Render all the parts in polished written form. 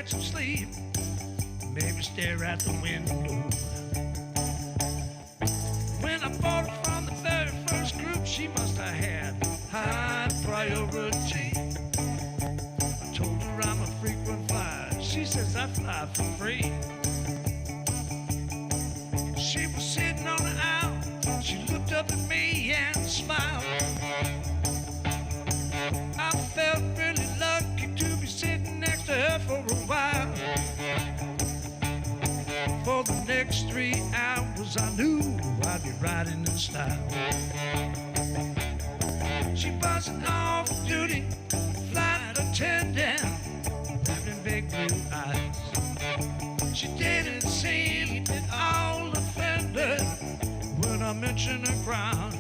get some sleep, maybe stare out the window. When I bought it from the very first group, she must have had high priority. I told her I'm a frequent flyer. She says I fly for free. She was sitting on the aisle. She looked up at me and smiled. I felt really lucky to be sitting next to her for a while. For the next 3 hours I knew I'd be riding in style. She was an off-duty flight attendant, having big blue eyes. She didn't seem at all offended when I mentioned her crown.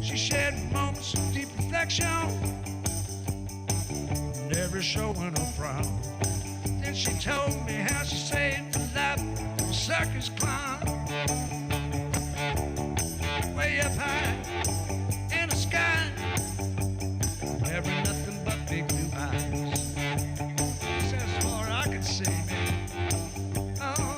She shared moments of deep reflection, never showing a frown. Then she told me how she saved the life of a circus clown. Way up high in the sky, never nothing but big blue eyes. That's as far I could see, man. Oh.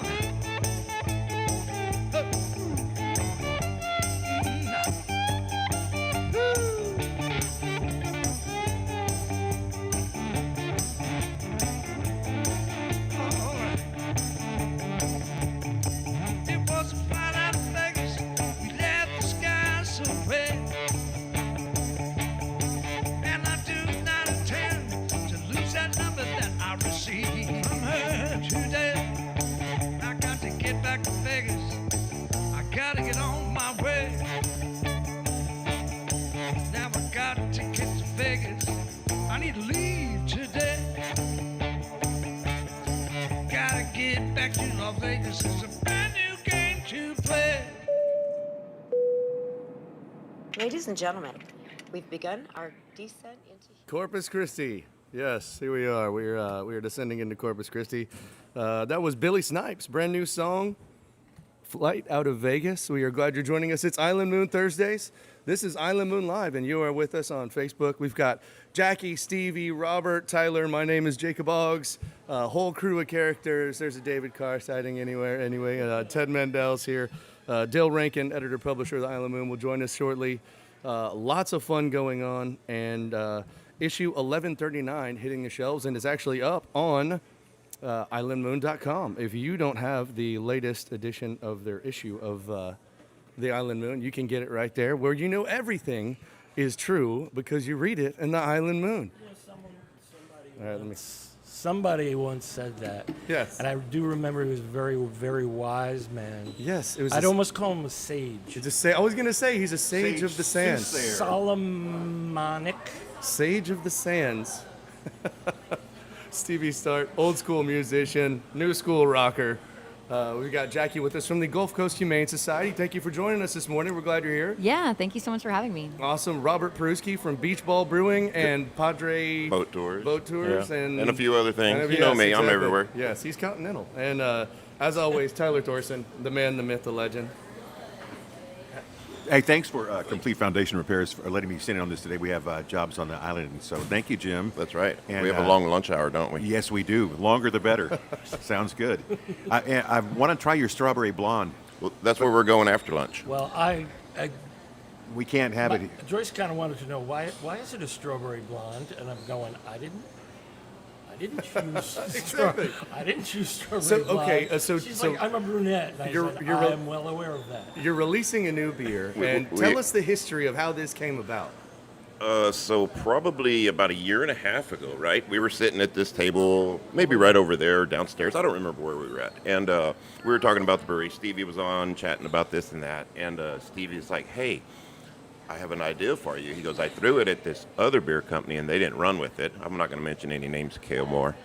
I need to leave today. Gotta get back to Las Vegas. It's a brand new game to play. Ladies and gentlemen, we've begun our descent into Corpus Christi. Yes, here we are. We are descending into Corpus Christi. That was Billy Snipes' brand new song, Flight Out of Vegas. We are glad you're joining us. It's Island Moon Thursdays. This is Island Moon Live, and you are with us on Facebook. We've got Jackie, Stevie, Robert, Tyler. My name is Jacob Oggs. Whole crew of characters. There's a David Carr sighting anyway. Ted Mendel's here. Dale Rankin, editor-publisher of the Island Moon, will join us shortly. Lots of fun going on, and issue 1139 hitting the shelves, and it's actually up on islandmoon.com. If you don't have the latest edition of their issue of the Island Moon, you can get it right there, where you know everything is true because you read it in the Island Moon. All right, Somebody once said that. Yes. And I do remember he was a very, very wise man. Yes, it was. I'd almost call him a sage. I was going to say he's a sage of the sands. Solomonic. Sage of the sands. Stevie Start, old school musician, new school rocker. We've got Jackie with us from the Gulf Coast Humane Society. Thank you for joining us this morning. We're glad you're here. Yeah, thank you so much for having me. Awesome. Robert Peruski from Beach Ball Brewing and Padre Boat Tours. Yeah. And a few other things. You know me, exactly. I'm everywhere. Yes, he's continental. And as always, Tyler Thorson, the man, the myth, the legend. Hey, thanks for Complete Foundation Repairs for letting me sit in on this today. We have jobs on the island, and so thank you, Jim. That's right. And, we have a long lunch hour, don't we? Yes, we do. Longer the better. Sounds good. I want to try your strawberry blonde. Well, that's where we're going after lunch. Well, We can't have it. Joyce kind of wanted to know why is it a strawberry blonde, and I'm going, I didn't choose Exactly. I didn't choose strawberry So, blonde. okay, She's like, I'm a brunette. And I said, I am well aware of that. You're releasing a new beer, and tell us the history of how this came about. So probably about a year and a half ago, right? We were sitting at this table, maybe right over there downstairs. I don't remember where we were at. And we were talking about the brewery. Stevie was on, chatting about this and that. And Stevie's like, hey, I have an idea for you. He goes, I threw it at this other beer company, and they didn't run with it. I'm not going to mention any names, Kale Moore.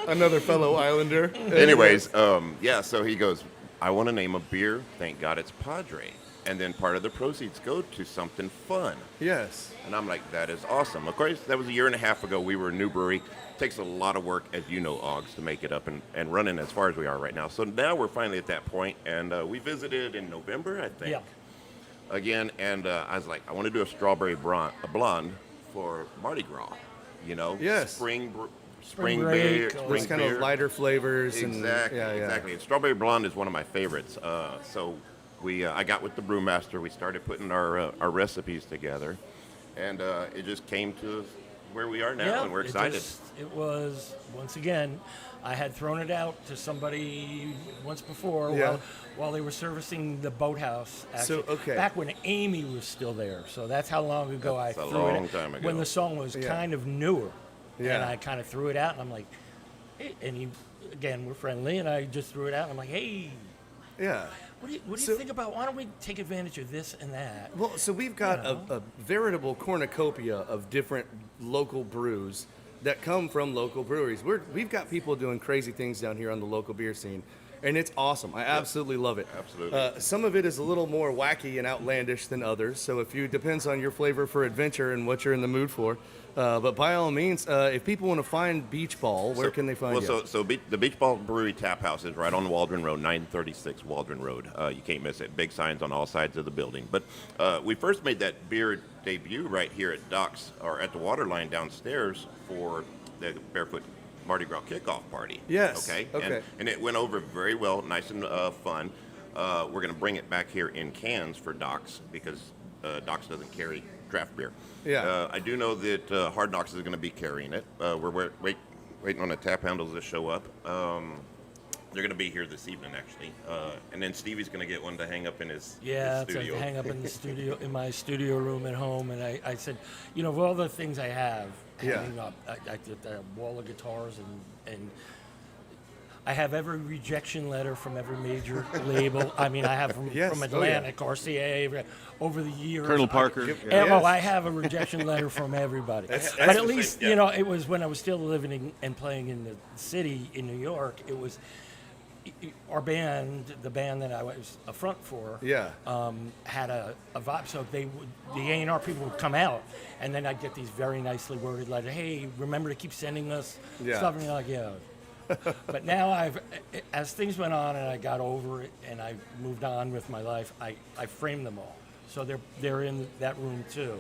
Another fellow Islander. Anyways, so he goes, I want to name a beer. Thank God it's Padre. And then part of the proceeds go to something fun. Yes. And I'm like, that is awesome. Of course, that was a year and a half ago. We were a new brewery. It takes a lot of work, as you know, Oggs, to make it up and running as far as we are right now. So now we're finally at that point, and we visited in November, I think. Yeah. Again, and I was like, I want to do a strawberry blonde for Mardi Gras. You know, Yes. spring spring break, beer, or- spring Those kind beer. of lighter flavors. Exactly, And, yeah. exactly. And strawberry blonde is one of my favorites. So I got with the brewmaster. We started putting our recipes together, and it just came to where we are now, and we're excited. It was, once again, I had thrown it out to somebody once before Yeah. while they were servicing the boathouse. Actually, So, okay. back when Amy was still there. So that's how long ago That's I a threw it long out. time ago. When the song was Yeah. kind of newer. Yeah. And I kind of threw it out, and I'm like, hey, and he, again, we're friendly, and I just threw it out, and I'm like, hey, Yeah. what do you So- think about, why don't we take advantage of this and that? Well, so we've got You know. a veritable cornucopia of different local brews that come from local breweries. We've got people doing crazy things down here on the local beer scene, and it's awesome. I absolutely love it. Absolutely. Some of it is a little more wacky and outlandish than others, so depends on your flavor for adventure and what you're in the mood for. But by all means, if people want to find Beach Ball, where can they find you? The Beach Ball Brewery Tap House is right on Waldron Road, 936 Waldron Road. You can't miss it. Big signs on all sides of the building. But we first made that beer debut right here at Docks, or at the Waterline downstairs for the Barefoot Mardi Gras kickoff party. Yes, Okay. okay. And it went over very well, nice and fun. We're going to bring it back here in cans for Docks because Docks doesn't carry draft beer. Yeah. I do know that Hard Knocks is going to be carrying it. We're waiting on the tap handles to show up. They're going to be here this evening, actually. And then Stevie's going to get one to hang up in his Yeah, to studio. hang up in the studio, in my studio room at home. And I said, you know, of all the things I have Yeah. hanging up, I did a wall of guitars and I have every rejection letter from every major label. I mean, I have from, Yes. from Oh, yeah. Atlantic, RCA, over the years. Colonel Parker. Yes. I have a rejection letter from everybody. but that's at the least, same, yeah. you know, it was when I was still living and playing in the city in New York, it was our band, the band that I was a front for, Yeah. had a vibe. So the A&R people would come out, and then I'd get these very nicely worded letters. Hey, remember to keep sending us Yeah. stuff. And you're like, yeah. But now as things went on and I got over it and I moved on with my life, I framed them all. So they're in that room too.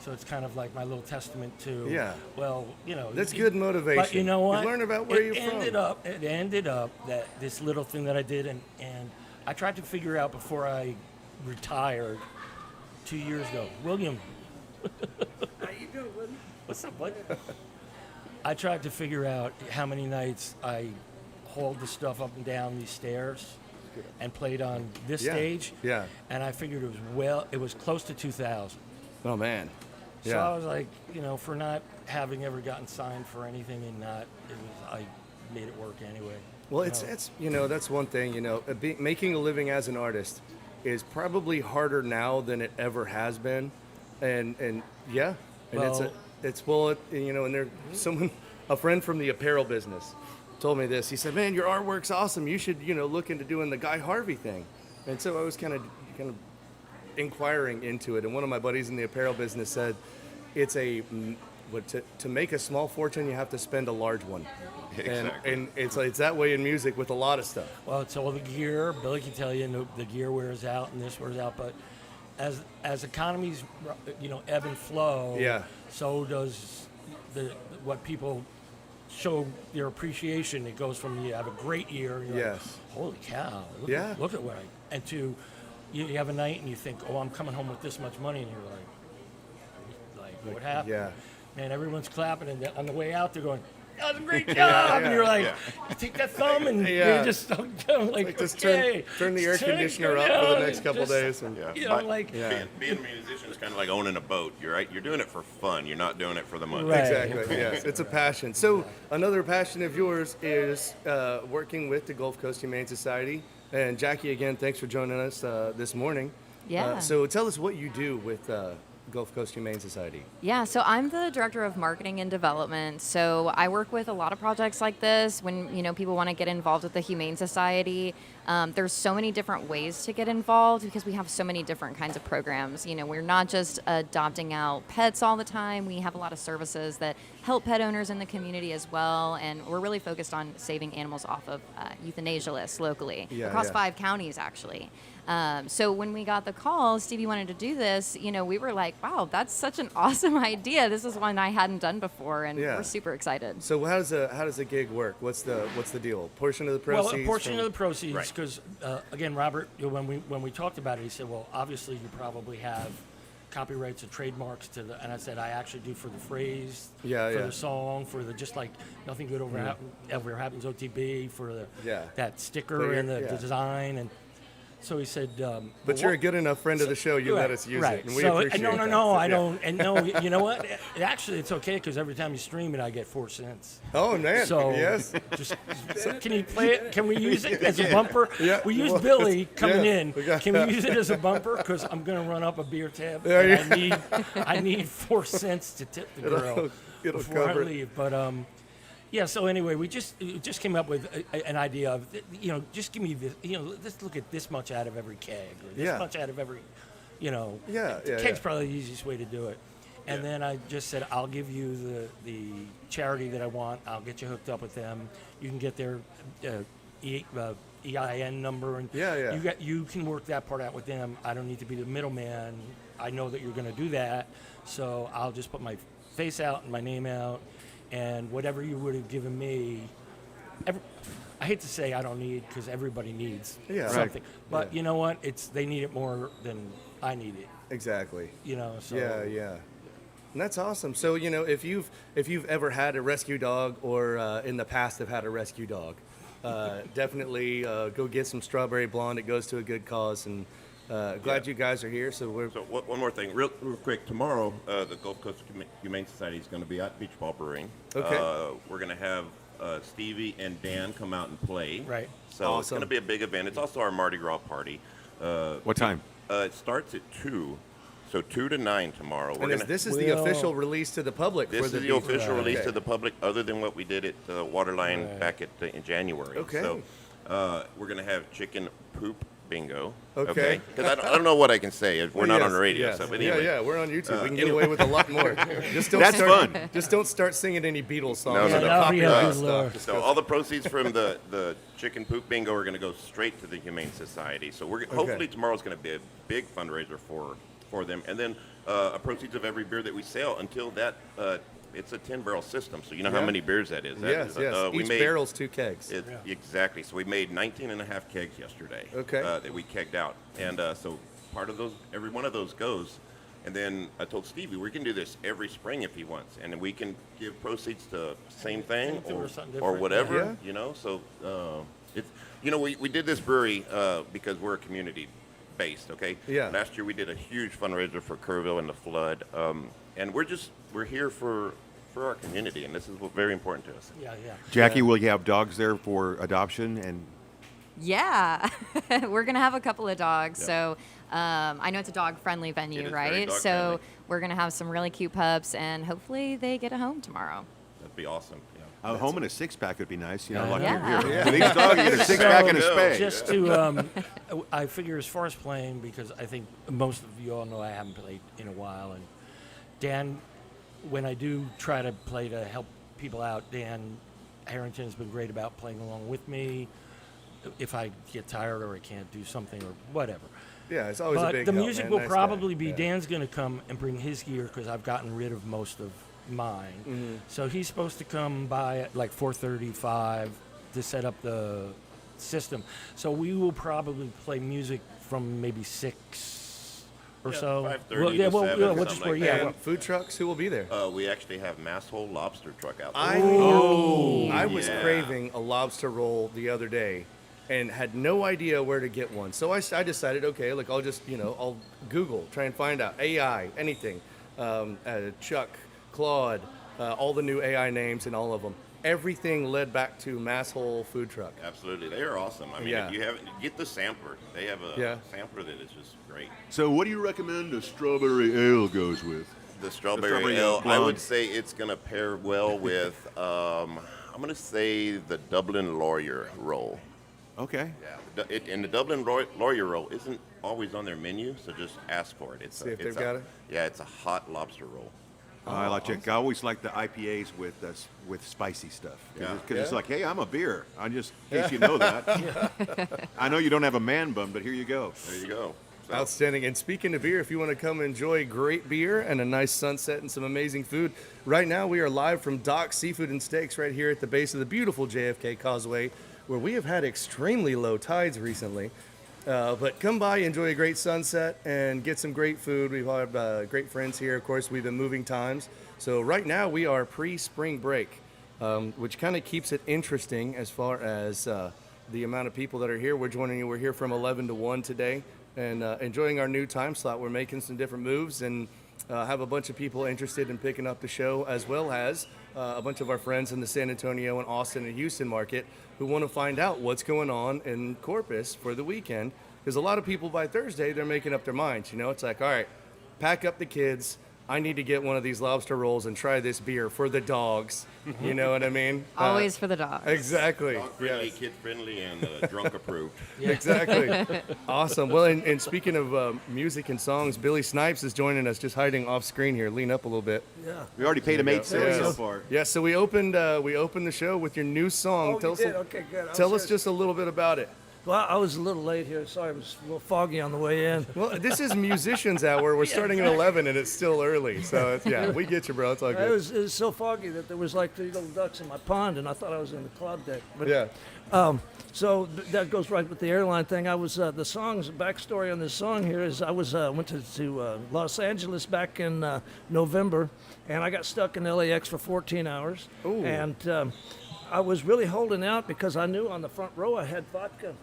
So it's kind of like my little testament to, Yeah. well, you know. That's good motivation. But you know what? You learn about where it you're from. It ended up that this little thing that I did, and I tried to figure out before I retired 2 years ago. William. How you doing, William? What's up, bud? I tried to figure out how many nights I hauled the stuff up and down these stairs and played on this Yeah, stage. yeah. And I figured it was close to 2,000. Oh man. So Yeah. I was like, you know, for not having ever gotten signed for anything I made it work anyway. Well, it's that's one thing. Making a living as an artist is probably harder now than it ever has been, and yeah, and and there a friend from the apparel business told me this. He said, "Man, your artwork's awesome. You should look into doing the Guy Harvey thing." And so I was kind of inquiring into it, and one of my buddies in the apparel business said, "It's to make a small fortune, you have to spend a large one." Exactly. And it's that way in music with a lot of stuff. Well, it's all the gear. Billy can tell you, the gear wears out and this wears out. But as economies, ebb and flow. Yeah. So does what people show their appreciation. It goes from you have a great year. And you're like, Yes. holy cow! Yeah. Look at what and to you have a night and you think, oh, I'm coming home with this much money, and you're like what happened? Yeah. Man, everyone's clapping, and on the way out, they're going, that was a great job. yeah, And you're like, yeah. you take that thumb and Yeah. you're just like Just okay. turn the air Just turn it conditioner up down for the and next couple just, days. And Yeah. You know, But like, Yeah. being a musician is kind of like owning a boat. You're right. You're doing it for fun. You're not doing it for the money. Right. Exactly. Yes, it's a passion. So another passion of yours is working with the Gulf Coast Humane Society. And Jackie, again, thanks for joining us this morning. Yeah. So tell us what you do with Gulf Coast Humane Society. Yeah, so I'm the director of marketing and development. So I work with a lot of projects like this. When people want to get involved with the Humane Society, there's so many different ways to get involved because we have so many different kinds of programs. We're not just adopting out pets all the time. We have a lot of services that help pet owners in the community as well. And we're really focused on saving animals off of euthanasia lists locally across 5 counties, actually. So when we got the call, Stevie wanted to do this, we were like, wow, that's such an awesome idea. This is one I hadn't done before, and we're super excited. So how does a gig work? What's the deal? Portion of the proceeds? Well, a portion of the proceeds, Right. because again, Robert, when we talked about it, he said, well, obviously you probably have copyrights and trademarks and I said, I actually do for the phrase, for the song, for the just like Nothing Good Ever Happens OTB, for that sticker and the design. And so he said, but you're a good enough friend of the show. You let us use it, and we appreciate that. I don't. And no, you know what? Actually, it's okay because every time you stream it, I get 4 cents. Oh man! So yes. Can you play it? Can we use it as a bumper? Yeah. We use Billy coming in. Okay. Can we use it as a bumper? Because I'm gonna run up a beer tab. And I need 4 cents to tip the girl It'll before cover I leave. But yeah. So anyway, we just came up with an idea of just give me this. Let's look at this much out of every keg, or this much out of every. Keg's probably the easiest way to do it. And then I just said, I'll give you the charity that I want. I'll get you hooked up with them. You can get their EIN number, and you can work that part out with them. I don't need to be the middleman. I know that you're going to do that, so I'll just put my face out and my name out, and whatever you would have given me. I hate to say I don't need, because everybody needs something, but you know what? They need it more than I need it. Exactly. So And that's awesome. So if you've ever had a rescue dog, or in the past have had a rescue dog, definitely go get some Strawberry Blonde. It goes to a good cause, and glad you guys are here. So one more thing, real quick. Tomorrow, the Gulf Coast Humane Society is going to be at Beach Ball Brewing. Okay. We're going to have Stevie and Dan come out and play. Right. So it's going to be a big event. It's also our Mardi Gras party. What time? It starts at 2. So 2 to 9 tomorrow. This is the official release to the public. This is the official release to the public, other than what we did at Waterline back in January. Okay. So we're going to have chicken poop bingo. Okay. Because I don't know what I can say. We're not on the radio. Yes. So, but anyway. We're on YouTube. We can get away with a lot more. That's fun. Just don't start singing any Beatles songs. No, or no, the no. copyright Good Lord. stuff. So all the proceeds from the chicken poop bingo are going to go straight to the Humane Society. So hopefully tomorrow's going to be a big fundraiser for them. And then a proceeds of every beer that we sell until that. It's a 10-barrel system, so you know how many beers that is. Yes. Each barrel's 2 kegs. Exactly. So we made 19 and a half kegs yesterday. Okay. That we kegged out, and so part of those, every one of those goes. And then I told Stevie we can do this every spring if he wants, and then we can give proceeds to same thing Anything or something or different. whatever. Yeah. So it's we did this brewery because we're a community based. Okay. Yeah. Last year we did a huge fundraiser for Kerrville and the flood, and we're here for our community, and this is very important to us. Yeah. Jackie, will you have dogs there for adoption? And Yeah, we're gonna have a couple of dogs. So I know it's a dog-friendly venue, It is very right? dog-friendly. So we're gonna have some really cute pups, and hopefully they get a home tomorrow. That'd be awesome. Yeah. a home and a 6-pack would be nice. Yeah. Like Yeah. you're here. For these dogs, you get a 6-pack and a spay. Just to, I figure as far as playing, because I think most of you all know I haven't played in a while, and Dan, when I do try to play to help people out, Dan Harrington has been great about playing along with me. If I get tired or I can't do something or whatever. Yeah, it's always a But big the help, music man. will Nice probably guy. be Yeah. Dan's going to come and bring his gear because I've gotten rid of most of mine. Mm-hmm. So he's supposed to come by at like 4:35 to set up the system. So we will probably play music from maybe 6 or so. 5:30 to 7, we'll something just like work. that. Yeah, And well, food trucks, who will be there? We actually have Masshole Lobster Truck out there. I was Yeah. craving a lobster roll the other day and had no idea where to get one. So I decided, okay, look, I'll just, I'll Google, try and find out. AI, anything. Chuck, Claude, all the new AI names and all of them. Everything led back to Masshole Food Truck. Absolutely, they are awesome. I mean, Yeah. if you haven't, get the sampler. They have a sampler that is just great. So what do you recommend a strawberry ale goes with? The strawberry strawberry ale, I blonde. would say it's going to pair well with, I'm going to say the Dublin Lawyer roll. Okay. Yeah, and the Dublin Lawyer roll isn't always on their menu, so just ask for it. See if they've got it? Yeah, it's a hot lobster roll. I like it. I always like the IPAs with spicy stuff. Because it's Yeah. like, hey, I'm a beer. I just, in case you know that. I know you don't have a man bun, but here you go. There you go. So, Outstanding. And speaking of beer, if you want to come enjoy great beer and a nice sunset and some amazing food, right now we are live from Doc Seafood and Steaks right here at the base of the beautiful JFK Causeway, where we have had extremely low tides recently. But come by, enjoy a great sunset, and get some great food. We've had great friends here. Of course, we've been moving times. So right now we are pre-spring break, which kind of keeps it interesting as far as the amount of people that are here. We're joining you. We're here from 11 to 1 today and enjoying our new time slot. We're making some different moves and have a bunch of people interested in picking up the show, as well as a bunch of our friends in the San Antonio and Austin and Houston market who want to find out what's going on in Corpus for the weekend. Because a lot of people by Thursday, they're making up their minds. You know, it's like, all right, pack up the kids. I need to get one of these lobster rolls and try this beer for the dogs. You know what I mean? Always for the dogs. Exactly. dog friendly, Yes. kid friendly, and drunk approved. Exactly. Awesome. Well, and speaking of music and songs, Billy Snipes is joining us, just hiding off screen here. Lean up a little bit. We already paid him 8 cents so far. Yeah. So we opened the show with your new song. Oh, tell you us, did? Okay, good. tell us just a little bit about it. Well, I was a little late here. Sorry, it was a little foggy on the way in. Well, this is musicians hour. We're starting at 11 and it's still early. So it's, we get you, bro. It's all It good. was so foggy that there was like 3 little ducks in my pond, and I thought I was in the cloud deck. But, Yeah. So that goes right with the airline thing. I was the song's backstory on this song here is I was went to Los Angeles back in November, and I got stuck in LAX for 14 hours. Ooh. And I was really holding out because I knew on the front row I had vodka.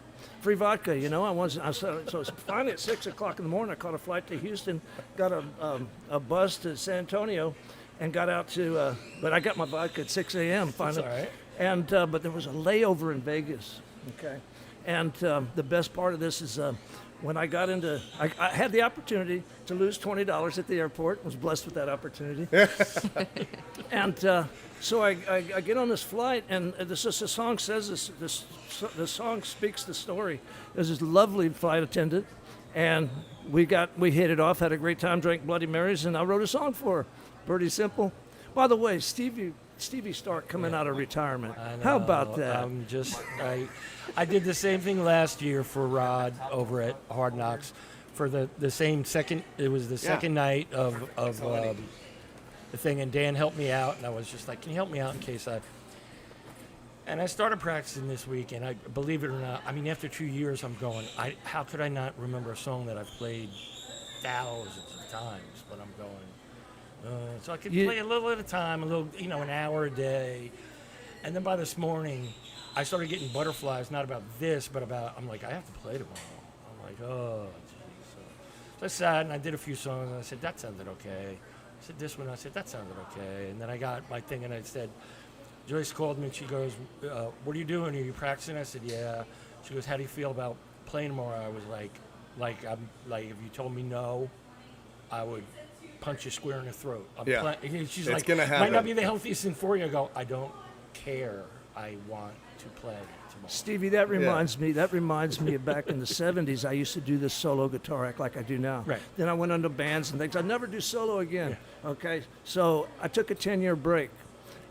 Free vodka, you know. So finally at 6 o'clock in the morning, I caught a flight to Houston, got a bus to San Antonio, and got out to. But I got my vodka at 6 a.m. finally. That's all right. And but there was a layover in Vegas. Okay, and the best part of this is when I got into. I had the opportunity to lose $20 at the airport. Was blessed with that opportunity. And so I get on this flight, and the song says the song speaks the story. There's this lovely flight attendant, and we hit it off, had a great time, drank Bloody Marys, and I wrote a song for her. Pretty simple. By the way, Stevie Stark coming out of retirement. I know. How about that? I did the same thing last year for Rod over at Hard Knocks for the same second. It was the second night of the thing, and Dan helped me out, and I was just like, "Can you help me out in case I?" And I started practicing this week, and I believe it or not, I mean, after 2 years, I'm going, how could I not remember a song that I've played thousands of times? But I'm going, so I could play a little at a time, a little, an hour a day. And then by this morning, I started getting butterflies, not about this, but I'm like, I have to play tomorrow. I'm like, oh, geez. So I sat and I did a few songs, and I said, that sounded okay. I said this one, I said, that sounded okay. And then I got my thing, and I said, Joyce called me, and she goes, what are you doing? Are you practicing? I said, yeah. She goes, how do you feel about playing tomorrow? I was like, if you told me no, I would punch you square in the throat. She's It's like, gonna might happen. not be the healthiest thing for you. I go, I don't care. I want to play tomorrow. Stevie, that reminds me of back in the 70s. I used to do this solo guitar act like I do now. Right. Then I went into bands and things. I'd never do solo again. Okay. So I took a 10-year break.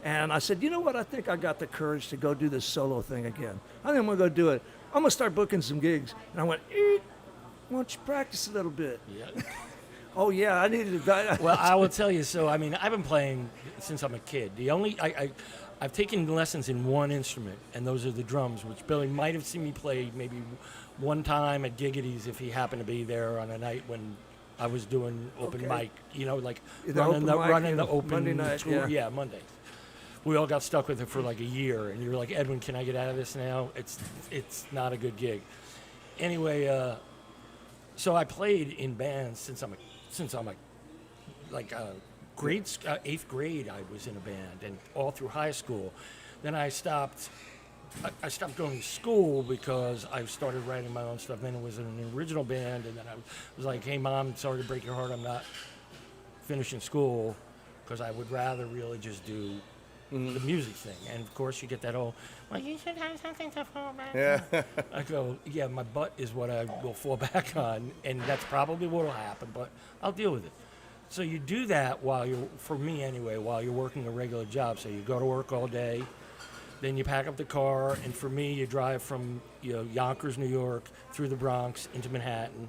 And I said, you know what? I think I got the courage to go do this solo thing again. I think I'm going to go do it. I'm going to start booking some gigs. And I went, why don't you practice a little bit? Yeah. Oh, yeah, I needed to. Well, I will tell you. So, I mean, I've been playing since I'm a kid. I've taken lessons in one instrument, and those are the drums, which Billy might have seen me play maybe one time at Giggity's if he happened to be there on a night when I was doing open mic, like running the open Monday night, tour. Yeah, Monday. We all got stuck with it for like a year, and you're like, Edwin, can I get out of this now? It's not a good gig. Anyway, so I played in bands since I'm eighth grade. I was in a band, and all through high school. Then I stopped. I stopped going to school because I started writing my own stuff. Then it was an original band, and then I was like, "Hey, Mom, sorry to break your heart. I'm not finishing school because I would rather really just do the music thing." And of course, you get that whole, "Well, you should have something to fall back on." I go, "Yeah, my butt is what I will fall back on, and that's probably what will happen, but I'll deal with it." So you do that while you're, for me anyway, while you're working a regular job. So you go to work all day, then you pack up the car, and for me, you drive from Yonkers, New York, through the Bronx into Manhattan.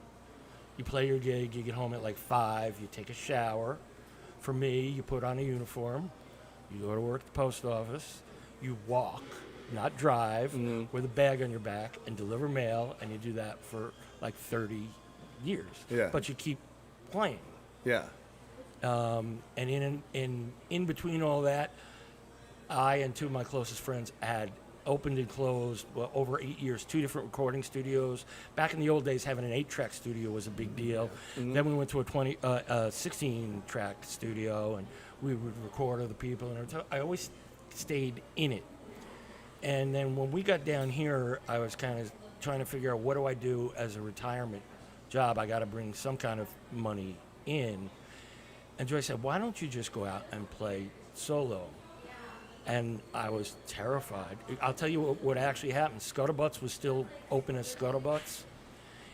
You play your gig, you get home at like 5, you take a shower. For me, you put on a uniform, you go to work at the post office, you walk, not drive, with a bag on your back and deliver mail, and you do that for like 30 years. Yeah. But you keep playing. Yeah. And in between all that, I and 2 of my closest friends had opened and closed over 8 years, 2 different recording studios. Back in the old days, having an 8-track studio was a big deal. Then we went to a 16-track studio, and we would record other people. And I always stayed in it. And then when we got down here, I was kind of trying to figure out, what do I do as a retirement job? I got to bring some kind of money in. And Joy said, why don't you just go out and play solo? And I was terrified. I'll tell you what actually happened. Scuttlebutts was still open as Scuttlebutts,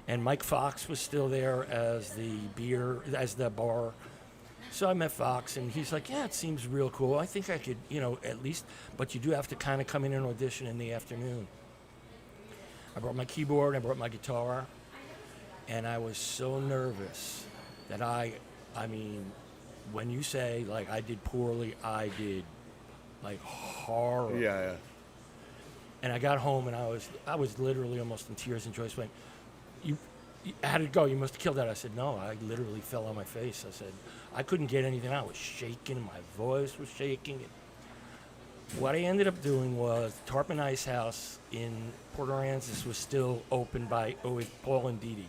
and Mike Fox was still there as the bar. So I met Fox, and he's like, yeah, it seems real cool. I think I could, at least, but you do have to kind of come in and audition in the afternoon. I brought my keyboard, I brought my guitar, and I was so nervous that I mean, when you say, like, I did poorly, I did, like, horrible. Yeah. And I got home, and I was literally almost in tears, and Joyce went, how did it go? You must have killed that. I said, no, I literally fell on my face. I said, I couldn't get anything out. I was shaking. My voice was shaking. What I ended up doing was Tarpon Ice House in Port Aransas was still open with Paul and Dee Dee.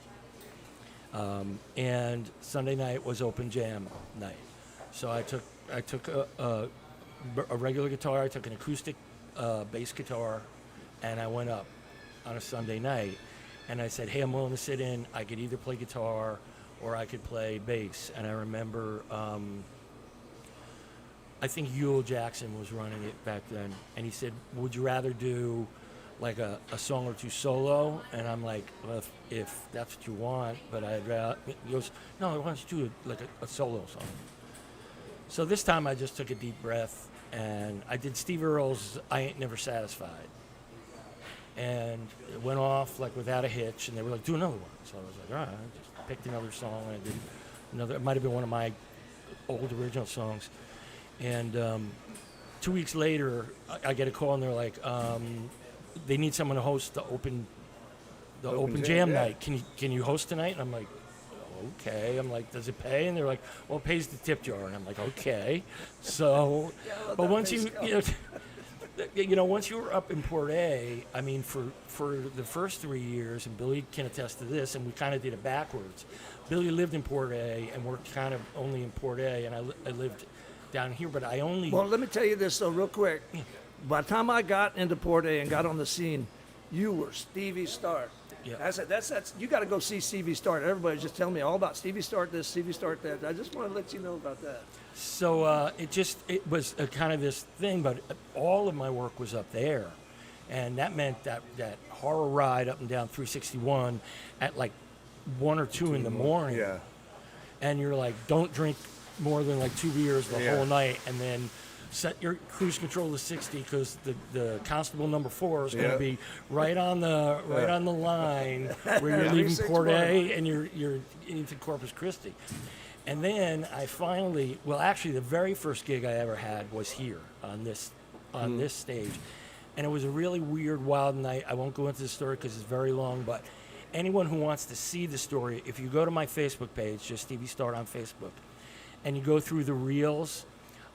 And Sunday night was open jam night. So I took a regular guitar, I took an acoustic bass guitar, and I went up on a Sunday night. And I said, hey, I'm willing to sit in. I could either play guitar or I could play bass. And I remember, I think Ewell Jackson was running it back then. And he said, would you rather do like a song or 2 solo? And I'm like, well, if that's what you want, but I'd rather, he goes, no, why don't you do like a solo song? So this time I just took a deep breath, and I did Steve Earle's I Ain't Never Satisfied. And it went off like without a hitch, and they were like, do another one. So I was like, all right, I just picked another song, and I did another. It might have been one of my old original songs. And 2 weeks later, I get a call, and they're like, they need someone to host the open jam night. Can you host tonight? And I'm like, okay. I'm like, does it pay? And they're like, well, it pays the tip jar. And I'm like, okay. So, but once once you were up in Port A, I mean, for the first 3 years, and Billy can attest to this, and we kind of did it backwards. Billy lived in Port A and worked kind of only in Port A, and I lived down here, but I only... Well, let me tell you this, though, real quick. By the time I got into Port A and got on the scene, you were Stevie Start. Yeah. I said, that's you got to go see Stevie Start. Everybody's just telling me all about Stevie Start this, Stevie Start that. I just want to let you know about that. So it was a kind of this thing, but all of my work was up there. And that meant that horror ride up and down 361 at like 1 or 2 in the morning. Yeah. And you're like, don't drink more than like 2 beers the whole night, and then set your cruise control to 60 because the constable number 4 is going to be right on the line where you're leaving Port A and you're into Corpus Christi. And then I finally, actually the very first gig I ever had was here on this stage. And it was a really weird, wild night. I won't go into the story because it's very long, but anyone who wants to see the story, if you go to my Facebook page, just Stevie Start on Facebook, and you go through the reels,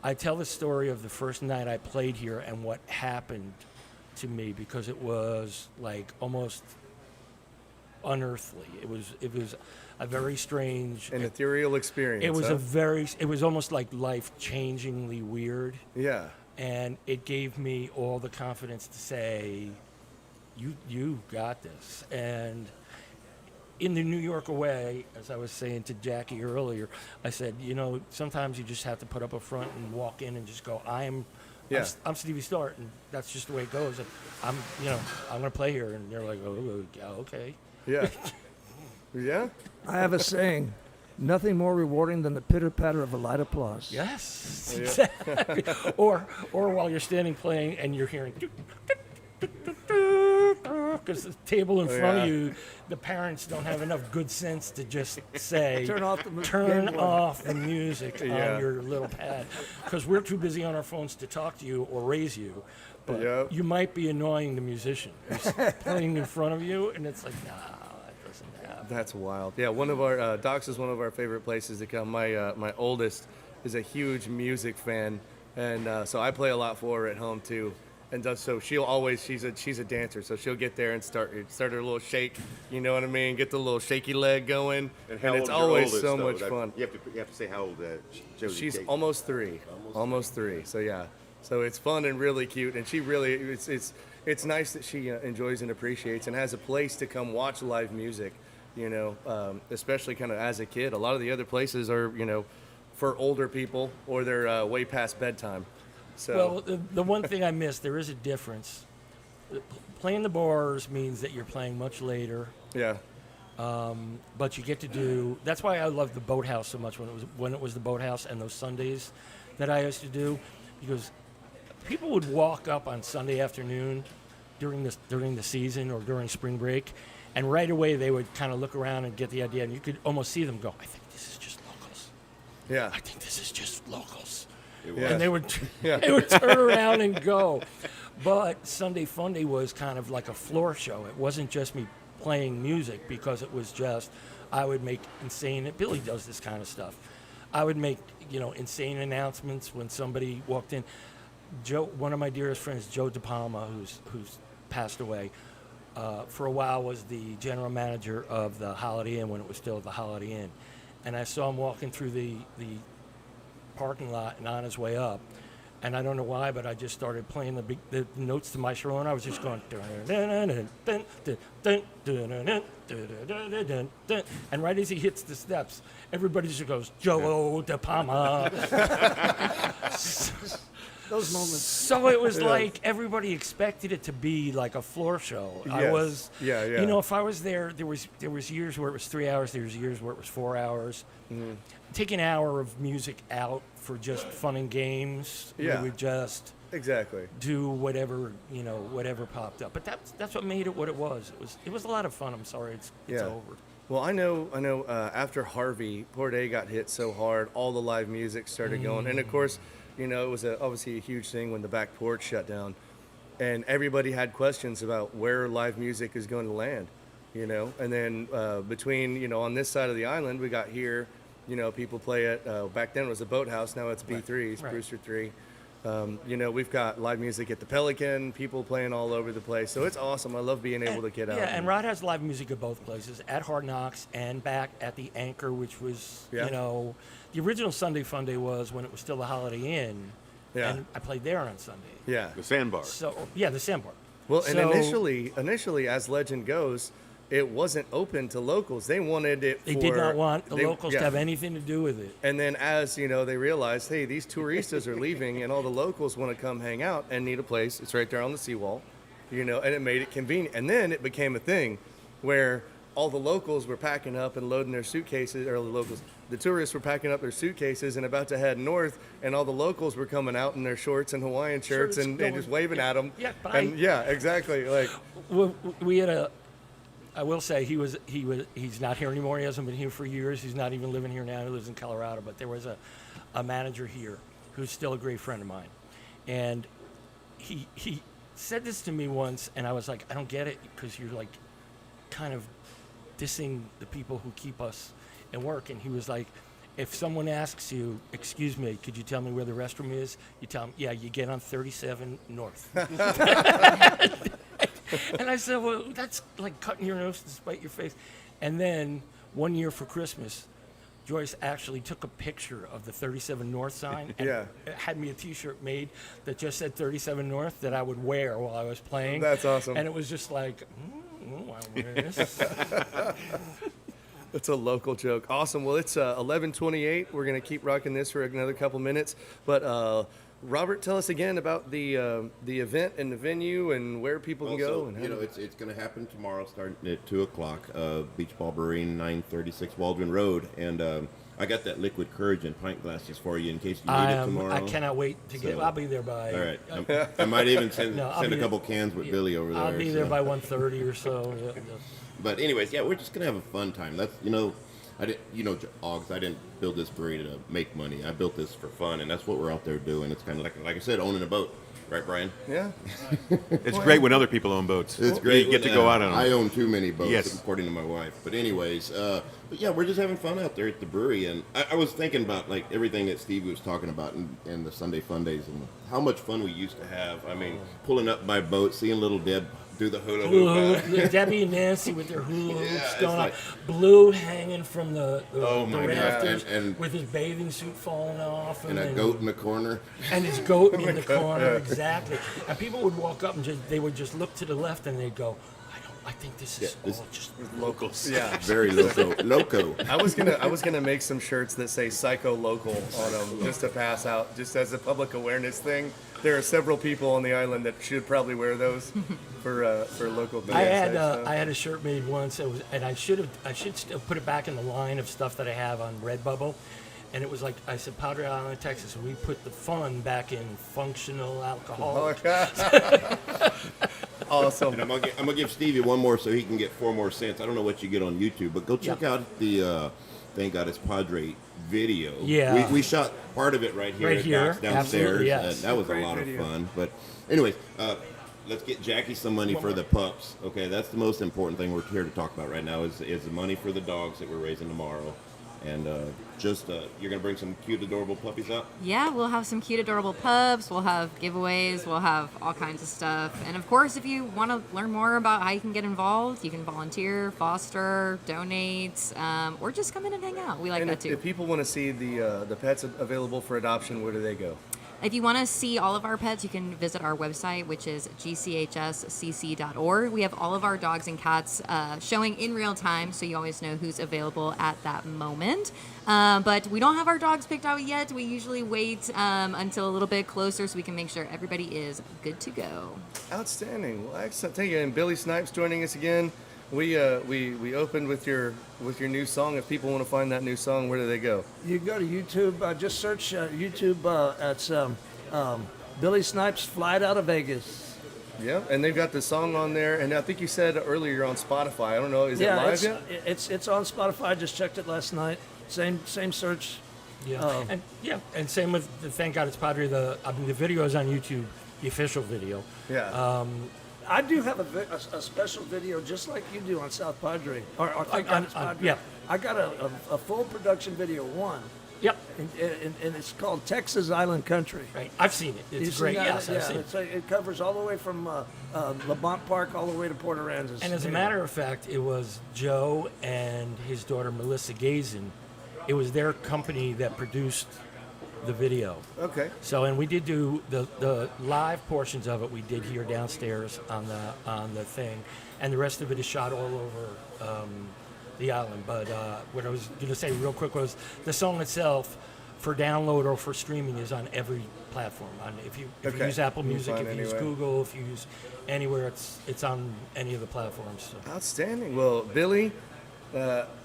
I tell the story of the first night I played here and what happened to me, because it was like almost unearthly. It was a very strange, An ethereal experience. it was huh? it was almost like life-changingly weird. Yeah. And it gave me all the confidence to say, you got this. And in the New York way, as I was saying to Jackie earlier, I said, sometimes you just have to put up a front and walk in and just go, I'm Stevie Start, and that's just the way it goes. And I'm going to play here. And they're like, oh, okay. Yeah. Yeah. I have a saying, nothing more rewarding than the pitter patter of a light applause. Yes, exactly. or while you're standing playing and you're hearing, because the table in front of you, the parents don't have enough good sense to just say, Turn off the turn Game Boy." off the music Yeah. on your little pad, because we're too busy on our phones to talk to you or raise you. But Yep. you might be annoying the musician who's playing in front of you, and it's like, nah, that doesn't happen. That's wild. Yeah, one of our Doc's is one of our favorite places to come. My oldest is a huge music fan, and so I play a lot for her at home too. And does so. She'll always she's a dancer, so she'll get there and start her little shake. You know what I mean? Get the little shaky leg going, and it's always so much fun. You have to say how old Josie She's Kate- almost three. Almost three. So yeah. So it's fun and really cute, and she really it's nice that she enjoys and appreciates and has a place to come watch live music. You know, especially kind of as a kid. A lot of the other places are for older people or they're way past bedtime. So Well, the one thing I missed, there is a difference. Playing the bars means that you're playing much later, yeah, but you get to do. That's why I love the Boathouse so much when it was the Boathouse and those Sundays that I used to do, because people would walk up on Sunday afternoon during the season or during spring break, and right away they would kind of look around and get the idea, and you could almost see them go, "I think this is just locals. yeah, I think this is just locals." yeah. And they would Yeah. they would turn around and go. But Sunday Funday was kind of like a floor show. It wasn't just me playing music, because it was just I would make insane. Billy does this kind of stuff. I would make insane announcements when somebody walked in. Joe, one of my dearest friends, Joe De Palma, who's passed away, for a while was the general manager of the Holiday Inn when it was still the Holiday Inn, and I saw him walking through the parking lot and on his way up, and I don't know why, but I just started playing the notes to Maestro, and I was just going, and right as he hits the steps, everybody just goes, Joe De Palma. Those moments. So it was like everybody expected it to be like a floor show. I Yes. was, Yeah. if I was there was years where it was 3 hours, there was years where it was 4 hours. Take an hour of music out for just fun and games. Yeah. We would just Exactly. do whatever popped up. But that's what made it what it was. It was a lot of fun. I'm sorry it's Yeah. over. Well, I know. After Harvey, Port A got hit so hard, all the live music started going, and of course, it was obviously a huge thing when the back porch shut down, and everybody had questions about where live music is going to land, And then between on this side of the island, we got here, people play it. Back then it was the Boathouse, now it's B3's, Right. Brewster 3. We've got live music at the Pelican, people playing all over the place. So it's awesome. I love being able to get out. Yeah, and Rod has live music at both places, at Hard Knocks and back at the Anchor, which was, Yeah. the original Sunday Funday was when it was still the Holiday Inn. Yeah. And I played there on Sunday. Yeah. the sandbar. So, yeah, the Sandbar. Well, and So- initially, as legend goes, it wasn't open to locals. They wanted it. They did not want the locals to yeah. have anything to do with it. And then, as they realized, hey, these touristas are leaving, and all the locals want to come hang out and need a place. It's right there on the seawall, and it made it convenient. And then it became a thing where all the locals were packing up and loading their suitcases, or the tourists were packing up their suitcases and about to head north, and all the locals were coming out in their shorts and Hawaiian shirts Shirts and going- just waving at them. Yeah, bye. And yeah, exactly. Like, We had I will say he's not here anymore. He hasn't been here for years. He's not even living here now. He lives in Colorado. But there was a manager here who's still a great friend of mine, and he said this to me once, and I was like, I don't get it, because you're like kind of dissing the people who keep us in work. And he was like, if someone asks you, excuse me, could you tell me where the restroom is? You tell them, yeah, you get on 37 North. And I said, well, that's like cutting your nose to spite your face. And then one year for Christmas, Joyce actually took a picture of the 37 North sign and Yeah. had me a T-shirt made that just said 37 North that I would wear while I was playing. That's awesome. And it was just like, I'll wear this. It's a local joke. Awesome. Well, it's 11:28. We're going to keep rocking this for another couple minutes. But Robert, tell us again about the event and the venue and where people can go. And how It's going to happen tomorrow, starting at 2:00. Beach Ball Brewery, 936 Waldron Road, and I got that Liquid Courage in pint glasses for you in case you need it tomorrow. I cannot wait to get. So- I'll be there by. All right, I might even send No, I'll send be a couple cans with Billy over there. I'll be there so. by 1:30 or so. Yeah. But anyways, yeah, we're just gonna have a fun time. That's I didn't, Augs, I didn't build this brewery to make money. I built this for fun, and that's what we're out there doing. It's kind of like I said, owning a boat, right, Brian? yeah. It's great when other people own boats. It's great. You get to when, go out on them. I own too many boats, Yes. according to my wife. But anyways, but yeah, we're just having fun out there at the brewery. And I was thinking about like everything that Steve was talking about in the Sunday Fun Days and how much fun we used to have. I mean, pulling up my boat, seeing little Deb do the hula Hula hoop. hoop, Debbie and Nancy with their hula hoops Yeah, it's going like- on. Blue hanging from the Oh my God, rafters and- with his bathing suit falling off. And a goat in the corner. And his goat in the corner, exactly. And people would walk up and they would just look to the left and they'd go, I think this is this- all just Locals. Yeah. Very loco. I was gonna make some shirts that say "Psycho Local" on them just to pass out, just as a public awareness thing. There are several people on the island that should probably wear those for local things. I had a shirt made once, and I should still put it back in the line of stuff that I have on Redbubble, and it was like I said, Padre Island, Texas, and we put the fun back in functional alcohol. Awesome. And I'm gonna give Stevie one more so he can get 4 more cents. I don't know what you get on YouTube, but go check out the Thank God It's Padre video. Yeah. we shot part of it right here. Right at here, Doc's downstairs. absolutely, yes. That was a Great lot video. of fun. But anyways, let's get Jackie some money for the pups. Okay, that's the most important thing we're here to talk about right now is the money for the dogs that we're raising tomorrow. And you're gonna bring some cute, adorable puppies up. Yeah, we'll have some cute, adorable pups. We'll have giveaways. We'll have all kinds of stuff. And of course, if you want to learn more about how you can get involved, you can volunteer, foster, donate, or just come in and hang out. We like And that too. if people want to see the pets available for adoption, where do they go? If you want to see all of our pets, you can visit our website, which is gchscc.org. We have all of our dogs and cats showing in real time, so you always know who's available at that moment. But we don't have our dogs picked out yet. We usually wait until a little bit closer so we can make sure everybody is good to go. Outstanding. Well, excellent. Thank you. And Billy Snipes joining us again. We opened with your new song. If people want to find that new song, where do they go? You go to YouTube, just search YouTube. It's Billy Snipes Flight Out of Vegas. Yeah, and they've got the song on there. And I think you said earlier you're on Spotify. I don't know, is it live yet? It's on Spotify. I just checked it last night. Same search. Yeah, and same with the Thank God It's Padre. The video is on YouTube, the official video. Yeah. I do have a special video just like you do on South Padre. Or Thank God It's Padre. yeah. I got a full production video one, Yep. and it's called Texas Island Country. Right. I've seen it. You've It's seen great. that? Yes, I've Yeah, seen it. it covers all the way from Lamont Park all the way to Port Aransas. And as a matter of fact, it was Joe and his daughter Melissa Gazin. It was their company that produced the video. Okay. So, and we did do the live portions of it. We did here downstairs on the thing, and the rest of it is shot all over the island. But what I was going to say real quick was the song itself, for download or for streaming, is on every platform. If you Okay. use Apple You can Music, find if you use anywhere. Google, if you use anywhere, it's on any of the platforms. So. Outstanding. Well, Billy,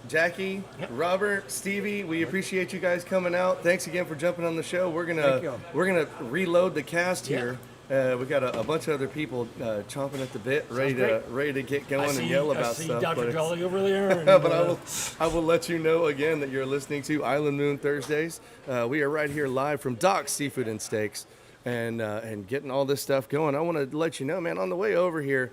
Jackie, Yep. Robert, Stevie, we appreciate you guys coming out. Thanks again for jumping on the show. We're Thank you. gonna reload the cast Yeah. here. We got a bunch of other people chomping at the bit, ready to get going and yell about I see stuff. Dr. it's- Gully over there. And, but I will let you know again that you're listening to Island Moon Thursdays. We are right here live from Doc's Seafood and Steaks, and getting all this stuff going. I want to let you know, man. On the way over here,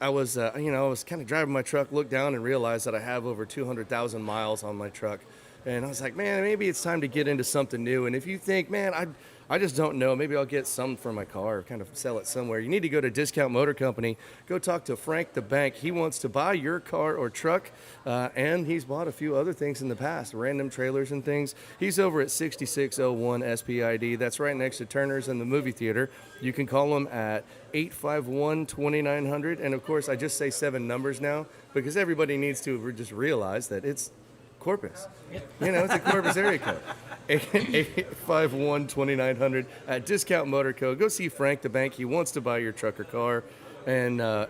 I was kind of driving my truck, looked down, and realized that I have over 200,000 miles on my truck, and I was like, man, maybe it's time to get into something new. And if you think, man, I just don't know. Maybe I'll get some for my car, kind of sell it somewhere. You need to go to Discount Motor Company. Go talk to Frank the Bank. He wants to buy your car or truck, and he's bought a few other things in the past, random trailers and things. He's over at 6601 SPID. That's right next to Turner's and the movie theater. You can call him at 851-2900. And of course, I just say 7 numbers now because everybody needs to just realize that it's Corpus. You know, it's a Corpus area code. 851-2900 at Discount Motor Co. Go see Frank the Bank. He wants to buy your truck or car. And all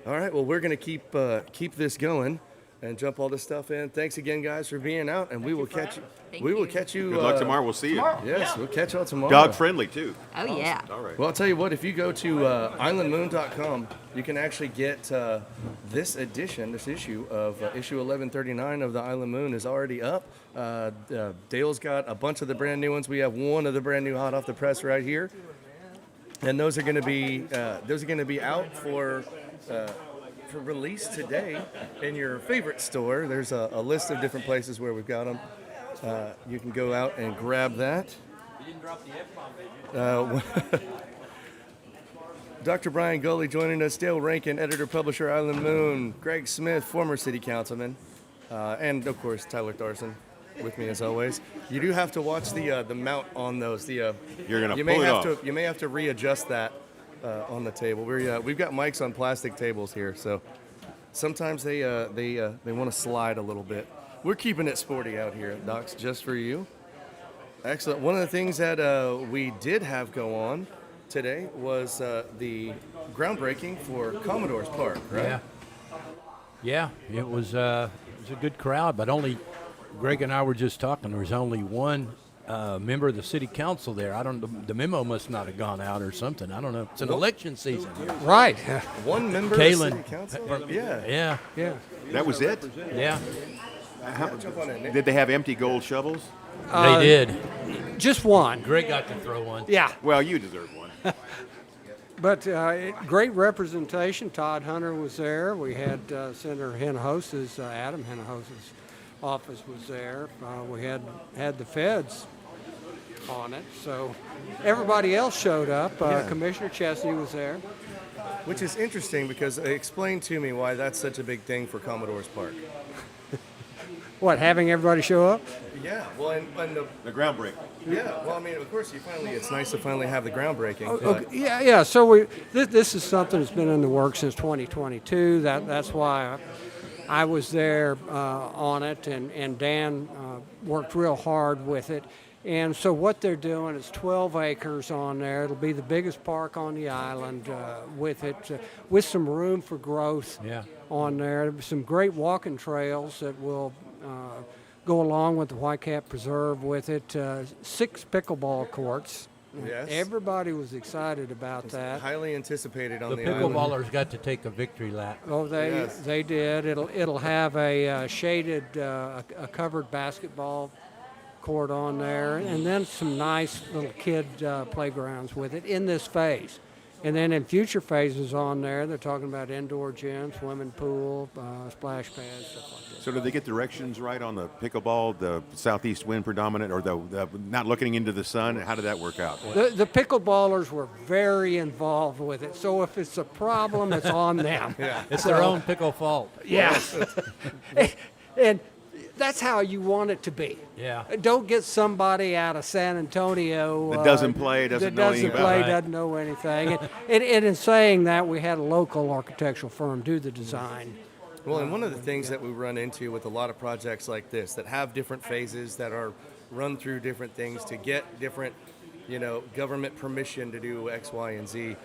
right, well, we're going to keep this going and jump all this stuff in. Thanks again, guys, for being out, and we will catch you. We will catch you. Good luck tomorrow. We'll see you. Yes, we'll catch y'all tomorrow. Dog friendly too. Oh, yeah. All right. Well, I'll tell you what, if you go to islandmoon.com, you can actually get this issue of issue 1139 of the Island Moon is already up. Dale's got a bunch of the brand new ones. We have one of the brand new hot off the press right here. And those are going to be out for release today in your favorite store. There's a list of different places where we've got them. You can go out and grab that. Dr. Brian Goley joining us, Dale Rankin, editor, publisher, Island Moon, Greg Smith, former city councilman, and of course Tyler Tharson with me as always. You do have to watch the mount on those. You're gonna you may pull it have off. to you may have to readjust that on the table. We've got mics on plastic tables here, so sometimes they want to slide a little bit. We're keeping it sporty out here at Docs just for you. Excellent. One of the things that we did have go on today was the groundbreaking for Commodore's Park, right? Yeah, it was a good crowd, but only Greg and I were just talking. There was only one member of the city council there. The memo must not have gone out or something. I don't know. It's an election season. Right. One member Kalen. of the city council? Yeah. Yeah. Yeah. That was it. Yeah. Jump on it, Nick. Did they have empty gold shovels? They did. Just one. Greg got to throw one. Yeah. Well, you deserve one. But great representation. Todd Hunter was there. We had Senator Hinojosa's, Adam Hinojosa's office was there. We had the feds on it. So everybody else showed up. Yeah. Commissioner Chesney was there. Which is interesting because explain to me why that's such a big thing for Commodore's Park. What, having everybody show up? Yeah, well, and The groundbreaking. yeah, well, I mean, of course, it's nice to finally have the groundbreaking. but- Okay, yeah. So this is something that's been in the works since 2022. That's why I was there on it, and Dan worked real hard with it. And so what they're doing is 12 acres on there. It'll be the biggest park on the island with it, with some room for growth Yeah. on there. There'll be some great walking trails that will go along with the Whitecap Preserve with it. 6 pickleball courts. Yes. Everybody was excited about that. Highly anticipated on The the island. pickleballers got to take a victory lap. Oh, Yes. they did. It'll have a shaded, a covered basketball court on there, and then some nice little kid playgrounds with it in this phase. And then in future phases on there, they're talking about indoor gym, swimming pool, splash pads, stuff like that. So did they get directions right on the pickleball, the southeast wind predominant, or the not looking into the sun? How did that work out? The pickleballers were very involved with it, so if it's a problem, it's on them. It's their own pickle fault. Yes. And that's how you want it to be. Yeah. Don't get somebody out of San Antonio That doesn't play, doesn't know anything about play, it. doesn't know anything. And in saying that, we had a local architectural firm do the design. Well, and one of the things that we run into with a lot of projects like this that have different phases that are run through different things to get different, government permission to do X, Y, and Z,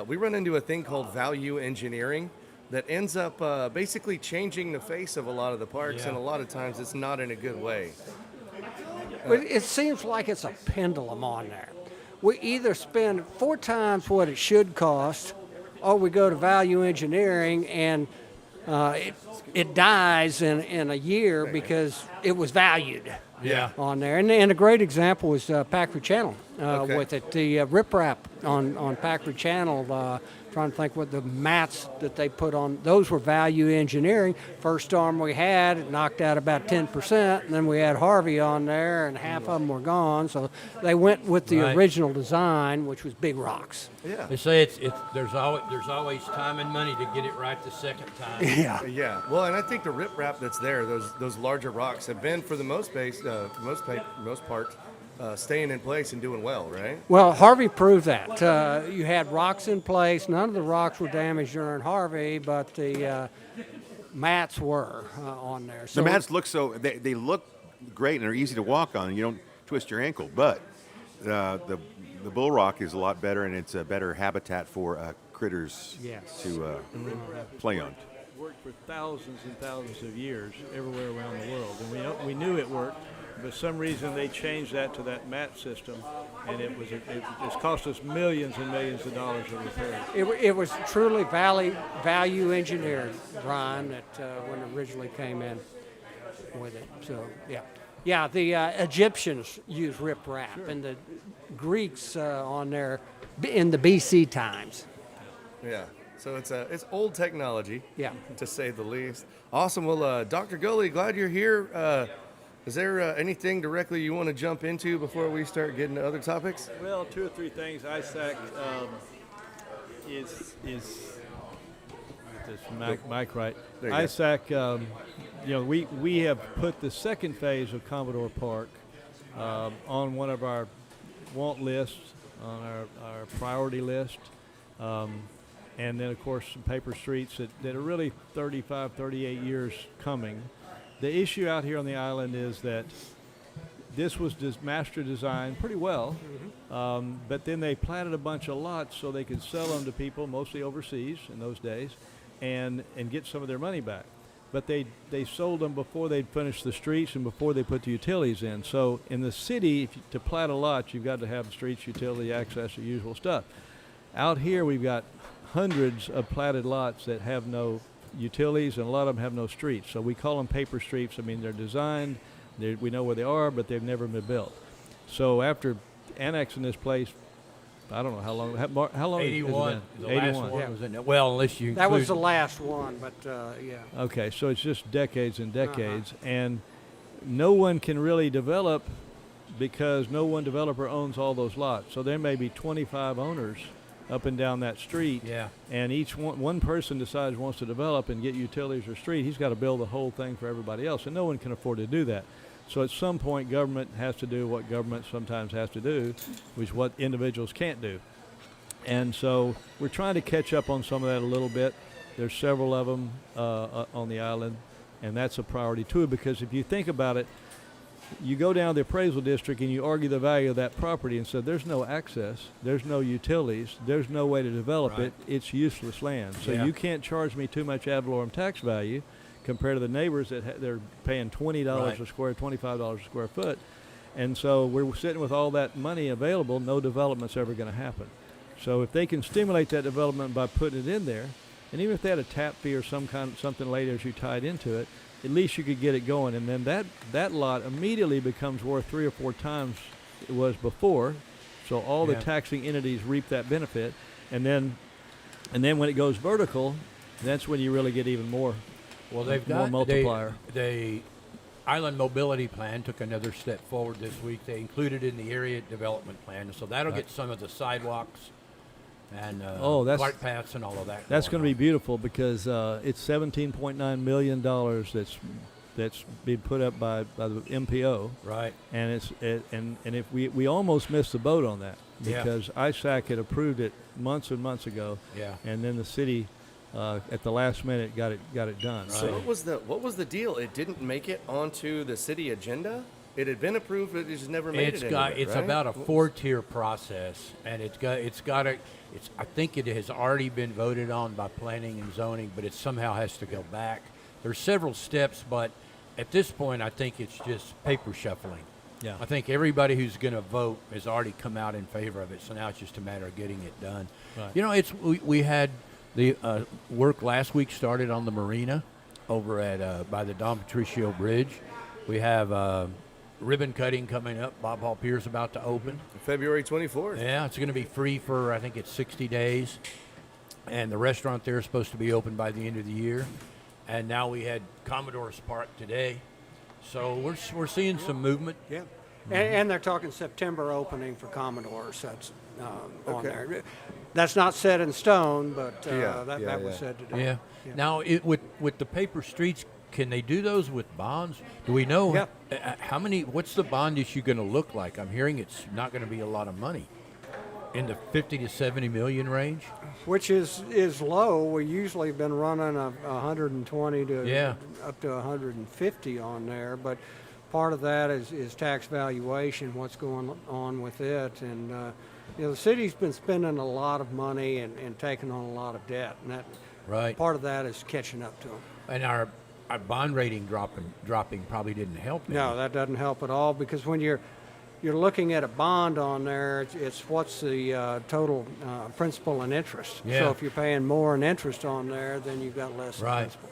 we run into a thing called value engineering that ends up basically changing the face of a lot of the parks, and a lot of times it's not in a good way. But it seems like it's a pendulum on there. We either spend 4 times what it should cost, or we go to value engineering and it dies in a year because it was valued. Yeah. On there. And a great example was Packard Channel Okay. with it. The riprap on Packard Channel, trying to think what the mats that they put on, those were value engineering. First storm we had, it knocked out about 10%, and then we had Harvey on there, and half of them were gone. So they went with the Right. original design, which was big rocks. Yeah. They say there's always time and money to get it right the second time. Yeah. Yeah. Well, and I think the riprap that's there, those larger rocks, have been for the most part, staying in place and doing well, right? Well, Harvey proved that. You had rocks in place. None of the rocks were damaged during Harvey, but the mats were on there. So The mats look they look great and they're easy to walk on. You don't twist your ankle, but the bull rock is a lot better, and it's a better habitat for critters Yes. to play on. Worked for thousands and thousands of years everywhere around the world, and we knew it worked. But some reason they changed that to that mat system, and it's cost us millions and millions of dollars to repair it. it was truly value engineered, Brian, that when it originally came in with it. So yeah, the Egyptians used riprap, and the Greeks on there in the BC times. Yeah. So it's old technology, Yeah. to say the least. Awesome. Well, Dr. Gully, glad you're here. Is there anything directly you want to jump into before we start getting to other topics? Well, 2 or 3 things. ISAC is get this mic right. There you go. ISAC, we have put the second phase of Commodore Park on one of our want lists, on our priority list. And then, of course, some paper streets that are really 35, 38 years coming. The issue out here on the island is that this was master designed pretty well, but then they platted a bunch of lots so they could sell them to people, mostly overseas in those days, and get some of their money back. But they sold them before they'd finished the streets and before they put the utilities in. So in the city, to plat a lot, you've got to have the streets, utility, access, the usual stuff. Out here, we've got hundreds of platted lots that have no utilities, and a lot of them have no streets. So we call them paper streets. I mean, they're designed, we know where they are, but they've never been built. So after annexing this place, I don't know how long. How long 81. has it The been? last 81. one was in there. Well, unless you That was the include- last one, but yeah. Okay, so it's just decades and decades, and no one can really develop because no one developer owns all those lots. So there may be 25 owners up and down that street, Yeah. and each one person decides wants to develop and get utilities or street, he's got to build the whole thing for everybody else, and no one can afford to do that. So at some point, government has to do what government sometimes has to do, which is what individuals can't do. And so we're trying to catch up on some of that a little bit. There's several of them on the island, and that's a priority too, because if you think about it, you go down the appraisal district and you argue the value of that property and say there's no access, there's no utilities, there's no way to develop Right. it, it's useless land. So Yeah. you can't charge me too much ad valorem tax value compared to the neighbors that they're paying $20 Right. a square, $25 a square foot. And so we're sitting with all that money available, no development's ever going to happen. So if they can stimulate that development by putting it in there, and even if they had a tap fee or something later as you tied into it, at least you could get it going, and then that lot immediately becomes worth 3 or 4 times it was before. So all the Yeah. taxing entities reap that benefit, and then when it goes vertical, that's when you really get even more. Well, they've more got multiplier. The Island Mobility Plan took another step forward this week. They included in the area development plan, so that'll get some of the sidewalks and cart paths and all of that. That's going to be on. beautiful because it's $17.9 million that's been put up by the MPO. Right. And and if we almost missed the boat on that Yeah. because ISAC had approved it months and months ago. Yeah. And then the city at the last minute got it done. So what was the deal? It didn't make it onto the city agenda? It had been approved, but it just never made it anywhere, It's right? about a 4-tier process, and I think it has already been voted on by planning and zoning, but it somehow has to go back. There's several steps, but at this point, I think it's just paper shuffling. Yeah. I think everybody who's going to vote has already come out in favor of it, so now it's just a matter of getting it done. Right. You know, we had the work last week started on the marina over at by the Don Patricio Bridge. We have ribbon cutting coming up. Bob Hall Pier's about to open. February 24th. Yeah, it's going to be free for, I think it's 60 days. And the restaurant there is supposed to be open by the end of the year. And now we had Commodore's Park today. So we're seeing some movement. Yeah. And they're talking September opening for Commodores. That's on there. That's not set in stone, but that was said today. Yeah. Now, with the paper streets, can they do those with bonds? Do we know how many? What's the bond issue going to look like? I'm hearing it's not going to be a lot of money. in the 50 to 70 million range. which is low. We usually been running 120 to Yeah. up to 150 on there, but part of that is tax valuation, what's going on with it, and the city's been spending a lot of money and taking on a lot of debt, and that Right. part of that is catching up to them. And our bond rating dropping probably didn't help. No, any. that doesn't help at all, because when you're looking at a bond on there, it's what's the total principal and interest. Yeah. So if you're paying more in interest on there, then you've got less Right. principal.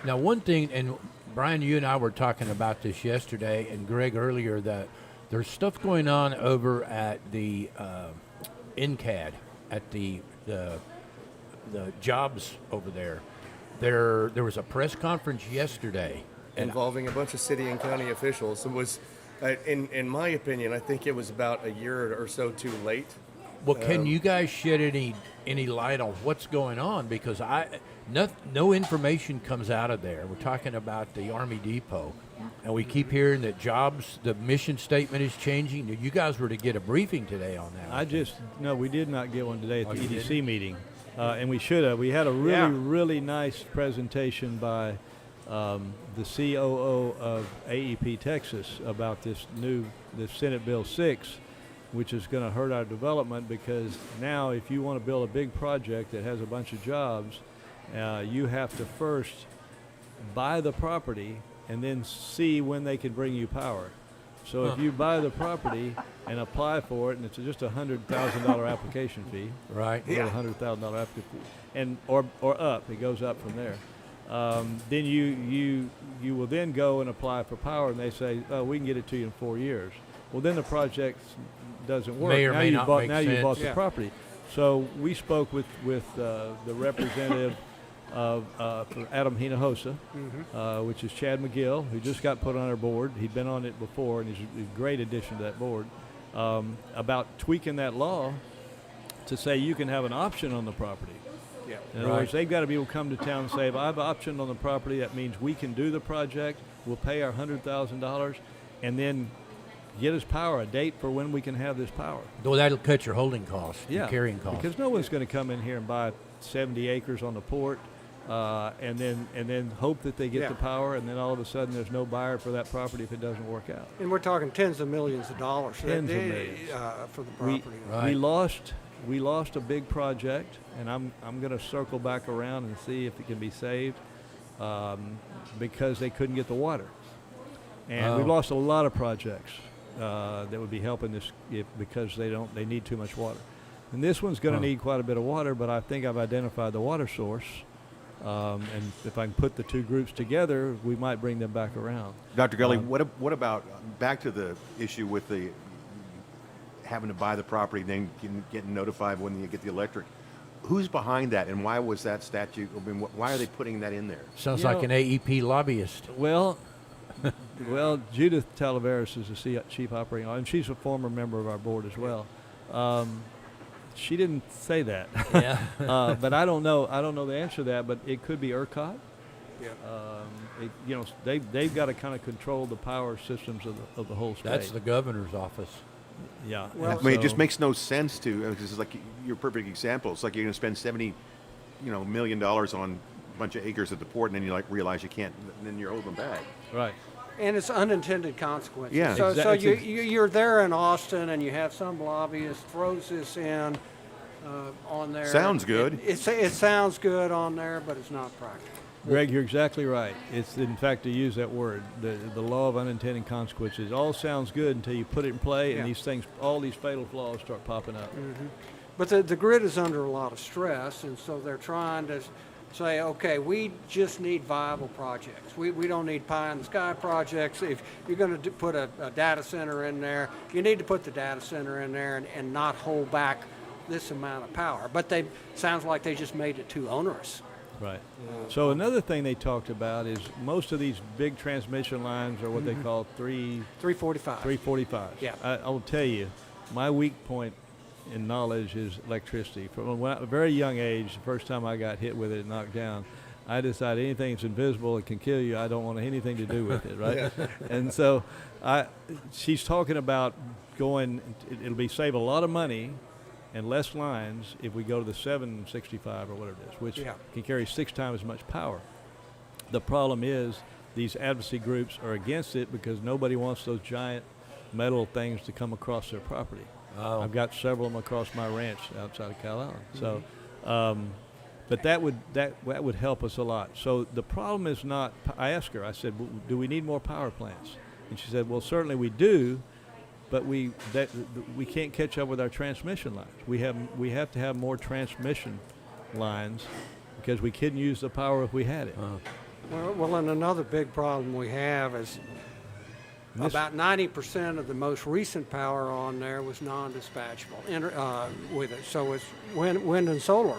Now, one thing, and Brian, you and I were talking about this yesterday, and Greg earlier, that there's stuff going on over at the NCAD, at the jobs over there. There was a press conference yesterday. Involving a bunch of city and county officials. It was, in my opinion, I think it was about a year or so too late. Well, can you guys shed any light on what's going on? Because no information comes out of there. We're talking about the Army Depot, and we keep hearing that the mission statement is changing. You guys were to get a briefing today on that. No, we did not get one today at Oh, the you EDC meeting, and we should have. We had a really nice presentation by the COO of AEP Texas about this Senate Bill 6, which is going to hurt our development, because now if you want to build a big project that has a bunch of jobs, you have to first buy the property and then see when they can bring you power. So if you buy the property and apply for it, and it's just a $100,000 application fee, Right. a $100,000 application fee, and or up, it goes up from there. Then you will then go and apply for power, and they say, oh, we can get it to you in 4 years. Well, then the project doesn't work. May or now may you not bought, make now you sense. bought the Yeah. property. So we spoke with the representative of for Adam Hinojosa, which is Chad McGill, who just got put on our board. He'd been on it before, and he's a great addition to that board, about tweaking that law to say you can have an option on the property. Yeah. In other words, they've got to be able to come to town and say, if I have an option on the property, that means we can do the project, we'll pay our $100,000, and then get us power, a date for when we can have this power. Well, that'll cut your holding costs, your carrying costs. Because no one's going to come in here and buy 70 acres on the port and then hope that they get Yeah. the power, and then all of a sudden there's no buyer for that property if it doesn't work out. And we're talking tens of millions of dollars Tens of millions. For the property. We lost a big project, and I'm going to circle back around and see if it can be saved because they couldn't get the water. And we've lost a lot of projects that would be helping this because they need too much water. And this one's going to need quite a bit of water, but I think I've identified the water source. And if I can put the two groups together, we might bring them back around. Dr. Gully, what about back to the issue with the having to buy the property, then getting notified when you get the electric? Who's behind that, and why was that statute? I mean, why are they putting that in there? Sounds like an AEP lobbyist. Well, Judith Talaveras is the chief operating officer, and she's a former member of our board as well. She didn't say that. Yeah. But I don't know the answer to that, but it could be ERCOT. Yeah. They've got to kind of control the power systems of the whole state. That's the governor's office. Yeah. Well, I mean, it just makes no sense to. This is like your perfect example. It's like you're going to spend $70 million on a bunch of acres at the port, and then you realize you can't, and then you're holding them back. Right. And it's unintended consequences. Yeah. So you're there in Austin, and you have some lobbyist throws this in on there. Sounds good. It sounds good on there, but it's not practical. Greg, you're exactly right. It's, in fact, to use that word, the law of unintended consequences. It all sounds good until you put it in play, and these things, all these fatal flaws start popping up. Mm-hmm. But the grid is under a lot of stress, and so they're trying to say, okay, we just need viable projects. We don't need pie-in-the-sky projects. If you're going to put a data center in there, you need to put the data center in there and not hold back this amount of power. But sounds like they just made it too onerous. Right. So another thing they talked about is most of these big transmission lines are what they call 345. 345. Yeah. I'll tell you, my weak point in knowledge is electricity. From a very young age, the first time I got hit with it and knocked down, I decided anything that's invisible and can kill you, I don't want anything to do with it, right? And so she's talking about it'll save a lot of money and less lines if we go to the 765 or whatever it is, which Yeah. can carry 6 times as much power. The problem is these advocacy groups are against it because nobody wants those giant metal things to come across their property. Oh. I've got several of them across my ranch outside of Cal Allen. So, but that would help us a lot. So the problem is not. I asked her. I said, "Do we need more power plants?" And she said, "Well, certainly we do, but we can't catch up with our transmission lines. We have to have more transmission lines because we couldn't use the power if we had it." Well, and another big problem we have is about 90% of the most recent power on there was non-dispatchable with it. So it's wind and solar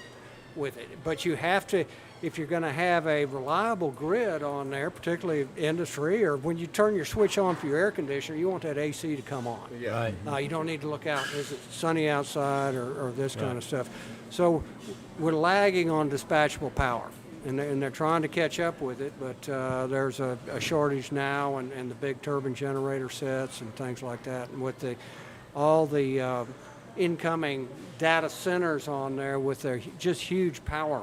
with it. But you have to, if you're going to have a reliable grid on there, particularly industry, or when you turn your switch on for your air conditioner, you want that AC to come on. Yeah. Right. You don't need to look out, is it sunny outside or this kind of stuff. So we're lagging on dispatchable power. And they're trying to catch up with it, but there's a shortage now, and the big turbine generator sets and things like that. And with all the incoming data centers on there with their just huge power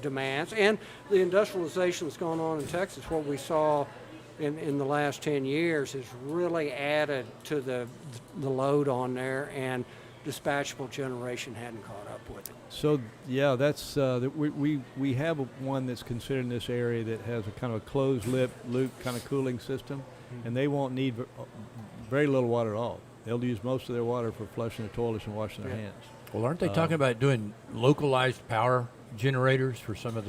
demands, and the industrialization that's going on in Texas, what we saw in the last 10 years has really added to the load on there, and dispatchable generation hadn't caught up with it. So yeah, that's we have one that's considered in this area that has a kind of a closed loop kind of cooling system, and they won't need very little water at all. They'll use most of their water for flushing the toilets and washing their hands. Well, aren't they talking about doing localized power generators for some of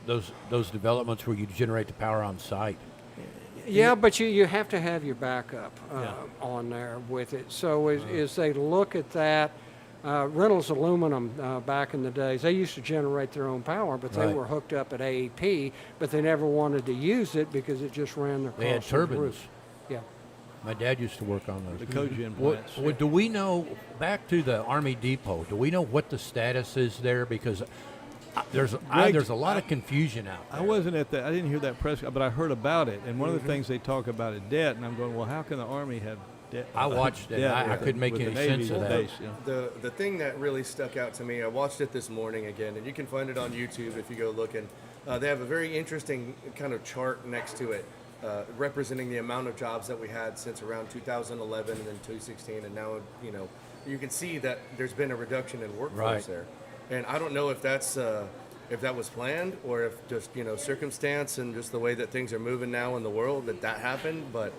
those developments where you generate the power on site? Yeah, but you have to have your backup on there with it. So as they look at that, Reynolds Aluminum back in the days, they used to generate their own power, but they Right. were hooked up at AEP, but they never wanted to use it because it just ran their They had costs through the turbines. roof. Yeah. My dad used to work on those. The cogen What, plants. do we know, back to the Army Depot, do we know what the status is there? Because there's a lot of confusion out there. I wasn't at that. I didn't hear that press, but I heard about it. And one of the things they talk about is debt, and I'm going, well, how can the Army have debt? I watched it. debt I with couldn't make with the any Navy's sense of that. base, you know? The thing that really stuck out to me, I watched it this morning again, and you can find it on YouTube if you go looking. They have a very interesting kind of chart next to it, representing the amount of jobs that we had since around 2011 and then 2016, and now you can see that there's been a reduction in workforce Right. there. And I don't know if that's if that was planned or if just circumstance and just the way that things are moving now in the world that happened, but.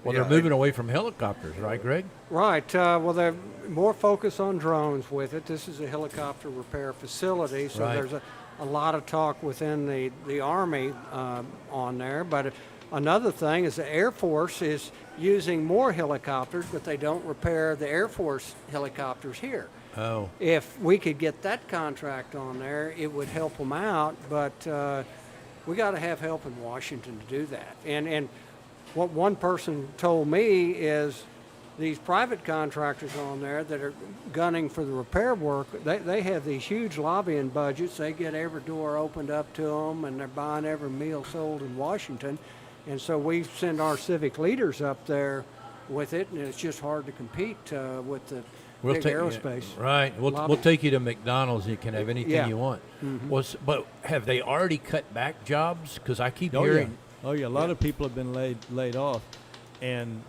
Well, yeah, they're moving away from helicopters, right, Greg? Right. Well, they're more focused on drones with it. This is a helicopter repair facility, so Right. there's a lot of talk within the Army on there. But another thing is the Air Force is using more helicopters, but they don't repair the Air Force helicopters here. Oh. If we could get that contract on there, it would help them out, but we got to have help in Washington to do that. And what one person told me is these private contractors on there that are gunning for the repair work, they have these huge lobbying budgets. They get every door opened up to them, and they're buying every meal sold in Washington. And so we send our civic leaders up there with it, and it's just hard to compete with the big aerospace. Right. We'll lobby. take you to McDonald's. You can have anything Yeah. you want. But have they already cut back jobs? Because I keep Oh hearing. yeah, a lot of people have been laid off, and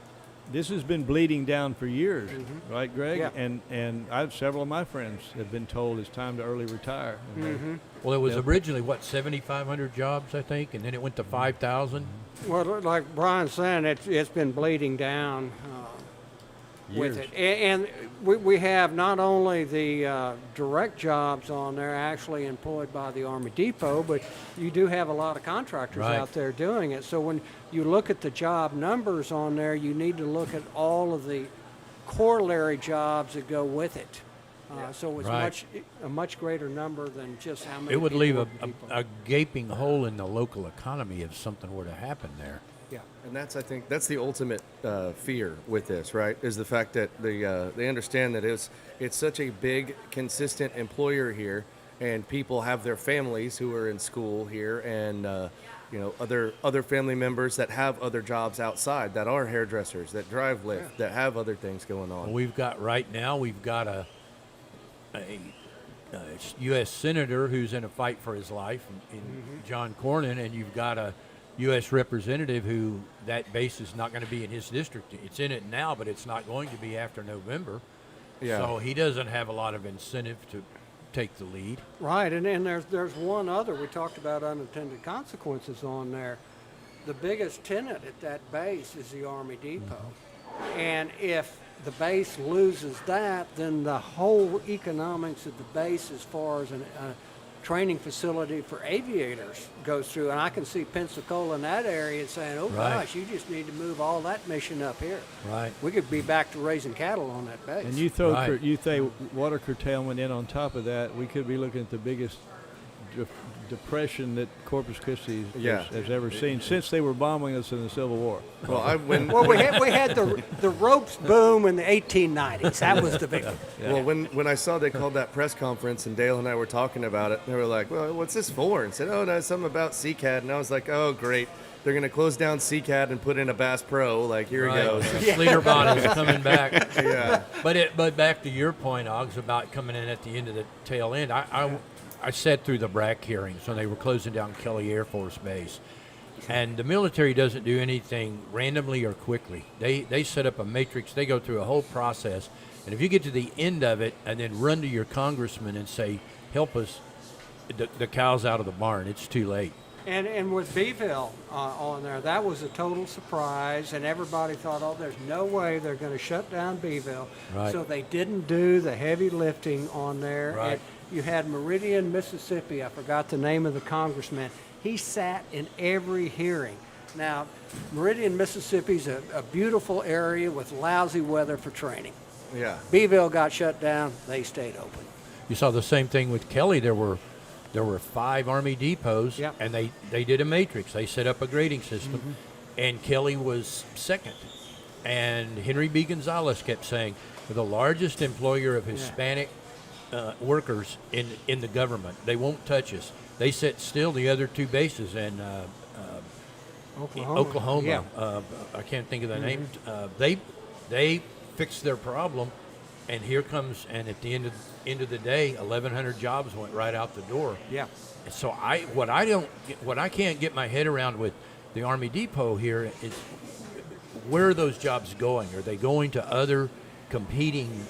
this has been bleeding down for years, right, Greg? Yeah. And several of my friends have been told it's time to early retire. And Well, it was Yeah. originally 7,500 jobs, I think, and then it went to 5,000. Well, like Brian's saying, it's been bleeding down with Years. it. And we have not only the direct jobs on there actually employed by the Army Depot, but you do have a lot of contractors Right. out there doing it. So when you look at the job numbers on there, you need to look at all of the corollary jobs that go with it. So it's Right. a much greater number than just how many It would people leave work Depot. a gaping hole in the local economy if something were to happen there. Yeah. And I think that's the ultimate fear with this, right? Is the fact that they understand that it's such a big, consistent employer here, and people have their families who are in school here, and other family members that have other jobs outside, that are hairdressers, that drive Lyft, that have other things going on. We've got U.S. senator who's in a fight for his life in John Cornyn, and you've got a U.S. representative who that base is not going to be in his district. It's in it now, but it's not going to be after November. Yeah. So he doesn't have a lot of incentive to take the lead. Right, and there's one other. We talked about unintended consequences on there. The biggest tenant at that base is the Army Depot. And if the base loses that, then the whole economics of the base as far as a training facility for aviators goes through. And I can see Pensacola in that area saying, oh Right. gosh, you just need to move all that mission up here. Right. We could be back to raising cattle on that base. And you throw Right. you throw water curtailment in on top of that, we could be looking at the biggest depression that Corpus Christi has ever seen since they were bombing us in the Civil War. Well, Well, we had the ropes boom in the 1890s. That was the big one. Well, when I saw they called that press conference and Dale and I were talking about it, they were like, well, what's this for? And said, oh, no, something about CCAD. And I was like, oh, great. They're going to close down CCAD and put in a Bass Pro. Like, here Right. he goes. Schleterbahn is coming back. Yeah. But back to your point, Oggs, about coming in at the end of the tail end. I sat through the BRAC hearings when they were closing down Kelly Air Force Base. And the military doesn't do anything randomly or quickly. They set up a matrix. They go through a whole process. And if you get to the end of it and then run to your congressman and say, help us, the cow's out of the barn. It's too late. And with Beeville on there, that was a total surprise, and everybody thought, oh, there's no way they're going to shut down Beeville. Right. So they didn't do the heavy lifting on there. Right. And you had Meridian, Mississippi. I forgot the name of the congressman. He sat in every hearing. Now, Meridian, Mississippi's a beautiful area with lousy weather for training. Yeah. Beeville got shut down. They stayed open. You saw the same thing with Kelly. There were 5 Army depots, Yep. and they did a matrix. They set up a grading system, and Kelly was second. And Henry B. Gonzalez kept saying, we're the largest employer of Hispanic workers in the government. They won't touch us. They set still the other 2 bases in Oklahoma. Yeah. I can't think of the name. They fixed their problem, and here comes, and at the end of the day, 1,100 jobs went right out the door. Yeah. And so what I can't get my head around with the Army Depot here is, where are those jobs going? Are they going to other competing?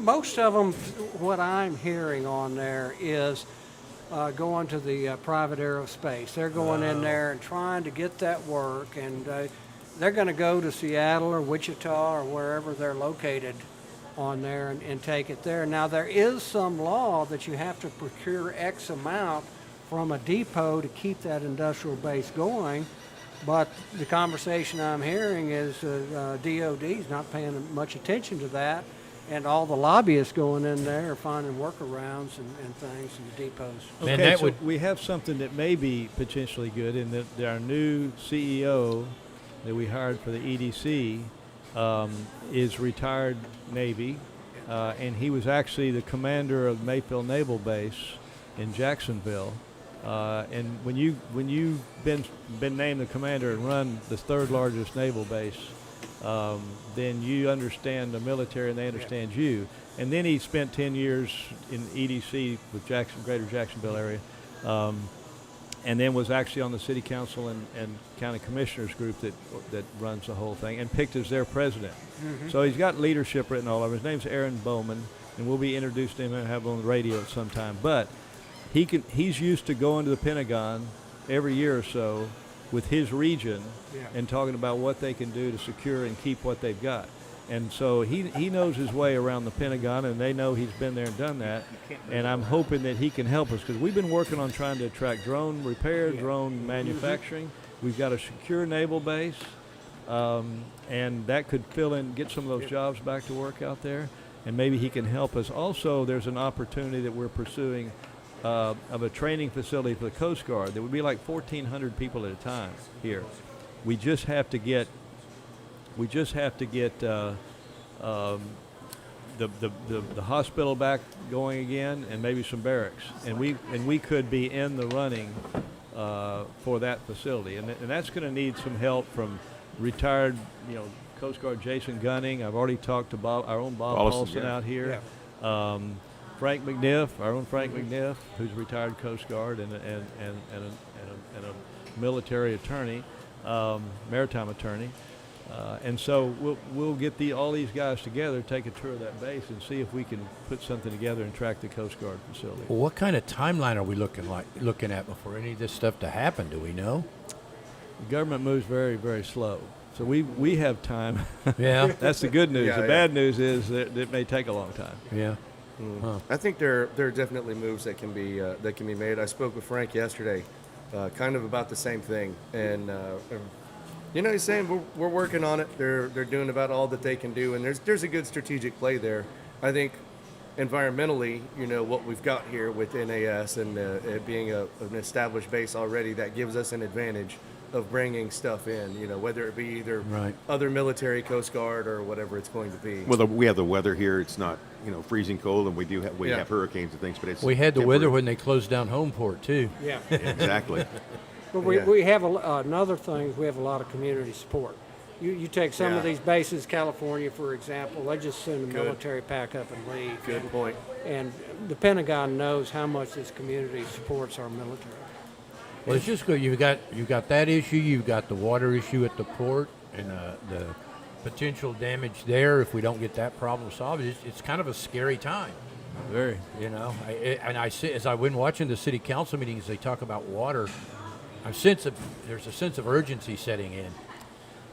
Most of them, what I'm hearing on there is going to the private aerospace. They're going in there and trying to get that work, and they're going to go to Seattle or Wichita or wherever they're located on there and take it there. Now, there is some law that you have to procure X amount from a depot to keep that industrial base going, but the conversation I'm hearing is DOD is not paying much attention to that, and all the lobbyists going in there are finding workarounds and things in the depots. Man, Okay, that so would- we have something that may be potentially good in that our new CEO that we hired for the EDC is retired Navy, and he was actually the commander of Mayfield Naval Base in Jacksonville. And when you've been named the commander and run the 3rd largest naval base, then you understand the military and they understand you. And then he spent 10 years in EDC with Greater Jacksonville area, and then was actually on the city council and county commissioners group that runs the whole thing, and picked as their president. So he's got leadership written all over. His name's Aaron Bowman, and we'll be introducing him and have him on the radio at some time. But he's used to going to the Pentagon every year or so with his region and talking about what they can do to secure and keep what they've got. And so he knows his way around the Pentagon, and they know he's been there and done that. And I'm hoping that he can help us, because we've been working on trying to attract drone repair, drone manufacturing. We've got a secure naval base, and that could fill in, get some of those jobs back to work out there. And maybe he can help us. Also, there's an opportunity that we're pursuing of a training facility for the Coast Guard that would be like 1,400 people at a time here. We just have to get the hospital back going again, and maybe some barracks, and we could be in the running for that facility, and that's going to need some help from retired Coast Guard Jason Gunning. I've already talked to our own Bob Paulson out here. Frank McNiff, our own Frank McNiff, who's a retired Coast Guard and a military attorney, maritime attorney. And so we'll get all these guys together, take a tour of that base, and see if we can put something together and track the Coast Guard facility. Well, what kind of timeline are we looking at before any of this stuff to happen? Do we know? The government moves very, very slow. So we have time. Yeah. That's the good news. Yeah, the bad news is that it may take a long time. Yeah. I think there are definitely moves that can be made. I spoke with Frank yesterday, kind of about the same thing, and he's saying we're working on it. They're doing about all that they can do, and there's a good strategic play there. I think environmentally, what we've got here with NAS and it being an established base already, that gives us an advantage of bringing stuff in, whether it be either other military, Coast Guard, or whatever it's going to be. Well, we have the weather here. It's not, freezing cold, and we have hurricanes and things, but it's We had the temporary. weather when they closed down Homeport too. Yeah. Exactly. But we have another thing. We have a lot of community support. You take some of these bases, California, for example. They just send a military pack up and leave. Good point. And the Pentagon knows how much this community supports our military. Well, it's just good. You've got that issue. You've got the water issue at the port, and the potential damage there if we don't get that problem solved. It's kind of a scary time. Very. I see as I've been watching the city council meetings, they talk about water. There's a sense of urgency setting in.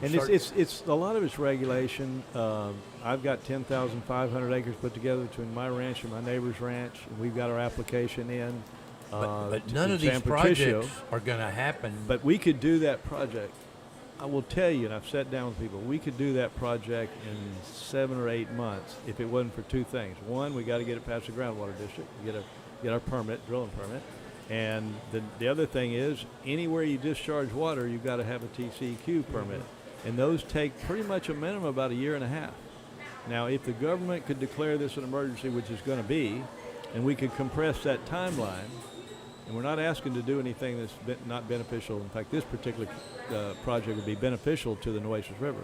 And it's a lot of it's regulation. I've got 10,500 acres put together between my ranch and my neighbor's ranch, and we've got our application in. But none of these projects are going to happen. But we could do that project. I will tell you, and I've sat down with people, we could do that project in 7 or 8 months if it wasn't for two things. One, we got to get it past the groundwater district, get our permit, drilling permit. And the other thing is, anywhere you discharge water, you've got to have a TCEQ permit. And those take pretty much a minimum about 1.5 years. Now, if the government could declare this an emergency, which is going to be, and we could compress that timeline, and we're not asking to do anything that's not beneficial. In fact, this particular project would be beneficial to the Nueces River.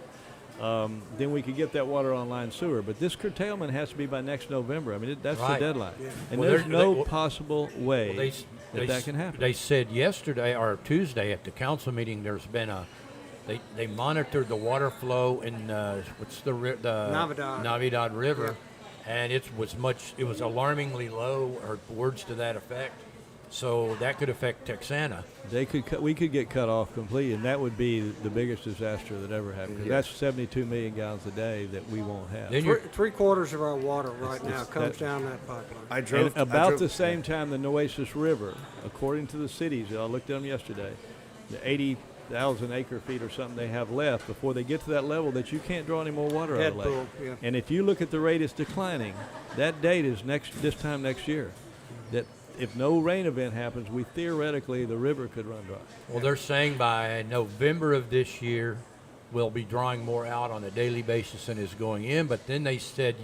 Then we could get that water online sewer. But this curtailment has to be by next November. I mean, that's the deadline. Yeah. And there's no possible way that can happen. They said yesterday or Tuesday at the council meeting there's been they monitored the water flow in the Navidad River, and it was alarmingly low, or words to that effect. So that could affect Texana. We could get cut off completely, and that would be the biggest disaster that ever happened. Because that's 72 million gallons a day that we won't have. Three-quarters of our water right now comes down that pipeline. About the same time the Nueces River, according to the cities, I looked at them yesterday, the 80,000 acre feet or something they have left before they get to that level that you can't draw any more water out of the lake. Yeah. And if you look at the rate it's declining, that date is this time next year. That if no rain event happens, the river could run dry. Well, they're saying by November of this year, we'll be drawing more out on a daily basis than is going in. But then they said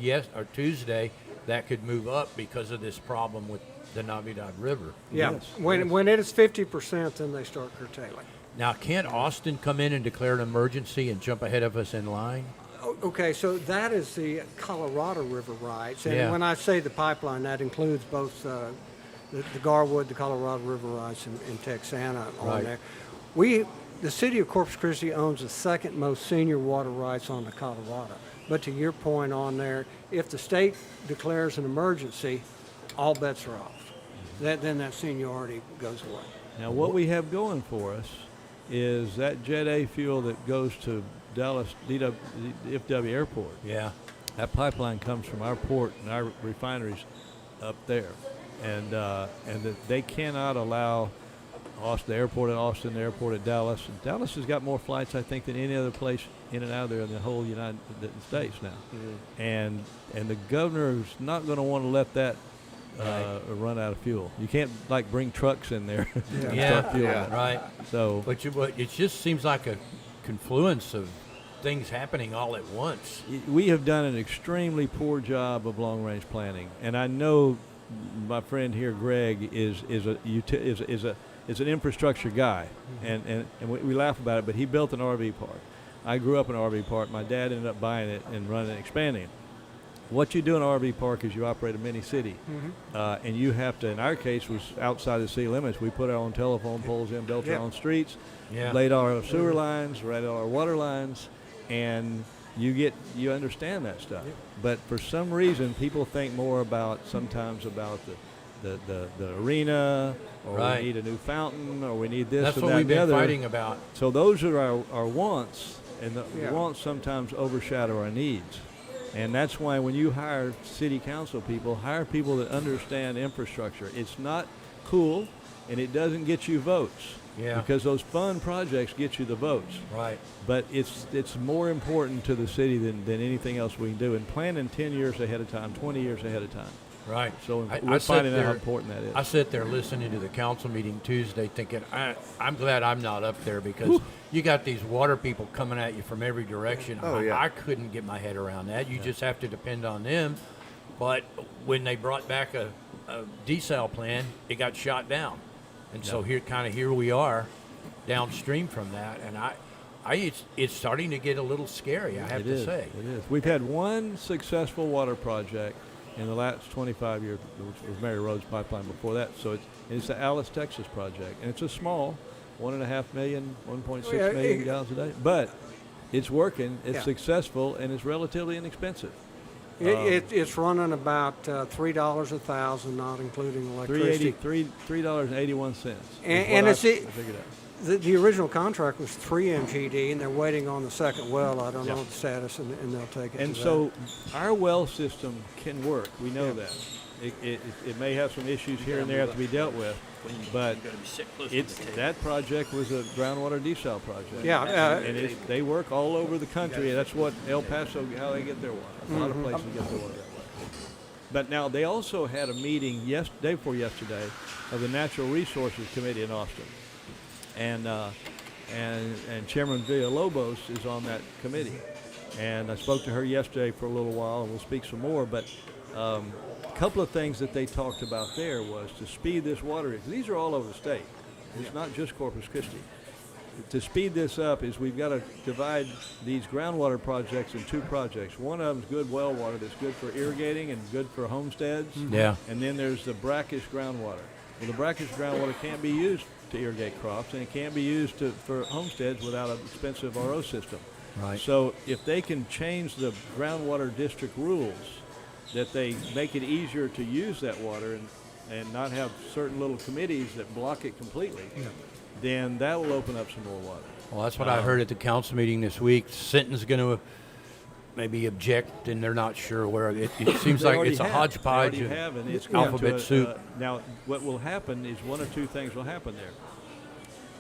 Tuesday, that could move up because of this problem with the Navidad River. Yeah, yes. When it is 50%, then they start curtailing. Now, can't Austin come in and declare an emergency and jump ahead of us in line? Okay, so that is the Colorado River rights. And when I say the pipeline, that includes both the Garwood, the Colorado River rights, and Texana on there. The city of Corpus Christi owns the second most senior water rights on the Colorado. But to your point on there, if the state declares an emergency, all bets are off. Then that seniority goes away. Now, what we have going for us is that Jet A fuel that goes to Dallas DFW Airport. Yeah. That pipeline comes from our port and our refineries up there. And they cannot allow the airport at Austin, the airport at Dallas. And Dallas has got more flights, I think, than any other place in and out of there in the whole United States now. Mm-hmm. And the governor is not going to want to let that run out of fuel. You can't bring trucks in there. Right. So, but it just seems like a confluence of things happening all at once. We have done an extremely poor job of long-range planning, and I know my friend here, Greg, is an infrastructure guy, and we laugh about it. But he built an RV park. I grew up in an RV park. My dad ended up buying it and running and expanding it. what you do in an RV park is you operate a mini city, and you have to. In our case, was outside the city limits. We put our own telephone poles in, built our own streets, laid all our sewer lines, laid all our water lines, and you understand that stuff. But for some reason, people think more sometimes about the arena, or we need a new fountain, or we need this. That's and what that we've and the been other. fighting about. So those are our wants, and the wants sometimes overshadow our needs. And that's why when you hire city council people, hire people that understand infrastructure. It's not cool, and it doesn't get you votes. Yeah. Because those fun projects get you the votes. Right. But it's more important to the city than anything else we can do. And planning 10 years ahead of time, 20 years ahead of time. Right. So I we're sit finding out how there- important that is. I sit there listening to the council meeting Tuesday thinking, I'm glad I'm not up there because you got these water people coming at you from every direction. Oh, yeah. I couldn't get my head around that. You just have to depend on them. But when they brought back a desal plan, it got shot down. And so here we are downstream from that. And it's starting to get a little scary, I have to say. It is. We've had one successful water project in the last 25 years, which was Mary Rhodes Pipeline before that. So it's the Alice, Texas project. And it's a small 1.5 million, 1.6 million gallons a day. But it's working, it's successful, and it's relatively inexpensive. It's running about $3 a thousand, not including electricity. $3.81. And it's the original contract was 3 MGD, and they're waiting on the second well. I don't know the status, and they'll take it. And to so our well system can work. We know that. It may have some issues here and there have to be dealt with, but that project was a groundwater desal project. And they work all over the country. That's what El Paso, how they get their water. A lot of places get their water that way. But now they also had a meeting day before yesterday of the Natural Resources Committee in Austin. And Chairman Villalobos is on that committee. And I spoke to her yesterday for a little while, and we'll speak some more. But a couple of things that they talked about there was to speed this water. These are all over the state. It's not just Corpus Christi. To speed this up is we've got to divide these groundwater projects in 2 projects. One of them is good well water that's good for irrigating and good for homesteads. Yeah. And then there's the brackish groundwater. Well, the brackish groundwater can't be used to irrigate crops, and it can't be used for homesteads without an expensive RO system. Right. So if they can change the groundwater district rules, that they make it easier to use that water and not have certain little committees that block it completely, then that will open up some more water. Well, that's what I heard at the council meeting this week. Sinton's going to maybe object, and they're not sure where. It seems like it's a hodgepodge They of already have, and it's alphabet soup. Now, what will happen is one of 2 things will happen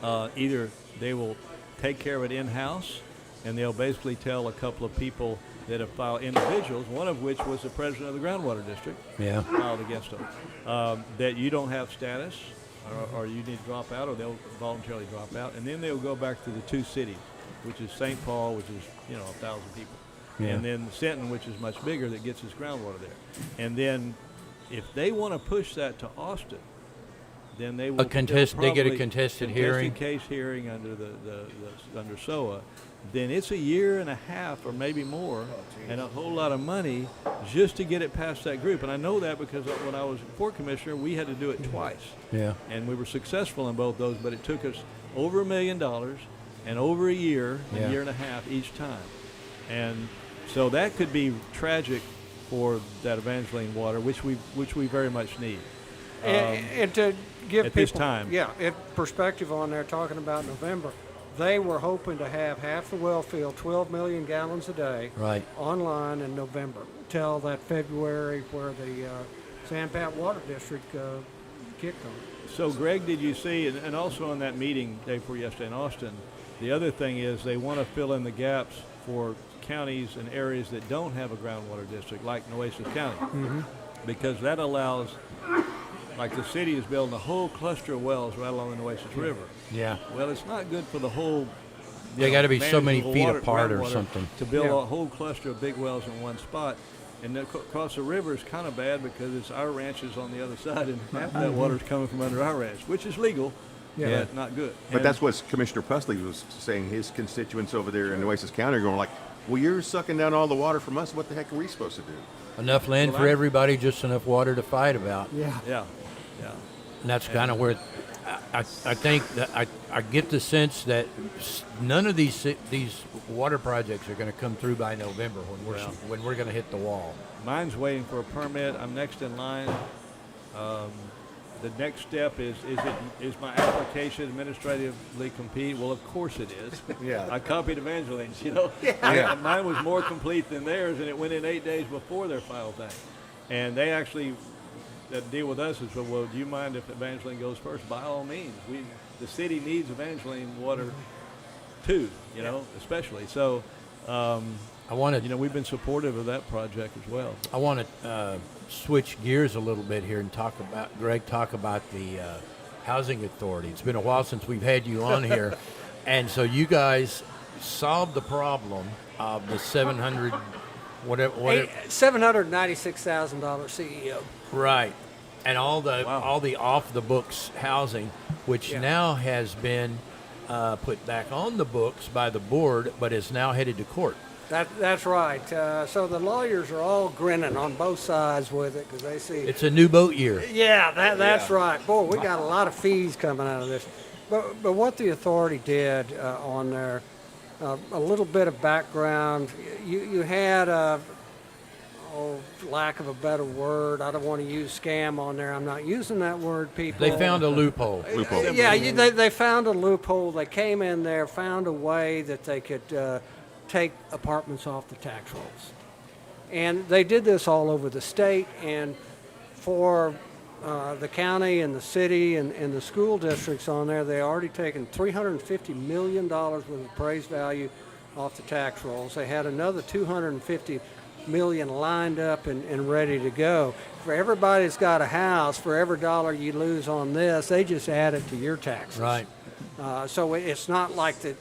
there. Either they will take care of it in-house, and they'll basically tell a couple of people that have filed, individuals, one of which was the president of the groundwater district, filed against them, that you don't have status, or you need to drop out, or they'll voluntarily drop out, and then they'll go back to the 2 cities, which is St. Paul, which is 1,000 people. And then Sinton, which is much bigger, that gets its groundwater there. And then if they want to push that to Austin, then they will they get a contested hearing. Case hearing under under SOA. Then it's 1.5 years or maybe more, and a whole lot of money just to get it past that group. And I know that because when I was Port Commissioner, we had to do it twice. Yeah. And we were successful in both those, but it took us over $1 million and over 1 year, 1.5 years each time. And so that could be tragic for that Evangeline water, which we very much need. And to give at people, this time. perspective on there, talking about November, they were hoping to have half the well field, 12 million gallons a day, online in November, till that February where the San Pat Water District kicked on. So, Greg, did you see, and also in that meeting day before yesterday in Austin, the other thing is they want to fill in the gaps for counties and areas that don't have a groundwater district, like Nueces County, because that allows, like the city is building a whole cluster of wells right along the Nueces River. Yeah. Well, it's not good for the whole. They got to be so many feet water, apart or groundwater something. to build a whole cluster of big wells in one spot. And across the river is kind of bad because it's our ranches on the other side, and half of that water is coming from under our ranch, which is legal, Yeah, not good. But And- that's what Commissioner Pusley was saying. His constituents over there in Oasis County are going like, well, you're sucking down all the water from us. What the heck are we supposed to do? Enough land for everybody, just enough water to fight about. Yeah. Yeah. And that's kind of where I think that I get the sense that none of these water projects are going to come through by November when we're going to hit the wall. Mine's waiting for a permit. I'm next in line. The next step is my application administratively complete? Well, of course it is. Yeah. I copied Evangeline's, Mine was more complete than theirs, and it went in 8 days before their final thing. And they actually deal with us and said, well, do you mind if Evangeline goes first? By all means. The city needs Evangeline water too, especially. So, I want to, we've been supportive of that project as well. I want to switch gears a little bit here and talk about the housing authority. It's been a while since we've had you on here, and so you guys solved the problem of the 700 whatever. $796,000 CEO. Right, and all the off the books housing, which now has been put back on the books by the board, but is now headed to court. That's right. So the lawyers are all grinning on both sides with it because they see It's a new boat year. Yeah, that's right. Boy, we got a lot of fees coming out of this. But what the authority did on there, a little bit of background. You had lack of a better word. I don't want to use scam on there. I'm not using that word, people. They found a loophole. Yeah, they found a loophole. They came in there, found a way that they could take apartments off the tax rolls. And they did this all over the state, and for the county and the city and the school districts on there, they already taken $350 million worth of appraised value off the tax rolls. They had another $250 million lined up and ready to go. For everybody that's got a house, for every dollar you lose on this, they just add it to your taxes. Right. So it's not like that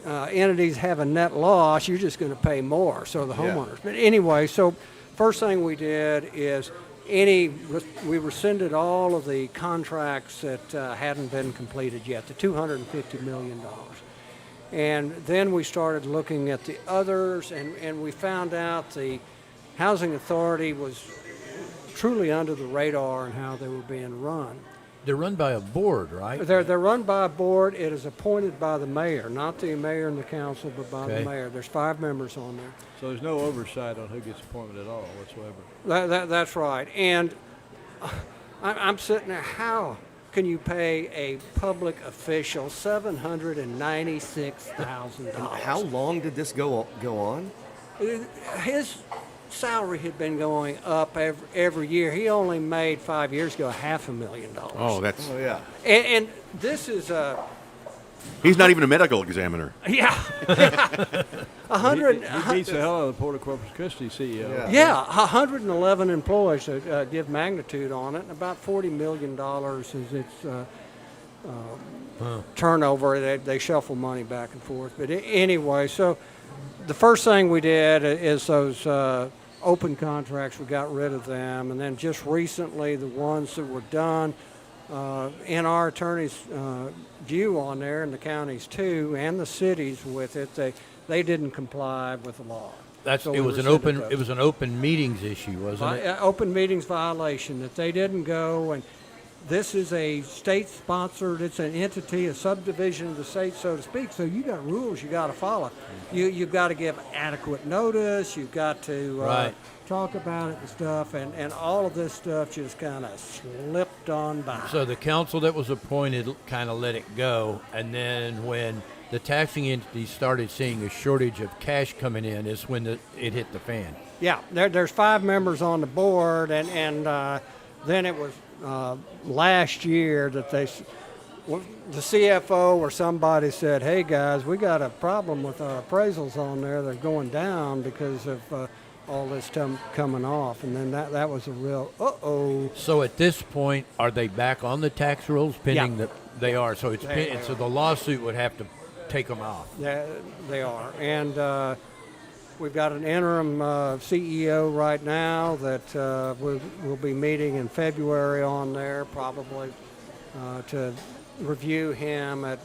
entities have a net loss, you're just going to pay more, so the homeowners. But anyway, so first thing we did is we rescinded all of the contracts that hadn't been completed yet, the $250 million. And then we started looking at the others, and we found out the Housing Authority was truly under the radar in how they were being run. They're run by a board, right? They're run by a board. It is appointed by the mayor, not the mayor and the council, but by the mayor. There's 5 members on there. So there's no oversight on who gets appointed at all whatsoever. That's right. And I'm sitting there, how can you pay a public official $796,000? How long did this go on? His salary had been going up every year. He only made 5 years ago $500,000. Oh, yeah. And this is he's not even a medical examiner. Yeah. He beats the hell out of the Port of Corpus Christi CEO. Yeah, 111 employees to give magnitude on it, and about $40 million is its turnover. They shuffle money back and forth. But anyway, so the first thing we did is those open contracts, we got rid of them. And then just recently, the ones that were done, in our attorney's view on there, and the counties too, and the cities with it, they didn't comply with the law. It was an open meetings issue, wasn't it? Open meetings violation, that they didn't go, and this is a state-sponsored, it's an entity, a subdivision of the state, so to speak, so you got rules you got to follow. You've got to give adequate notice, you've got to talk about it and stuff, and all of this stuff just kind of slipped on by. So the council that was appointed kind of let it go, and then when the taxing entities started seeing a shortage of cash coming in is when it hit the fan. Yeah, there's 5 members on the board, and then it was last year that the CFO or somebody said, hey guys, we got a problem with our appraisals on there. They're going down because of all this coming off. And then that was a real uh-oh. So at this point, are they back on the tax rolls pending that they are? So so the lawsuit would have to take them off. Yeah, they are. And we've got an interim CEO right now that we'll be meeting in February on there, probably to review him at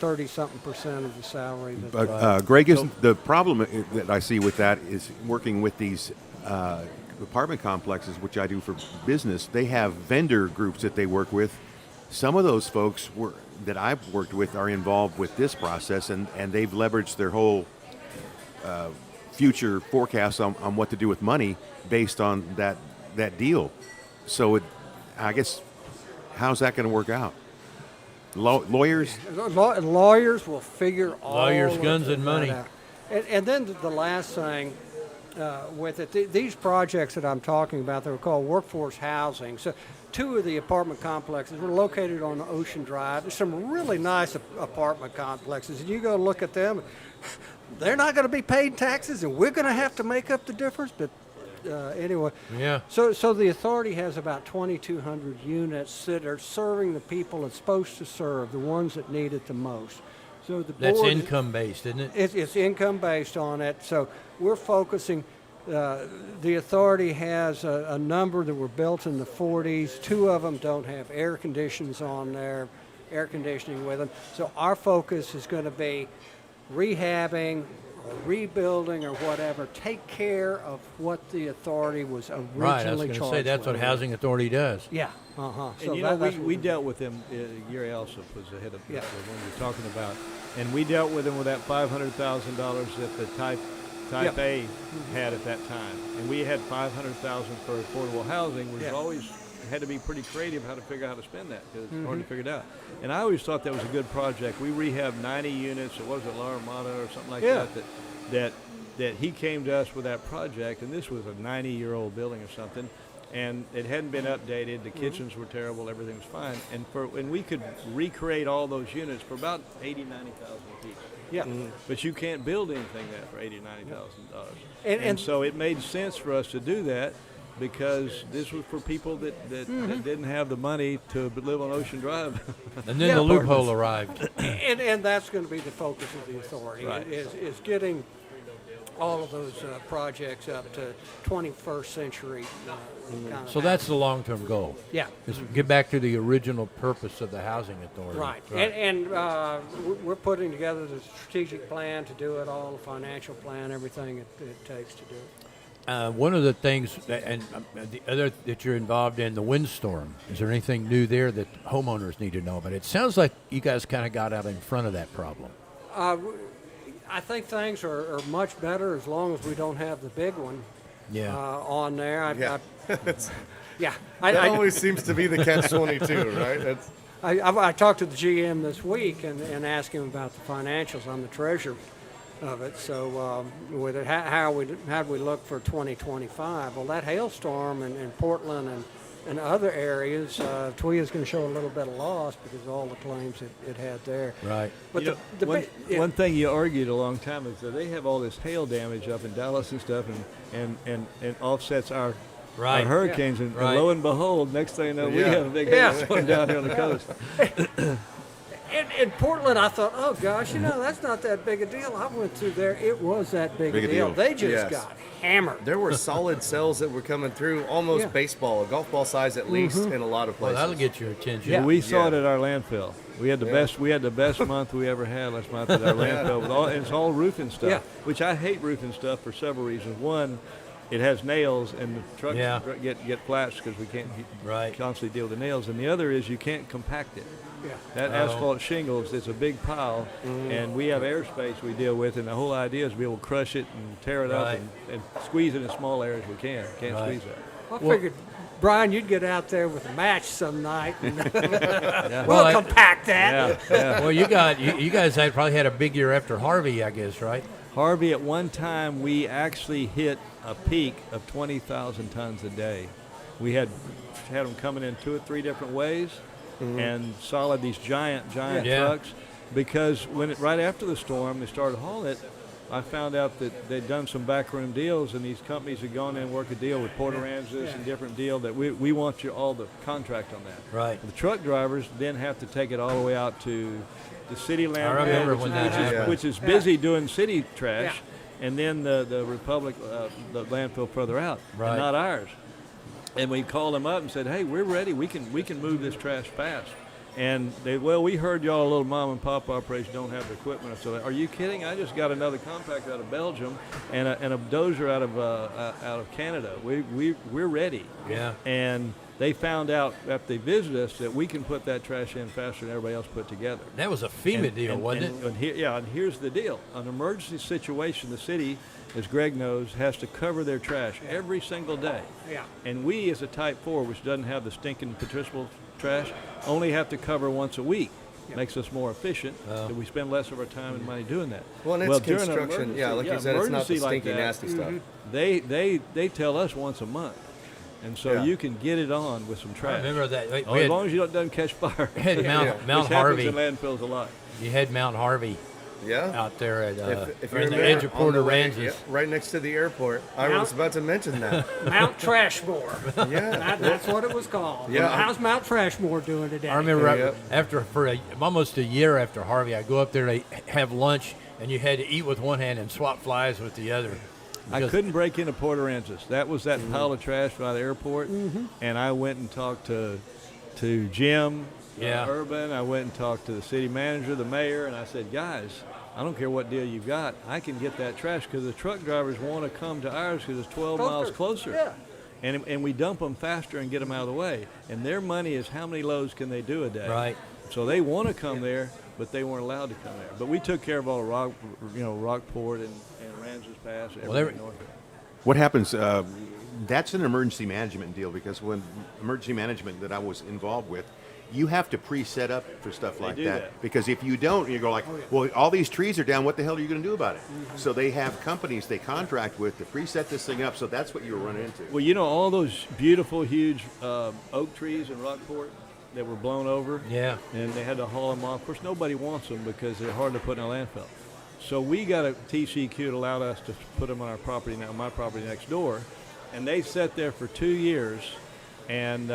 30-something% of the salary. But Greg, isn't the problem that I see with that is working with these apartment complexes, which I do for business. They have vendor groups that they work with. Some of those folks that I've worked with are involved with this process, and they've leveraged their whole future forecasts on what to do with money based on that deal. So I guess, how's that going to work out? Lawyers? Lawyers will figure all Lawyers, of guns, that and money. out. And then the last thing with it, these projects that I'm talking about, they were called workforce housing. So 2 of the apartment complexes were located on Ocean Drive. There's some really nice apartment complexes, and you go look at them, they're not going to be paid taxes, and we're going to have to make up the difference. But anyway, Yeah. So the authority has about 2,200 units that are serving the people it's supposed to serve, the ones that need it the most. So the That's board, income based, isn't it? it's income based on it. So we're focusing. The authority has a number that were built in the 40s. 2 of them don't have air conditioning with them. So our focus is going to be rehabbing or rebuilding or whatever. Take care of what the authority was originally Right, I was going to charged say that's what with. Housing Authority does. Yeah. Uh-huh. And you know, we dealt with them. Gary Alsop was the head of the one you're talking about, and we dealt with them with that $500,000 that the Type A had at that time, and we had $500,000 for affordable housing. We've always had to be pretty creative how to figure out how to spend that because it's hard to figure it out. And I always thought that was a good project. We rehabbed 90 units. It wasn't La Armada or something like that he came to us with that project, and this was a 90-year-old building or something. And it hadn't been updated. The kitchens were terrible. Everything was fine. And we could recreate all those units for about $80,000, $90,000 a piece. Yeah. But you can't build anything that for $80,000, $90,000. And so it made sense for us to do that because this was for people that didn't have the money to live on Ocean Drive. And then the loophole arrived. And that's going to be the focus of the authority, Right. is getting all of those projects up to 21st century kind of So that's the long-term goal. Yeah. Is get back to the original purpose of the Housing Authority. Right. And we're putting together the strategic plan to do it all, the financial plan, everything it takes to do it. One of the things, and the other that you're involved in, the windstorm. Is there anything new there that homeowners need to know about? It sounds like you guys kind of got out in front of that problem. I think things are much better as long as we don't have the big one on there. That I always seems to be the catch-22, right? I talked to the GM this week and asked him about the financials. I'm the treasurer of it. So with it, how do we look for 2025? Well, that hailstorm in Portland and other areas, Tweah is going to show a little bit of loss because of all the claims it had there. Right. But one thing you argued a long time is that they have all this hail damage up in Dallas and stuff, and offsets our hurricanes, and lo and behold, next thing you know, we have a big hailstorm down here on the coast. In Portland, I thought, oh gosh, that's not that big a deal. I went through there; it was that big a deal. They just got hammered. There were solid cells that were coming through, almost baseball, a golf ball size at least, in a lot of Well, places. that'll get your attention. Yeah. We saw it at our landfill. We had the best. We had the best month we ever had last month at our landfill. With all, and it's all roofing stuff, which I hate roofing stuff for several reasons. One, it has nails, and the trucks get flats because we can't constantly deal with the nails. And the other is you can't compact it. Yeah. That asphalt shingles, it's a big pile, and we have airspace we deal with, and the whole idea is to be able to crush it and tear it up and squeeze it in small areas we can. Can't squeeze that. I figured, Brian, you'd get out there with a match some night and we'll compact that. Well, you guys had probably had a big year after Harvey, I guess, right? Harvey, at one time, we actually hit a peak of 20,000 tons a day. We had them coming in 2 or 3 different ways. And these giant trucks, because right after the storm, they started hauling it. I found out that they'd done some backroom deals, and these companies had gone in and worked a deal with Port Aransas and different deal that we want you all the contract on that. Right. The truck drivers then have to take it all the way out to the city landfill, which is busy doing city trash, and then the Republic, the landfill further out, and not ours. And we called them up and said, "Hey, we're ready. We can move this trash fast." And we heard y'all, a little mom and pop operation, don't have the equipment. I said, are you kidding? I just got another compact out of Belgium and a dozer out of Canada. We're ready. Yeah. And they found out after they visited us that we can put that trash in faster than everybody else put together. That was a FEMA deal, wasn't it? And here's the deal. An emergency situation, the city, as Greg knows, has to cover their trash every single day. Yeah. And we, as a Type 4, which doesn't have the stinking patricial trash, only have to cover once a week. Makes us more efficient, so we spend less of our time and money doing that. Well, and it's during an construction. Yeah, like you said, it's not the stinky, nasty stuff. They tell us once a month. And so you can get it on with some trash. I remember that. As long as you don't doesn't catch fire. Had Mount which Harvey. happens in landfills a lot. You had Mount Harvey out there at if right you're on the there, edge of on the Port way- Aransas. yeah, right next to the airport. I was about to mention that. Mount Trashmore. Yeah. That's what it was called. Yeah. How's Mount Trashmore doing today? I remember Yep. after almost a year after Harvey, I go up there to have lunch, and you had to eat with one hand and swap flies with the other. I couldn't break into Port Aransas. That was that pile of trash by the airport. And I went and talked to Jim Urban. I went and talked to the city manager, the mayor, and I said, guys, I don't care what deal you've got. I can get that trash because the truck drivers want to come to ours because it's 12 miles closer. Yeah. And we dump them faster and get them out of the way. And their money is how many loads can they do a day. Right. So they want to come there, but they weren't allowed to come there. But we took care of all of Rockport and Ramses Pass, everything north of it. What happens? That's an emergency management deal because when emergency management that I was involved with, you have to pre-set up for stuff like do that. Because if you don't, you go like, well, all these trees are down. What the hell are you going to do about it? So they have companies they contract with to pre-set this thing up. So that's what you were running into. Well, all those beautiful, huge oak trees in Rockport that were blown over. Yeah. And they had to haul them off. Of course, nobody wants them because they're hard to put in a landfill. So we got a TCQ that allowed us to put them on our property now, my property next door, and they sat there for 2 years. And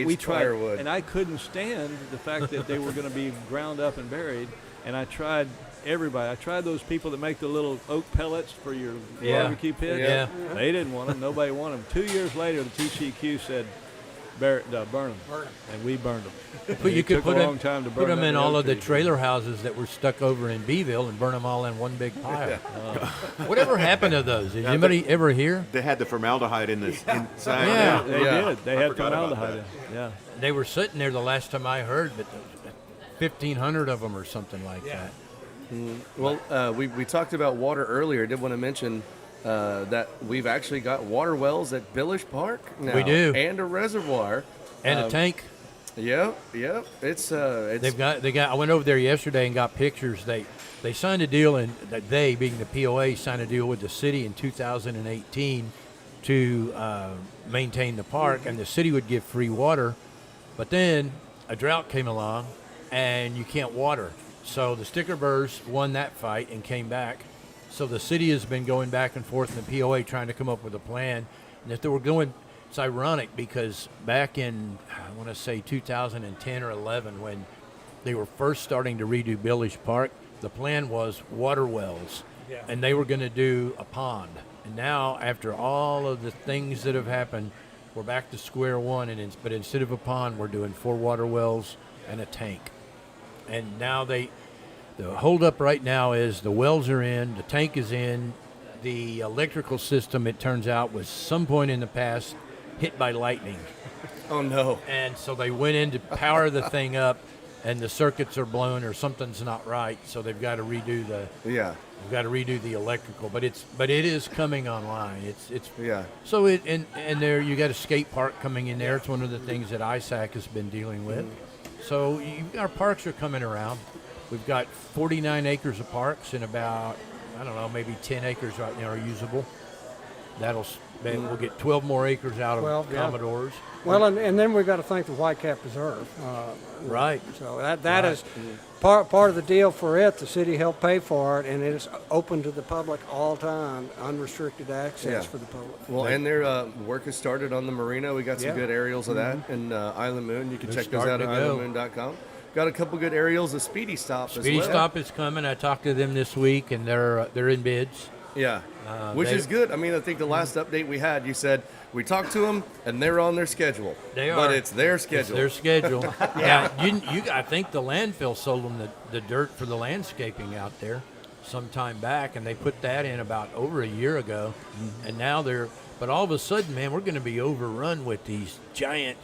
we tried, firewood. and I couldn't stand the fact that they were going to be ground up and buried. And I tried everybody. I tried those people that make the little oak pellets for your barbecue pit. Yeah. They didn't want them. Nobody wanted them. 2 years later, the TCQ said, burn them. And we burned them. But you could took a long time to burn put them in the all oak of the trees. trailer houses that were stuck over in Beeville and burn them all in one big pile. Whatever happened to those? Did anybody ever hear? They had the formaldehyde in the inside. Yeah. They did. They had forgot about formaldehyde. that. Yeah. They were sitting there the last time I heard, but 1,500 of them or something like that. Well, we talked about water earlier. I did want to mention that we've actually got water wells at Billish Park now. We do. And a reservoir. And a tank. Yep. It's They got. I went over there yesterday and got pictures. They signed a deal, and they, being the POA, signed a deal with the city in 2018 to maintain the park, and the city would give free water. But then a drought came along, and you can't water. So the Sticker Burrs won that fight and came back. So the city has been going back and forth in the POA trying to come up with a plan. And if they were going, it's ironic because back in, I want to say 2010 or 11, when they were first starting to redo Billish Park, the plan was water wells. Yeah. And they were going to do a pond. And now, after all of the things that have happened, we're back to square one. But instead of a pond, we're doing 4 water wells and a tank. And now the holdup right now is the wells are in, the tank is in, the electrical system, it turns out, was some point in the past hit by lightning. Oh no! And so they went in to power the thing up, and the circuits are blown or something's not right. So they've got to redo the electrical. But it is coming online. It's Yeah. So and there you got a skate park coming in there. It's one of the things that ISAC has been dealing with. So our parks are coming around. We've got 49 acres of parks and about, I don't know, maybe 10 acres right now are usable. We'll get 12 more acres out of 12, yeah. Commodores. Well, and then we've got to thank the Whitecap Reserve. Right. So that is part of the deal for it. The city helped pay for it, and it is open to the public all time, unrestricted access for the public. Well, and their work has started on the marina. We got some Yeah. good aerials of that in Island Moon. You can They're check those out at starting to go. islandmoon.com. Got a couple good aerials of Speedy Stop as well. Speedy Stop is coming. I talked to them this week, and they're in bids. Yeah, which they- is good. I mean, I think the last update we had, you said we talked to them and they're on their schedule. They but are. it's their It's schedule. their schedule. Yeah, I think the landfill sold them the dirt for the landscaping out there some time back, and they put that in about over a year ago, and now they're. But all of a sudden, man, we're going to be overrun with these giant.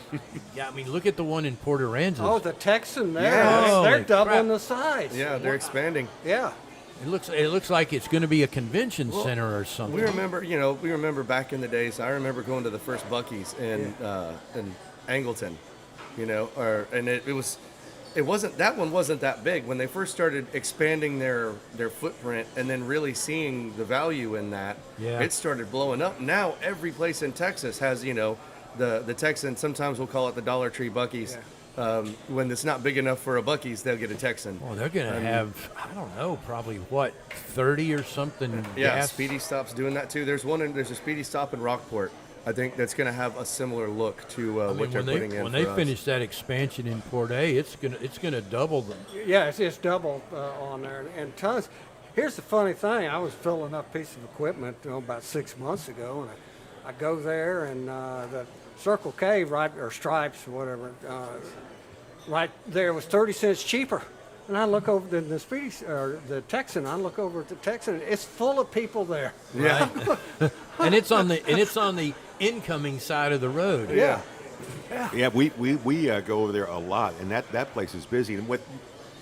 Yeah, I mean, look at the one in Port Aransas. Oh, the Texan there. Yes. They're Holy doubling crap. the size. Yeah, they're expanding. Yeah. It looks like it's going to be a convention center or something. We remember back in the days. I remember going to the first Buc-ee's in Angleton, it wasn't that one wasn't that big when they first started expanding their footprint and then really seeing the value in that. Yeah. It started blowing up. Now every place in Texas has the Texan. Sometimes we'll call it the Dollar Tree Buc-ee's. When it's not big enough for a Buc-ee's, they'll get a Texan. Well, they're going to have, I don't know, probably 30 or something. Yeah, gas. Speedy Stop's doing that too. There's a Speedy Stop in Rockport. I think that's going to have a similar look to I mean, what they're putting in. when for they us. finish that expansion in Port A, it's gonna double them. Yeah, it's double on there and tons. Here's the funny thing: I was filling up a piece of equipment about 6 months ago, and I go there, and the Circle K, or Stripes, or whatever, right there was 30 cents cheaper. And I look over the Speedy or the Texan. I look over at the Texan. It's full of people there. Yeah. And it's on the incoming side of the road. Yeah. Yeah, we go over there a lot, and that place is busy. And what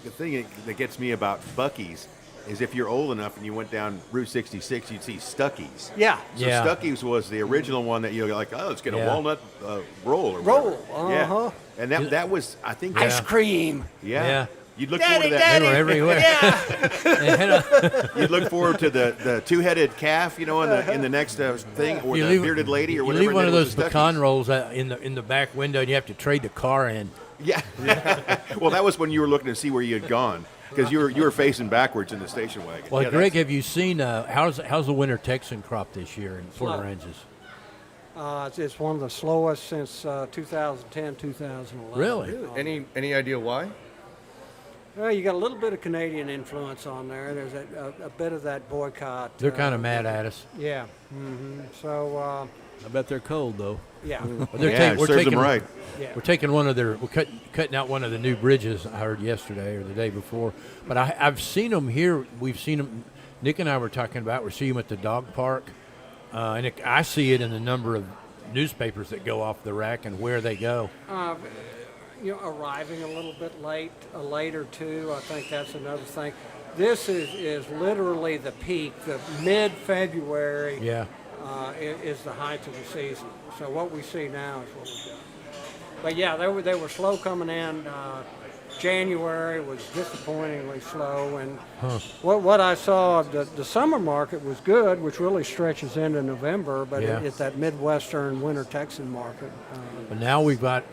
the thing that gets me about Buc-ee's is if you're old enough and you went down Route 66, you'd see Stuckey's. Yeah. So Yeah. Stuckey's was the original one that you're like, oh, let's get a Yeah. walnut roll or Roll, whatever. Yeah. uh-huh. And that was, I think, Ice cream. Yeah. Yeah. You'd look forward to that. They were everywhere. You'd look forward to the two-headed calf, in the next thing, or the bearded lady, or you whatever. leave one and of then it those was the pecan Stuckey's. rolls in the back window, and you have to trade the car in. Yeah. Well, that was when you were looking to see where you had gone, because you were facing backwards in the station wagon. Well, Yeah, Greg, that's- have you seen how's the winter Texan crop this year in Port Slow. Aransas? It's one of the slowest since 2010, 2011. Really? Any idea why? Well, you got a little bit of Canadian influence on there. There's a bit of that boycott. They're kind of mad at us. Yeah. So, I bet they're cold though. yeah. But they're Yeah, ta- it we're serves them taking right. Yeah. We're taking cutting out one of the new bridges. I heard yesterday or the day before. But I've seen them here. We've seen them. Nick and I were talking about. We see them at the dog park, and I see it in the number of newspapers that go off the rack and where they go. Arriving a little bit later too. I think that's another thing. This is literally the peak. The mid-February Yeah. is the height of the season. So what we see now is what we've got. But yeah, they were slow coming in. January was disappointingly slow, and what I saw, the summer market was good, which really stretches into November, but Yeah. it's that Midwestern winter Texan market. But now we've got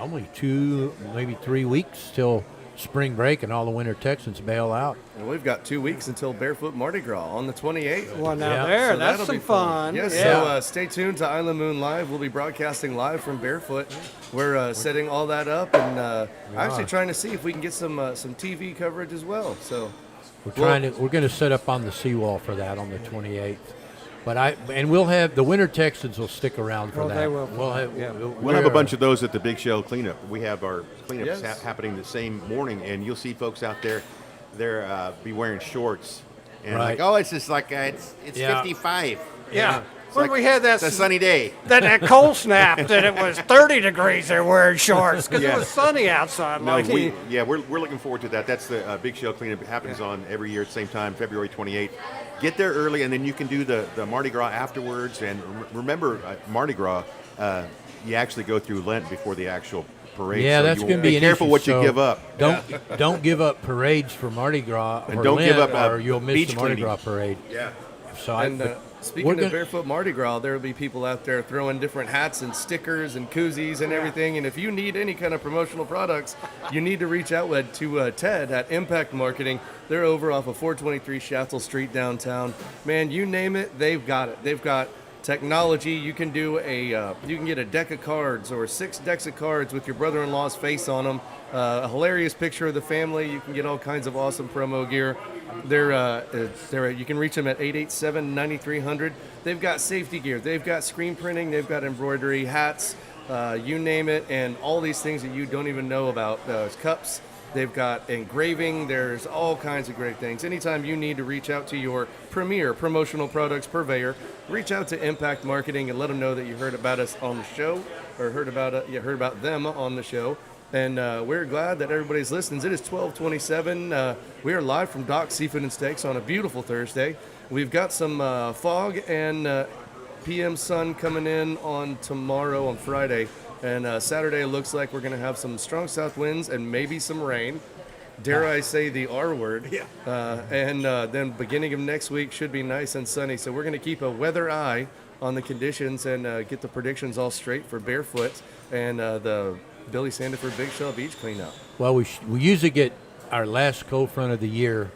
only 2, maybe 3 weeks till spring break, and all the winter Texans bail out. And we've got 2 weeks until Barefoot Mardi Gras on the 28th. Well, now Yeah. So that's that'll some be fun. Yes, Yeah. so stay tuned to Island Moon Live. We'll be broadcasting live from Barefoot. We're setting all that up and actually trying to see if we can get some TV coverage as well. So We're going to set up on the seawall for that on the 28th. But we'll have the winter Texans will stick around for Oh, that. they will. We'll have, Yeah. We'll have a bunch of those at the Big Shell cleanup. We have our cleanups Yes. happening the same morning, and you'll see folks out there. They're be wearing shorts, and Right. like, oh, it's just like it's Yeah. 55. Yeah. It's When like- we had that it's a sunny day. that cold snap that it was 30 degrees, they're wearing shorts because Yeah. it was sunny outside. No, like we're looking forward to that. That's the Big Shell cleanup. It happens on every year at the same time, February 28th. Get there early, and then you can do the Mardi Gras afterwards. And remember, Mardi Gras, you actually go through Lent before the actual parade. Yeah, so that's you going to be be an careful issue, what you so give up. Don't give up parades for Mardi Gras And or don't give Lent, up, or you'll miss beach the Mardi cleaning. Gras parade. Yeah. So and we're speaking gonna- of Barefoot Mardi Gras, there will be people out there throwing different hats and stickers and koozies and everything. And if you need any kind of promotional products, you need to reach out to Ted at Impact Marketing. They're over off of 423 Shathel Street downtown. Man, you name it, they've got it. They've got technology. You can do you can get a deck of cards or 6 decks of cards with your brother-in-law's face on them. A hilarious picture of the family. You can get all kinds of awesome promo gear. You can reach them at 887-9300. They've got safety gear. They've got screen printing. They've got embroidery, hats, you name it, and all these things that you don't even know about. Cups. They've got engraving. There's all kinds of great things. Anytime you need to reach out to your premier promotional products purveyor, reach out to Impact Marketing and let them know that you heard about us on the show, or heard about them on the show. And we're glad that everybody's listening. It is 12:27. We are live from Doc's Seafood and Steaks on a beautiful Thursday. We've got some fog and PM sun coming in on tomorrow, on Friday. And Saturday looks like we're going to have some strong south winds and maybe some rain. Dare I say the R word. Yeah. And then beginning of next week should be nice and sunny. So we're going to keep a weather eye on the conditions and get the predictions all straight for Barefoot and the Billy Sandiford Big Shell Beach cleanup. Well, we usually get our last cold front of the year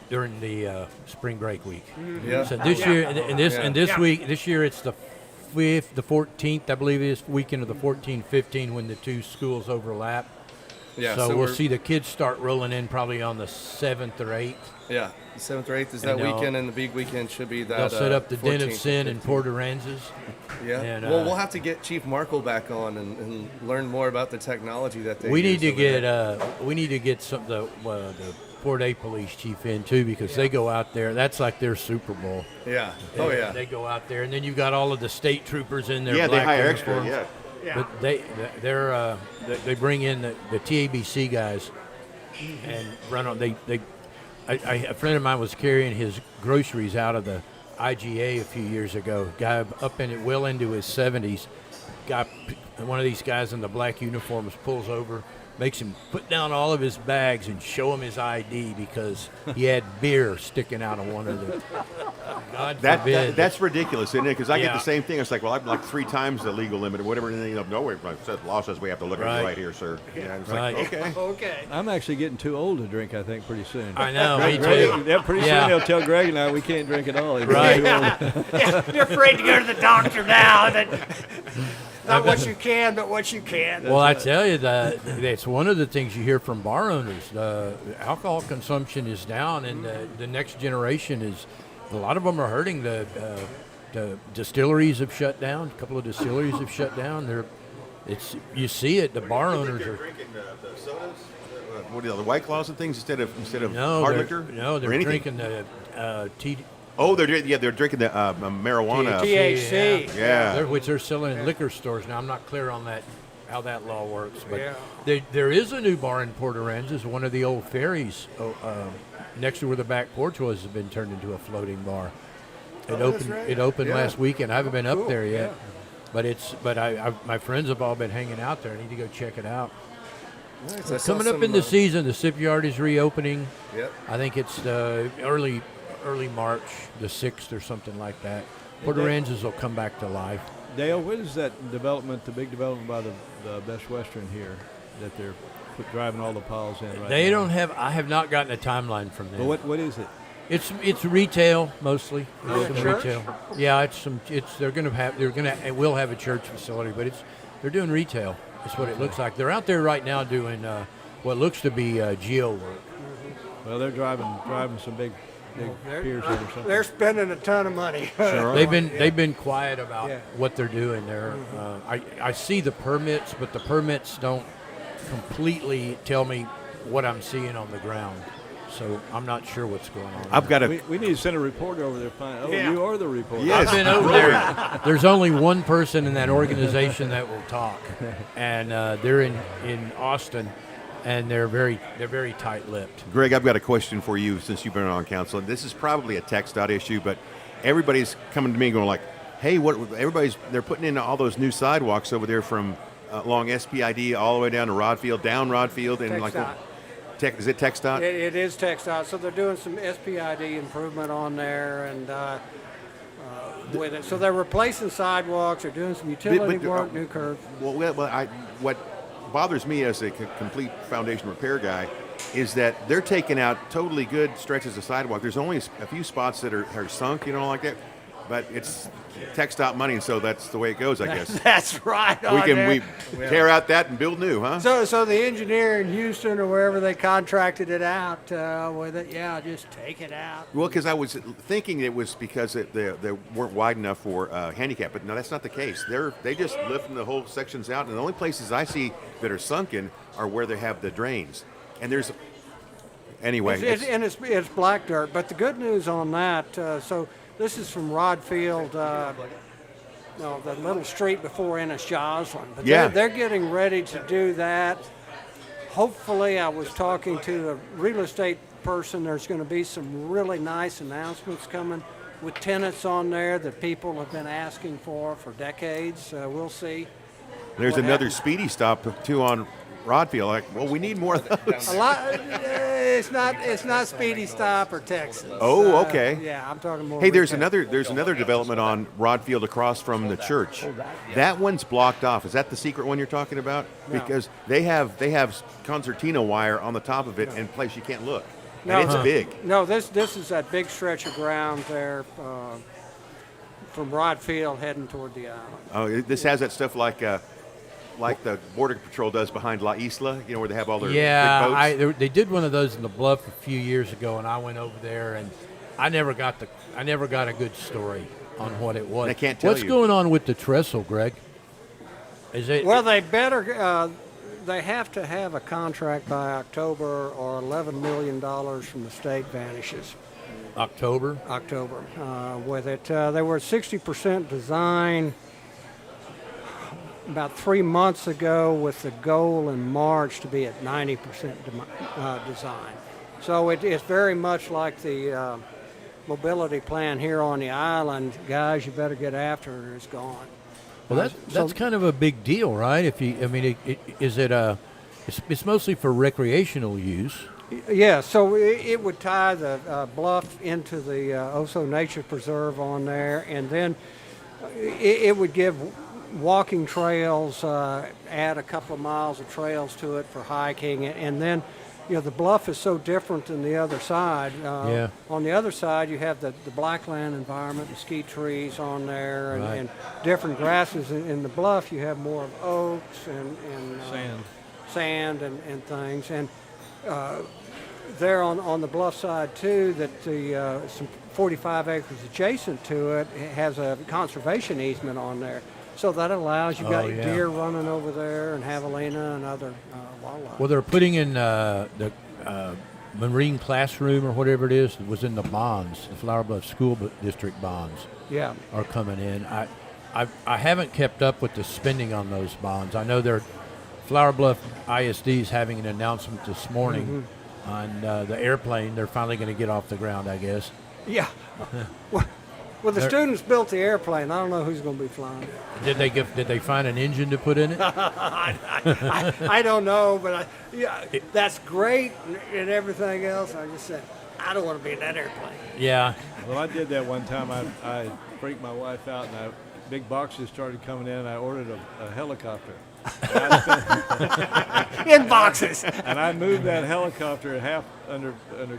during the spring break week. Yeah. So this year, this year it's the 5th, the 14th, I believe it is, weekend of the 14th, 15 when the two schools overlap. Yeah, so we'll see the kids start rolling in probably on the 7th or 8th. Yeah, the 7th or 8th is that weekend, and the big weekend should be that. They'll set up the Den of 14th Sin in Port Aransas. Yeah. And, well, we'll have to get Chief Markle back on and learn more about the technology that they. We use need to over get some the Port A police chief in too, because they go out there. That's like their Super Bowl. Yeah. Oh yeah. They go out there, and then you've got all of the state troopers in there. Yeah, they black hire extra. uniforms. Yeah. But they bring in the TABC guys and run on. A friend of mine was carrying his groceries out of the IGA a few years ago. Guy up in it, well into his 70s. One of these guys in the black uniforms pulls over, makes him put down all of his bags and show him his ID because he had beer sticking out of one of the. God forbid. That's ridiculous, isn't it? Because I get Yeah. the same thing. It's like, well, I'm like 3 times the legal limit or whatever. And then, no, wait, the law says we have to look at Right. it right here, sir. Yeah, it's Right. like, okay. Okay. I'm actually getting too old to drink, I think, pretty soon. I know, me Greg- too. Yeah, pretty Yeah. soon they'll tell Greg and I we can't drink at all. He's Right. too old. You're afraid to go to the doctor now. Not what you can, but what you can. Well, I tell you that's one of the things you hear from bar owners. The alcohol consumption is down, and the next generation is. A lot of them are hurting. The distilleries have shut down. A couple of distilleries have shut down. You see it. The bar owners are. Drinking the sodas, what are the White Claws and things instead of No, hard they're, liquor? no, Or they're anything? drinking the tea. Oh, they're drinking the marijuana. THC. Yeah. Which they're selling in liquor stores now. I'm not clear on that, how that law works, but Yeah. there is a new bar in Port Aransas. One of the old ferries next to where the back porch was has been turned into a floating bar. It opened Yeah. last weekend. I haven't been up there yet, but my friends have all been hanging out there. I need to go check it out. Nice. I saw Coming up some, in the season, the shipyard is reopening. Yep. I think it's early March, the 6th or something like that. Port Aransas will come back to life. Dale, what is that development, the big development by the Best Western here that they're driving all the piles in right They now? don't have. I have not gotten a timeline from them. But what is it? It's retail mostly. It's some church? retail. Yeah, it will have a church facility, but they're doing retail. That's what it looks like. They're out there right now doing what looks to be geo work. Well, they're driving some big piers in or something. They're spending a ton of money. They've been quiet about Yeah. what they're doing there. I see the permits, but the permits don't completely tell me what I'm seeing on the ground. So I'm not sure what's going on. I've got a. We need to send a reporter over there. Oh, Yeah. you are the reporter. Yes. I've been over there. There's only one person in that organization that will talk, and they're in Austin, and they're very tight-lipped. Greg, I've got a question for you since you've been on council. This is probably a TxDOT issue, but everybody's coming to me going like, "Hey, they're putting in all those new sidewalks over there from along SPID all the way down to Rodfield, and like, TxDOT. Is it TxDOT? It is TxDOT, so they're doing some SPID improvement on there, and with it. So they're replacing sidewalks, they're doing some utility work, new curbs. What bothers me as a complete foundation repair guy is that they're taking out totally good stretches of sidewalk. There's only a few spots that are sunk, like that. but it's TxDOT money, so that's the way it goes, I guess. That's right. we on can there. we tear out that and build new, huh? So the engineer in Houston or wherever they contracted it out with it, yeah, just take it out. Well, because I was thinking it was because they weren't wide enough for handicap, but no, that's not the case. They just lifting the whole sections out, and the only places I see that are sunken are where they have the drains. And there's anyway, It's black dirt. But the good news on that, so this is from Rod Field, the little street before Ennis Joslin. But Yeah. they're getting ready to do that. Hopefully, I was talking to a real estate person. There's going to be some really nice announcements coming with tenants on there that people have been asking for decades. We'll see. there's what another happens. speedy stop too on Rodfield. Like, well, we need more of those. A lot. It's not Speedy Stop or Texas. Oh, okay. Yeah, I'm talking more. Hey, there's retail. another development on Rodfield across from the church. That one's blocked off. Is that the secret one you're talking about? No. Because they have concertina wire on the top of it in a place you can't look. No, And it's big. No, this is that big stretch of ground there from Rod Field heading toward the island. Oh, this has that stuff like the Border Patrol does behind La Isla, you know, where they have all their big boats. they did one of those in the Bluff a few years ago, and I went over there, and I never got a good story on what it was. They can't tell What's you. going on with the trestle, Greg? Is it? Well, they better. They have to have a contract by October, or $11 million from the state vanishes. October. With it. They were 60% design about 3 months ago, with the goal in March to be at 90% design. So it's very much like the mobility plan here on the island. Guys, you better get after it or it's gone. Well, that's kind of a big deal, right? It's mostly for recreational use. Yeah, so it would tie the bluff into the Oso Nature Preserve on there, and then it would give walking trails, add a couple of miles of trails to it for hiking, and then, the bluff is so different than the other side. Yeah. On the other side, you have the blackland environment, mesquite trees on there, and, Right. and different grasses. In the bluff, you have more of oaks and sand and things. And there on the bluff side too, that the some 45 acres adjacent to it has a conservation easement on there. So that allows, you've got deer running over there and javelina and other wildlife. Well, they're putting in the marine classroom or whatever it is that was in the bonds, the Flower Bluff School District bonds. Yeah. Are coming in. I haven't kept up with the spending on those bonds. I know Flower Bluff ISD is having an announcement this morning on the airplane. They're finally going to get off the ground, I guess. Yeah. Well, the students built the airplane. I don't know who's going to be flying it. Did they find an engine to put in it? I don't know, but that's great and everything else. I just said, I don't want to be in that airplane. Yeah. Well, I did that one time. I freaked my wife out, and big boxes started coming in, and I ordered a helicopter. In boxes. And I moved that helicopter half under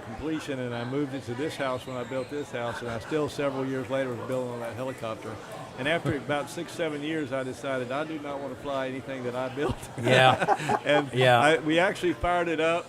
completion, and I moved it to this house when I built this house, and I still several years later was building on that helicopter. And after about 6-7 years, I decided I do not want to fly anything that I built. Yeah. And we actually fired it up,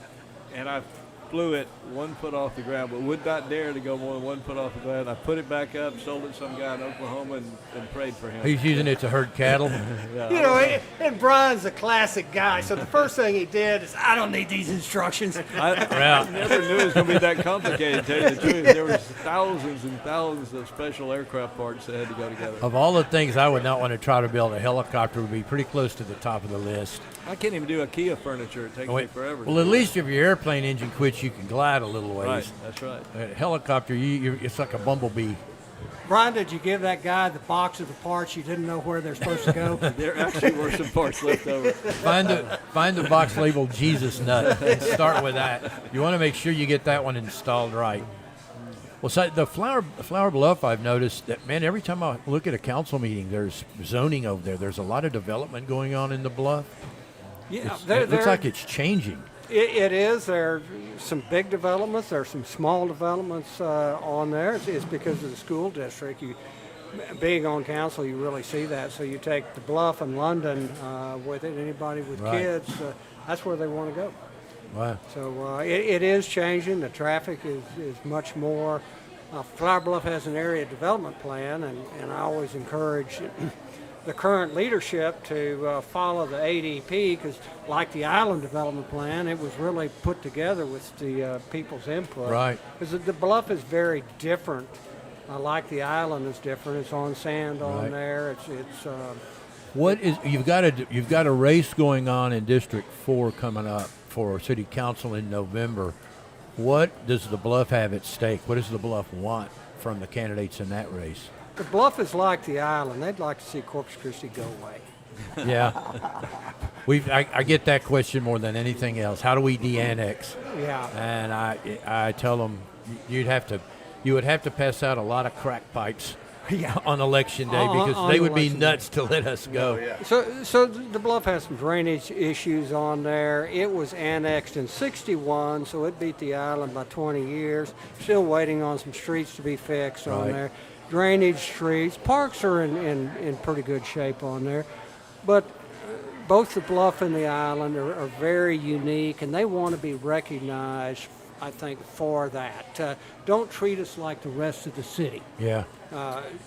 and I flew it 1 foot off the ground, but would not dare to go more than 1 foot off the ground. I put it back up, sold it to some guy in Oklahoma, and prayed for him. He's using it to herd cattle. Yeah. And Brian's a classic guy, so the first thing he did is, I don't need these instructions. I never knew it was going to be that complicated, to tell you the truth. There was thousands and thousands of special aircraft parts that had to go together. Of all the things I would not want to try to build, a helicopter would be pretty close to the top of the list. I can't even do IKEA furniture. It takes me forever. Well, at least if your airplane engine quits, you can glide a little ways. Right, that's right. A helicopter, it's like a bumblebee. Brian, did you give that guy the box of the parts you didn't know where they're supposed to go? There actually were some parts left over. Find the box labeled Jesus Nut and start with that. You want to make sure you get that one installed right. Well, so the Flower Bluff, I've noticed that, man, every time I look at a council meeting, there's zoning over there. There's a lot of development going on in the Bluff. Yeah, It looks like it's changing. It is. There are some big developments. There are some small developments on there. It's because of the school district. being on council, you really see that. So you take the Bluff and London with it. Anybody with Right. kids, that's where they want to go. Wow. So it is changing. The traffic is much more. Flower Bluff has an area development plan, and I always encourage the current leadership to follow the ADP, because like the island development plan, it was really put together with the people's input. Right. Because the Bluff is very different. Like the island is different. It's on sand on Right. there. It's What is you've got a race going on in District 4 coming up for City Council in November. What does the Bluff have at stake? What does the Bluff want from the candidates in that race? the Bluff is like the island. They'd like to see Corpus Christi go away. Yeah, I get that question more than anything else. How do we de-annex? Yeah. And I tell them you would have to pass out a lot of crack pipes on election day because On they would be election day. nuts to let us go. So the Bluff has some drainage issues on there. It was annexed in '61, so it beat the island by 20 years. Still waiting on some streets to be fixed on Right. there. Drainage streets, parks are in pretty good shape on there, but both the Bluff and the island are very unique, and they want to be recognized, I think, for that. Don't treat us like the rest of the city. Yeah.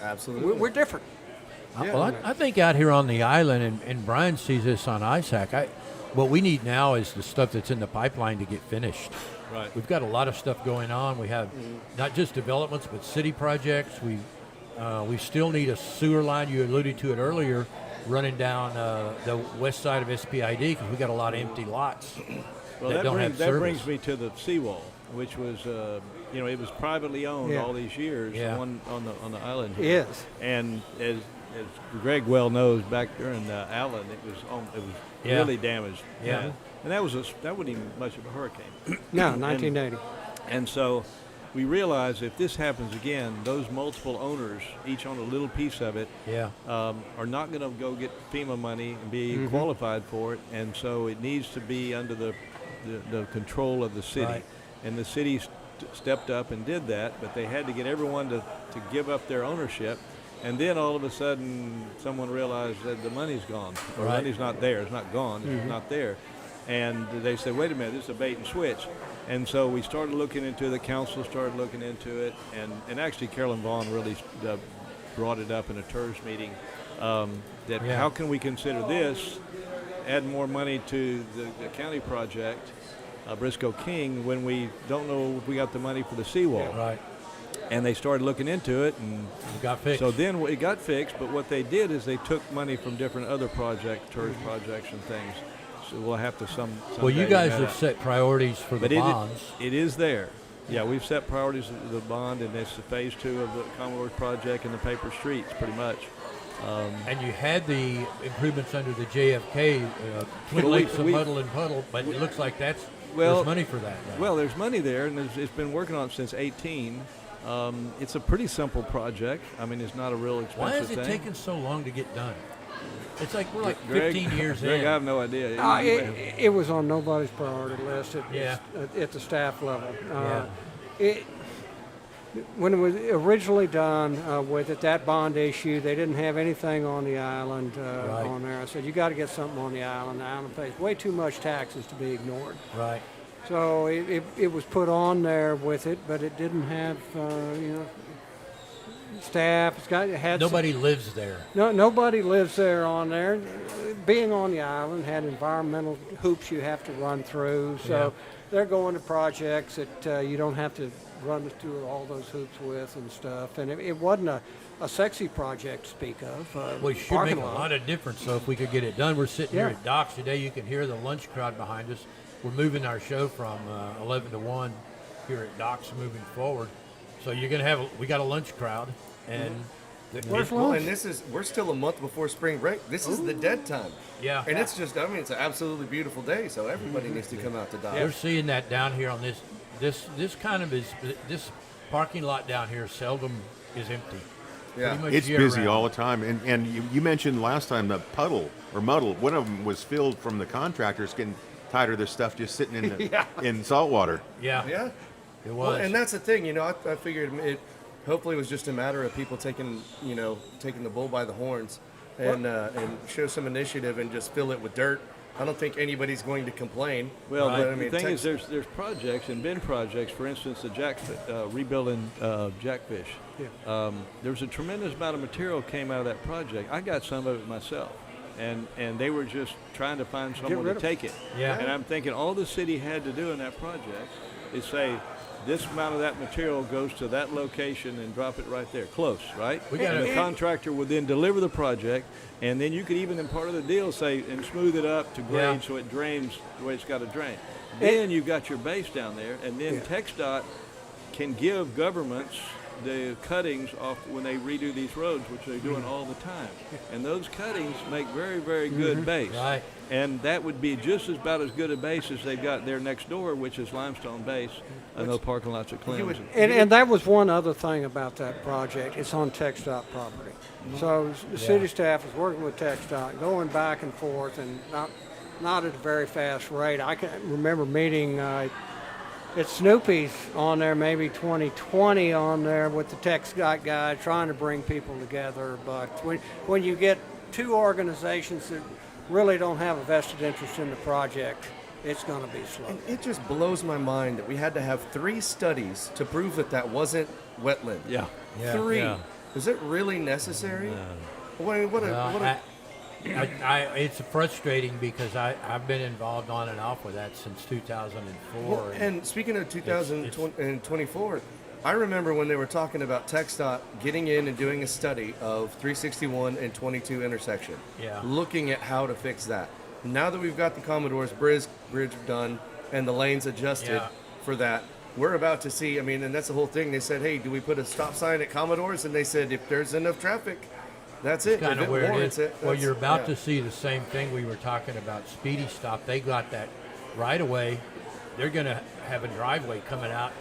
Absolutely. We're different. Well, I think out here on the island, and Brian sees this on ISAC, what we need now is the stuff that's in the pipeline to get finished. Right. We've got a lot of stuff going on. We have not just developments, but city projects. We still need a sewer line. You alluded to it earlier, running down the west side of SPID because we got a lot of empty lots Well, that don't have that service. brings me to the seawall, which was, it was privately owned Yeah. all these years. Yeah. The one on the island here. Yes. And as Greg well knows, back during Allen, it was Yeah. really damaged. Yeah. And that wasn't even much of a hurricane. No, 1980. And so we realized if this happens again, those multiple owners, each own a little piece of it, Yeah. are not going to go get FEMA money and be qualified for it. And so it needs to be under the control of the city. Right. And the city stepped up and did that, but they had to get everyone to give up their ownership. And then all of a sudden, someone realized that the money's gone. Or Right. money's not there. It's not gone. It's not there. And they said, wait a minute, this is a bait and switch. And so we started looking into it. The council started looking into it. And actually, Carolyn Vaughn really brought it up in a TERS meeting, that Yeah. how can we consider this, add more money to the county project, Briscoe King, when we don't know if we got the money for the seawall. Right. And they started looking into it, and It got fixed. so then it got fixed. But what they did is they took money from different other projects, TERS projects and things. So we'll have to well, you someday guys that have out. set priorities for the But bonds. it is there. Yeah, we've set priorities of the bond, and it's the phase 2 of the Commonwealth project and the paper streets, pretty much. And you had the improvements under the JFK, Twin Well, Lakes of we- Muddle and Puddle, but it looks like there's money for that now. Well, there's money there, and it's been working on it since 18. It's a pretty simple project. I mean, it's not a real expensive Why is it thing. taking so long to get done? It's like we're like Greg, 15 years Greg, in. I have no idea. It was on nobody's priority list Yeah. at the staff level. Yeah. When it was originally done with it, that bond issue, they didn't have anything on the island Right. on there. I said, you got to get something on the island. The island pays way too much taxes to be ignored. Right. So it was put on there with it, but it didn't have, staff. It had some- Nobody lives there. no, nobody lives there on there. Being on the island had environmental hoops you have to run through. So they're going to projects that you don't have to run through all those hoops with and stuff. And it wasn't a sexy project to speak of. Well, it should parking make a lot. lot of difference. So if we could get it done, we're sitting here Yeah. at Docks today. You can hear the lunch crowd behind us. We're moving our show from 11 to 1 here at Docks moving forward. So you're going to have, we got a lunch crowd. And Where's Well, lunch? and we're still a month before spring break. This is the dead time. Yeah. And it's just, it's an absolutely beautiful day, so everybody needs to come out to They're Dodge. seeing that down here on this kind of is, this parking lot down here seldom is empty. Yeah. Pretty much It's year busy round. all the time. And you mentioned last time the puddle or muddle, one of them was filled from the contractors getting tired of their stuff just sitting in the, in salt water. Yeah. Yeah. It Well, was. and that's the thing, I figured hopefully it was just a matter of people taking the bull by the horns and show some initiative and just fill it with dirt. I don't think anybody's going to complain. Well, but, the thing is, there's projects and been projects. For instance, the rebuilding Jackfish. Yeah. There was a tremendous amount of material came out of that project. I got some of it myself, and they were just trying to find someone to take it. Yeah. And I'm thinking all the city had to do in that project is say, this amount of that material goes to that location and drop it right there, close, right? And the contractor would then deliver the project, and then you could even, in part of the deal, say, and smooth it up to grade so it drains the way it's got to drain. Then you've got your base down there, and then TxDOT can give governments the cuttings off when they redo these roads, which they're doing all the time. And those cuttings make very, very good base. Right. And that would be just about as good a base as they've got there next door, which is limestone base. I know parking lots of Clemens. And that was one other thing about that project. It's on TxDOT property. So the city staff is working with TxDOT, going back and forth, and not at a very fast rate. I can remember meeting at Snoopy's on there, maybe 2020 on there with the TxDOT guy trying to bring people together. But when you get two organizations that really don't have a vested interest in the project, it's going to be slow. And it just blows my mind that we had to have 3 studies to prove that wasn't wetland. Yeah. 3. Yeah. Is it really necessary? It's frustrating because I've been involved on and off with that since 2004. Well, and speaking of 2024, I remember when they were talking about TxDOT getting in and doing a study of 361 and 22 intersection, looking at how to fix that. Now that we've got the Commodore's Bridge done and the lanes adjusted for that, we're about to see, and that's the whole thing. They said, hey, do we put a stop sign at Commodore's? And they said, if there's enough traffic, that's it. Kind of where it is. Well, you're about to to see the same thing we were talking about, Speedy Stop. They got that right away. They're going to have a driveway coming out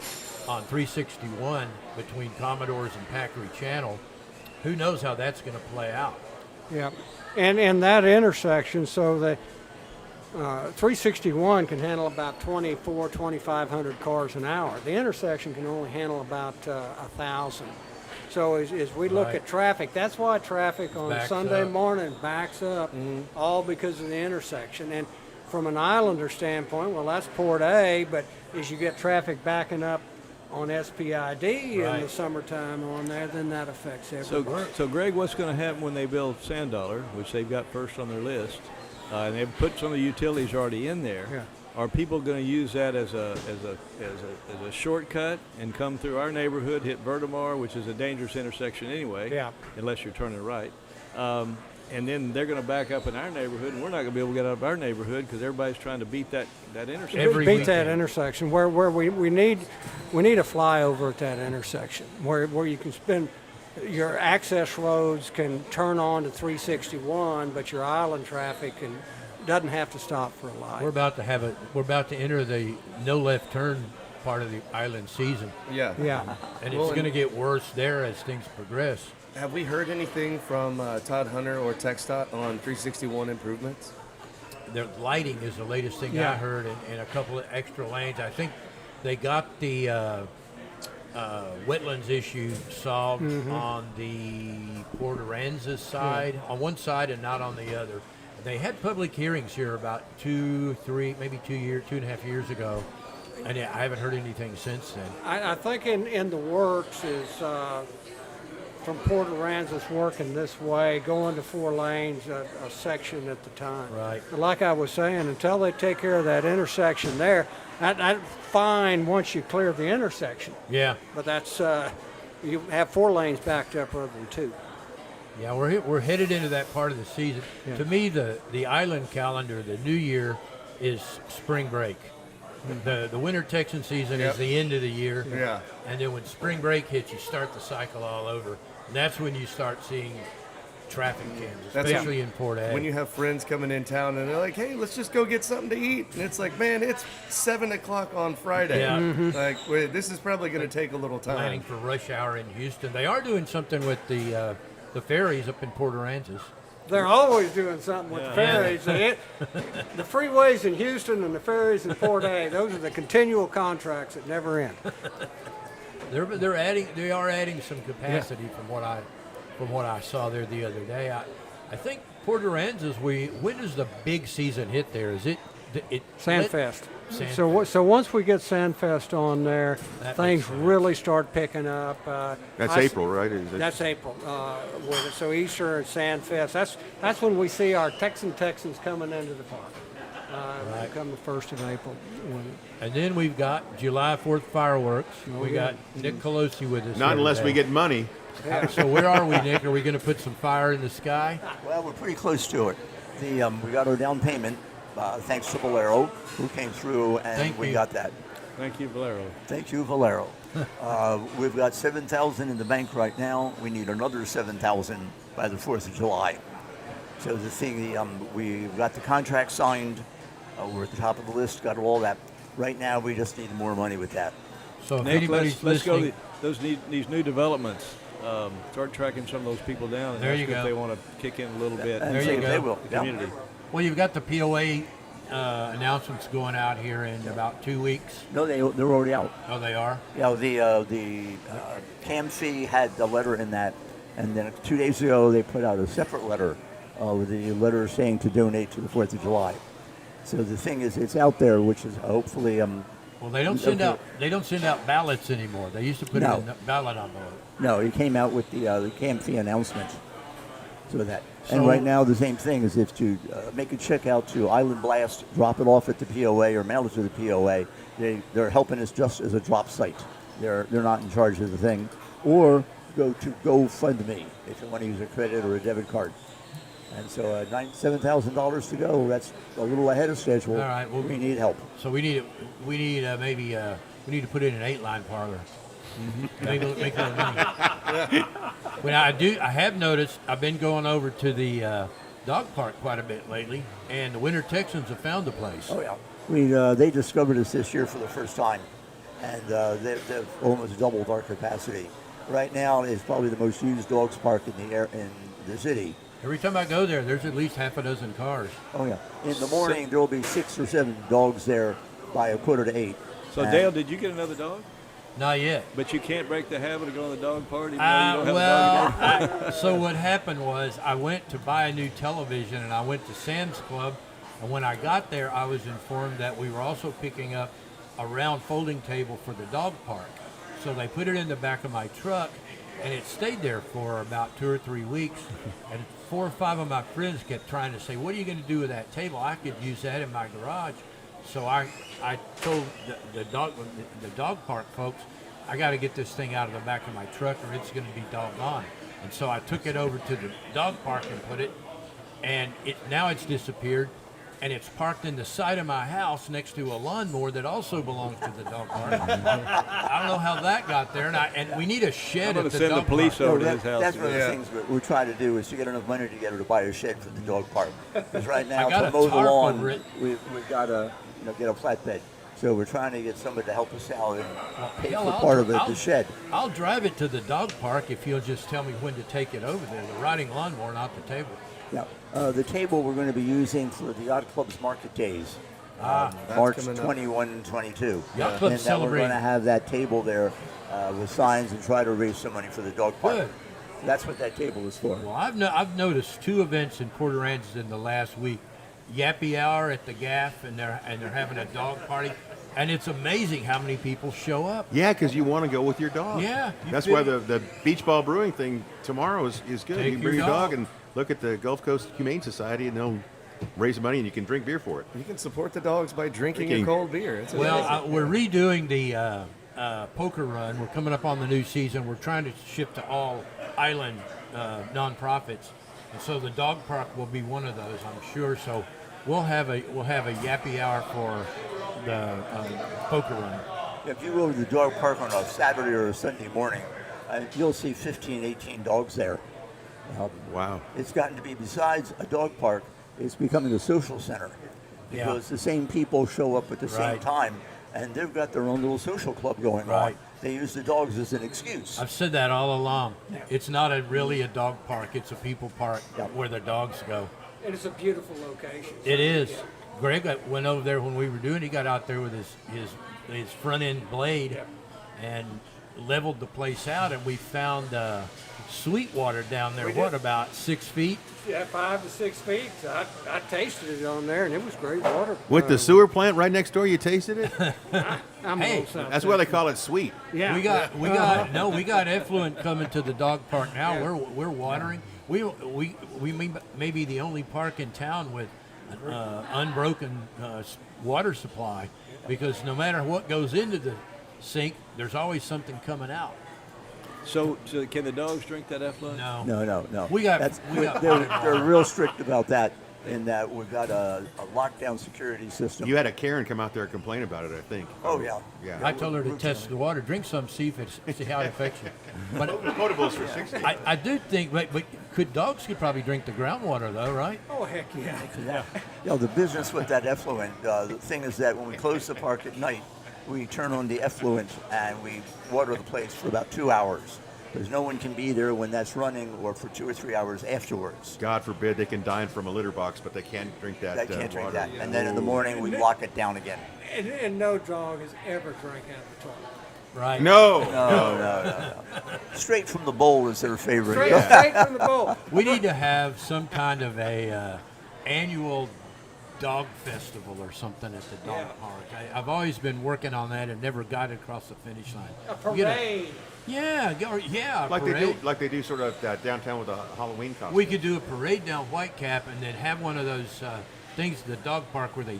on 361 between Commodore's and Packery Channel. Who knows how that's going to play out? Yeah, and that intersection, so the 361 can handle about 2,500 cars an hour. The intersection can only handle about 1,000. So as we look at traffic, that's why traffic on Sunday morning backs up, all because of the intersection. And from an Islander standpoint, well, that's Port A, but as you get traffic backing up on SPID in the summertime on there, then that affects everyone. So Greg, what's going to happen when they build Sand Dollar, which they've got first on their list, and they've put some of the utilities already in there? Yeah. Are people going to use that as a shortcut and come through our neighborhood, hit Vertimar, which is a dangerous intersection anyway, unless you're turning right, and then they're going to back up in our neighborhood, and we're not going to be able to get out of our neighborhood because everybody's trying to beat that intersection. That intersection where we need a flyover at that intersection where you can spend your access roads can turn on to 361, but your island traffic doesn't have to stop for a light. We're about to enter the no left turn part of the island season. Yeah. And it's going to get worse there as things progress. Have we heard anything from Todd Hunter or TxDOT on 361 improvements? The lighting is the latest thing I heard, and a couple of extra lanes. I think they got the wetlands issue solved on the Port Aransas side, on one side and not on the other. They had public hearings here about 2.5 years ago, and I haven't heard anything since then. I think in the works is from Port Aransas working this way, going to 4 lanes, a section at the time. Right. But like I was saying, until they take care of that intersection there, that's fine once you clear the intersection. Yeah. But that's you have 4 lanes backed up rather than 2. Yeah, we're headed into that part of the season. Yeah. To me, the island calendar, the new year, is spring break. The winter Texan season is the end of the year. Yeah. And then when spring break hits, you start the cycle all over. And that's when you start seeing traffic jams, especially in Port A. When you have friends coming in town and they're like, hey, let's just go get something to eat. And it's like, man, it's 7 o'clock on Friday. Yeah. Like, wait, this is probably going to take a little time. Planning for rush hour in Houston. They are doing something with the ferries up in Port Aransas. They're always doing something with the ferries. The freeways in Houston and the ferries in Port A, those are the continual contracts that never end. They are adding some capacity from what I saw there the other day. I think Port Aransas. When does the big season hit there? Is it Sandfest. Sandfest. So once we get Sandfest on there, That things makes sense. really start picking up. That's April, right? Is it- That's April. With it. So Easter and Sandfest. That's when we see our Texans coming into the park. Come the 1st of April. And then we've got July 4th fireworks. Oh, We yeah. got Nick Colosi with us. Not here unless we today. get money. So where are we, Nick? Are we going to put some fire in the sky? Well, we're pretty close to it. We got our down payment, thanks to Valero, who came through, and Thank we you. got that. Thank you, Valero. Thank you, Valero. We've got $7,000 in the bank right now. We need another $7,000 by the 4th of July. So the thing, we've got the contract signed. We're at the top of the list. Got all that. Right now, we just need more money with that. So if Nick, anybody's let's go listening, these new developments. Start tracking some of those people down and There ask you if go. they want to kick in a little bit. And There see you if go. They will. The Yeah. community. well, you've got the POA announcements going out here in about 2 weeks. No, they're already out. Oh, they are? Yeah, the CAMC had the letter in that, and then 2 days ago they put out a separate letter, with the letter saying to donate to the 4th of July. So the thing is, it's out there, which is hopefully Well, they don't send out ballots anymore. They used to put No. it in the ballot envelope. no, it came out with the CAMC announcement. So that, So- and right now the same thing is if to make a check out to Island Blast, drop it off at the POA or mail it to the POA. They're helping us just as a drop site. They're not in charge of the thing, or go to GoFundMe if you want to use a credit or a debit card. And so $7,000 to go. That's a little ahead of schedule. All right, well, we need help. So we need to put in an 8-line parlor. Make a little money. Well, I have noticed. I've been going over to the dog park quite a bit lately, and the Winter Texans have found the place. Oh yeah, they discovered us this year for the first time, and they've almost doubled our capacity. Right now, it's probably the most used dogs park in the city. Every time I go there, there's at least half a dozen cars. Oh yeah. In the morning, there will be 6 or 7 dogs there by 7:45. So, And- Dale, did you get another dog? Not yet. But you can't break the habit of going to the dog party. Even though you don't have a dog. So what happened was I went to buy a new television, and I went to Sam's Club, and when I got there, I was informed that we were also picking up a round folding table for the dog park. So they put it in the back of my truck, and it stayed there for about 2 or 3 weeks. And 4 or 5 of my friends kept trying to say, "What are you going to do with that table? I could use that in my garage." So I told the dog park folks, I got to get this thing out of the back of my truck, or it's going to be doggone. And so I took it over to the dog park and put it, and now it's disappeared, and it's parked in the side of my house next to a lawnmower that also belongs to the dog park. I don't know how that got there, and we need a shed I'm gonna at the send the dog police park. over to that- his house. That's one of the Yeah. things we're trying to do is to get enough money together to buy a shed for the dog park. Because right now, I got to a mow the tarp lawn, over it. we've got to get a flatbed. So we're trying to get somebody to help us out and pay Hell, for I'll- part of it, I'll- the shed. I'll drive it to the dog park if you'll just tell me when to take it over there. The riding lawnmower, not the table. Yeah. The table we're going to be using for the Yacht Club's Market Days. That's March coming up. 21 and 22. Yacht Club's And then we're celebrating. going to have that table there with signs and try to raise some money for the dog park. Good. That's what that table is for. Well, I've noticed 2 events in Port Aransas in the last week. Yappy Hour at the Gaff, and they're having a dog party, and it's amazing how many people show up. Yeah, because you want to go with your dog. Yeah, you That's fit why it. the beach ball brewing thing tomorrow is good. Take You can bring your your dog dog. and look at the Gulf Coast Humane Society, and they'll raise money, and you can drink beer for it. You can support the dogs by drinking Drinking. a cold beer. It's Well, amazing. we're redoing the poker run. We're coming up on the new season. We're trying to ship to all island nonprofits, and so the dog park will be one of those, I'm sure. So we'll have a yappy hour for the poker run. If you go to the dog park on a Saturday or a Sunday morning, you'll see 15, 18 dogs there. Wow. It's gotten to be, besides a dog park, it's becoming a social center. Yeah. Because the same people show up at the same Right. time, and they've got their own little social club going on. Right. They use the dogs as an excuse. I've said that all along. It's not really a dog park. It's a people park Yeah. where the dogs go. And it's a beautiful location. It is. Greg went over there when we were doing it. He got out there with his front end blade, and leveled the place out, and we found sweet water down there. What, about 6 feet? Yeah, 5 to 6 feet. I tasted it on there, and it was great water. With the sewer plant right next door, you tasted it? I'm Hey, a little South That's why they Texas. call it sweet. Yeah. We got effluent coming to the dog park now. We're watering. We may be the only park in town with unbroken water supply, because no matter what goes into the sink, there's always something coming out. So can the dogs drink that effluent? No. No. We got They're real strict about that. In that we've got a lockdown security system. You had a Karen come out there and complain about it, I think. Oh yeah. Yeah. I told her to test the water, drink some, see how it affects you. But Potables for 60. I do think, but dogs could probably drink the groundwater though, right? Oh, heck yeah. You know, the business with that effluent, the thing is that when we close the park at night, we turn on the effluent and we water the place for about 2 hours. Because no one can be there when that's running or for 2 or 3 hours afterwards. God forbid they can dine from a litter box, but they can't drink that They can't drink water. that. And then in the morning, we lock it down again. And no dog has ever drank out of the toilet. Right. No. Straight from the bowl is their favorite. Straight from the bowl. We need to have some kind of a annual dog festival or something at the dog park. I've always been working on that and never got across the finish line. A parade. Like they do sort of downtown with a Halloween costume. We could do a parade down Whitecap and then have one of those things at the dog park where they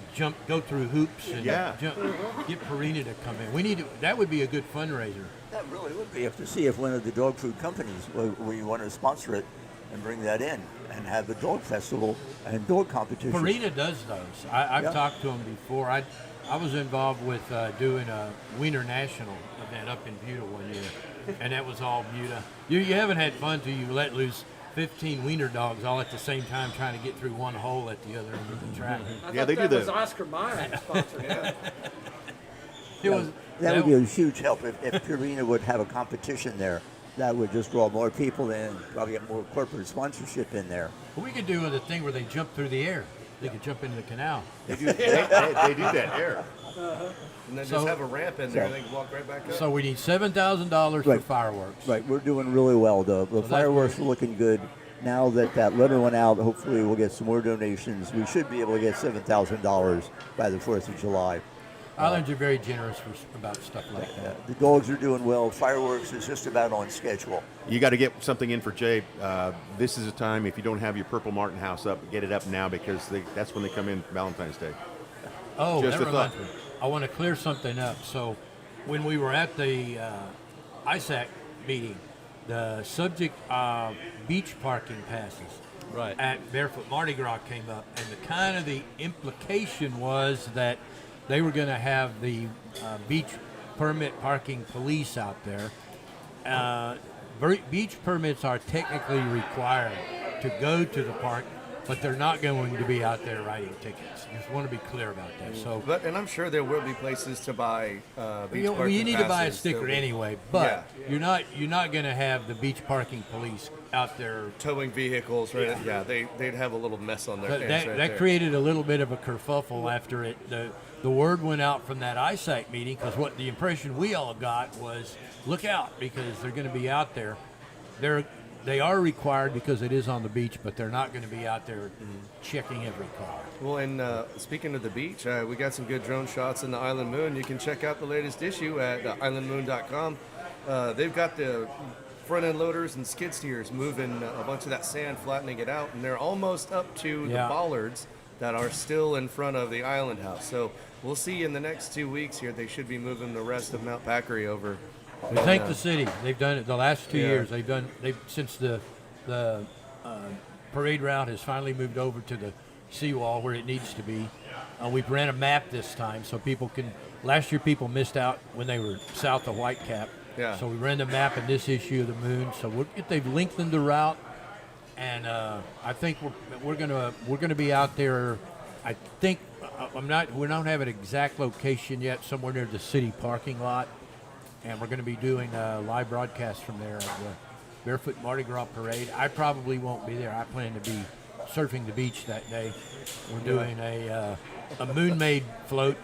go through hoops and get Purina to come in. That would be a good fundraiser. That really would be. You have to see if one of the dog food companies we want to sponsor it and bring that in and have the dog festival and dog competition. Purina does those. I've talked to them before. I was involved with doing a Wiener National event up in Buda one year, and that was all Buda. You haven't had fun till you let loose 15 wiener dogs all at the same time trying to get through one hole at the other end of the track. They do was Oscar Mayer sponsored. That would be a huge help if Purina would have a competition there. That would just draw more people in and probably get more corporate sponsorship in there. We could do the thing where they jump through the air. They could jump into the canal. They do that air. And then just have a ramp in there and they can walk right back up. So we need $7,000 for fireworks. Right, we're doing really well. The fireworks are looking good. Now that letter went out, hopefully we'll get some more donations. We should be able to get $7,000 by the 4th of July. Islands are very generous about stuff like that. The dogs are doing well. Fireworks is just about on schedule. You got to get something in for Jay. This is a time, if you don't have your Purple Martin house up, get it up now because that's when they come in Valentine's Day. Oh, Just that a thought. reminds me. I want to clear something up. So when we were at the ISAC meeting, the subject of beach parking passes at Barefoot Mardi Gras came up, and the implication was that they were going to have the beach permit parking police out there. Beach permits are technically required to go to the park, but they're not going to be out there writing tickets. Just want to be clear about that. So, and I'm sure there will be places to buy beach you parking need to buy a passes. sticker anyway, but you're not going to have the beach parking police out there towing vehicles, right? Yeah, they'd have a little mess on their hands that right there. created a little bit of a kerfuffle after it. The word went out from that ISAC meeting because what the impression we all got was, look out because they're going to be out there. They are required because it is on the beach, but they're not going to be out there checking every car. Well, and speaking of the beach, we got some good drone shots in the Island Moon. You can check out the latest issue at islandmoon.com. They've got the front end loaders and skid steers moving a bunch of that sand, flattening it out, and they're almost up to the bollards that are still in front of the Island House. So we'll see in the next 2 weeks here. They should be moving the rest of Mount Packery over. We thank the city. They've done it the last 2 years. Since the parade route has finally moved over to the seawall where it needs to be. We ran a map this time so people can. Last year people missed out when they were south of Whitecap. Yeah. So we ran the map in this issue of the Moon. So they've lengthened the route, and I think we're gonna be out there. I think we don't have an exact location yet. Somewhere near the city parking lot. And we're going to be doing a live broadcast from there of the Barefoot Mardi Gras Parade. I probably won't be there. I plan to be surfing the beach that day. We're doing a moon-made float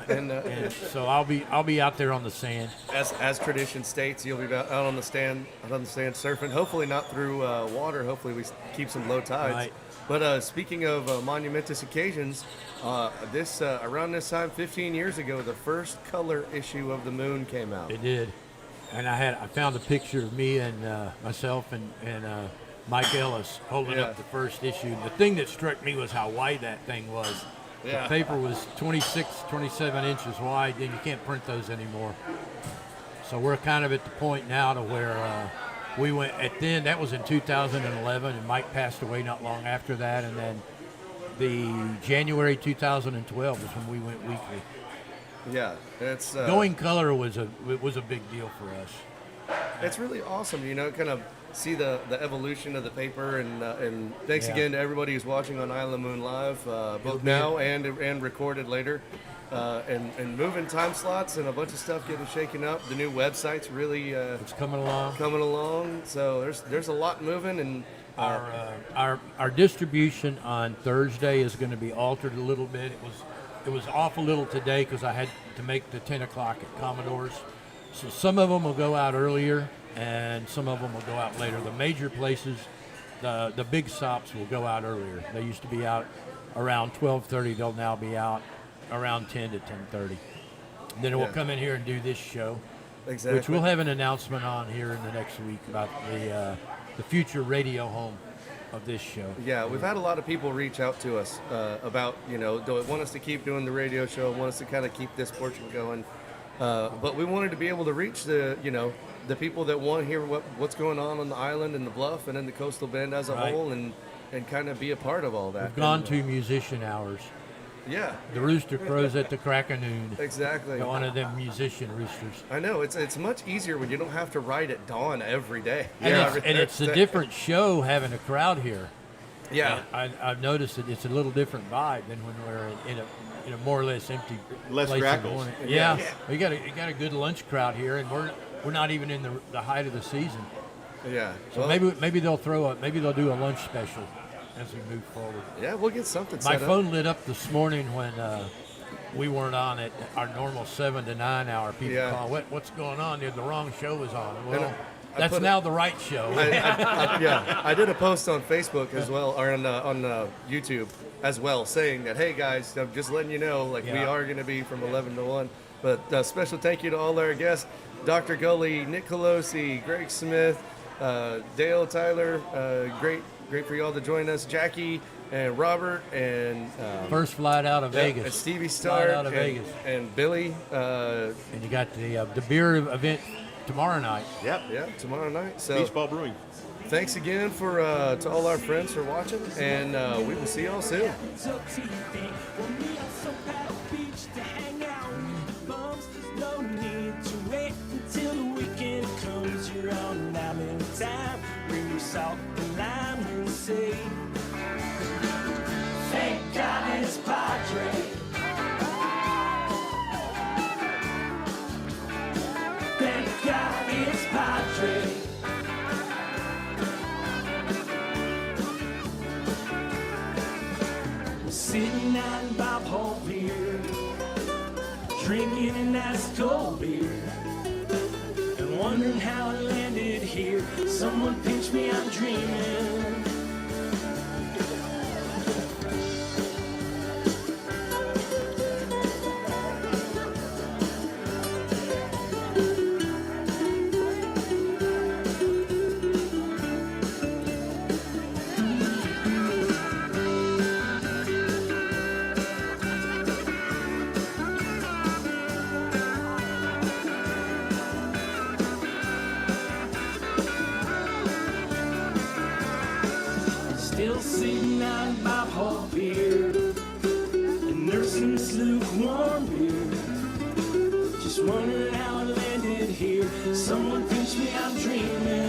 And so I'll be out there on the sand. As tradition states, you'll be out on the stand surfing. Hopefully not through water. Hopefully we keep some low tides. Right. But speaking of monumentous occasions, around this time, 15 years ago, the first color issue of the Moon came out. It did, and I found a picture of me and myself and Mike Ellis holding up the first issue. The thing that struck me was how wide that thing was. Yeah. The paper was 26, 27 inches wide, and you can't print those anymore. So we're kind of at the point now to where we went that was in 2011, and Mike passed away not long after that, and then the January 2012 was when we went weekly. Yeah, it's Going color was a big deal for us. It's really awesome, kind of see the evolution of the paper, and thanks again to everybody who's watching on Island Moon Live, both now and recorded later, and moving time slots and a bunch of stuff getting shaken up. The new website's really it's coming along. So there's a lot moving, and our distribution on Thursday is going to be altered a little bit. It was off a little today because I had to make the 10 o'clock at Commodore's. So some of them will go out earlier, and some of them will go out later. The major places, the big stops will go out earlier. They used to be out around 12:30. They'll now be out around 10 to 10:30. Then we'll come in here and do this show, which we'll have an announcement on here in the next week about the future radio home of this show. Yeah, we've had a lot of people reach out to us about, do they want us to keep doing the radio show, want us to kind of keep this portion going. But we wanted to be able to reach the people that want to hear what's going on the island and the bluff and in the coastal bend as a whole, and kind of be a part of all that. We've gone to musician hours. Yeah. The rooster crows at the crack of noon. Exactly. One of them musician roosters. I know, it's much easier when you don't have to write at dawn every day. And it's a different show having a crowd here. Yeah. I've noticed that it's a little different vibe than when we're in a more or less empty Less place in the grackles. morning. Yeah. You got a good lunch crowd here, and we're not even in the height of the season. Yeah. So maybe they'll do a lunch special as we move forward. Yeah, we'll get something set My up. phone lit up this morning when we weren't on at our normal 7 to 9 hour. People call, what's going on? The wrong show was on. Well, that's now the right show. I did a post on Facebook as well, or on YouTube as well, saying that, hey guys, I'm just letting you know, we are going to be from 11 to 1. But special thank you to all our guests, Dr. Gully, Nick Colosi, Greg Smith, Dale Tyler, great for y'all to join us, Jackie and Robert, and First Flight out of Vegas. And Stevie Starr out of Vegas. And Billy. And you got the beer event tomorrow night. Yeah, tomorrow night. So Beach Ball Brewing. Thanks again to all our friends for watching, and we will see y'all soon. Thank God it's Padre. Thank God it's Padre. We're sitting out in Bob Hall Pier, drinking an ice cold beer, and wondering how I landed here. Someone pinch me, I'm dreaming. Still sitting out in Bob Hall Pier and nursing this lukewarm beer. Just wondering how I landed here. Someone pinch me, I'm dreaming.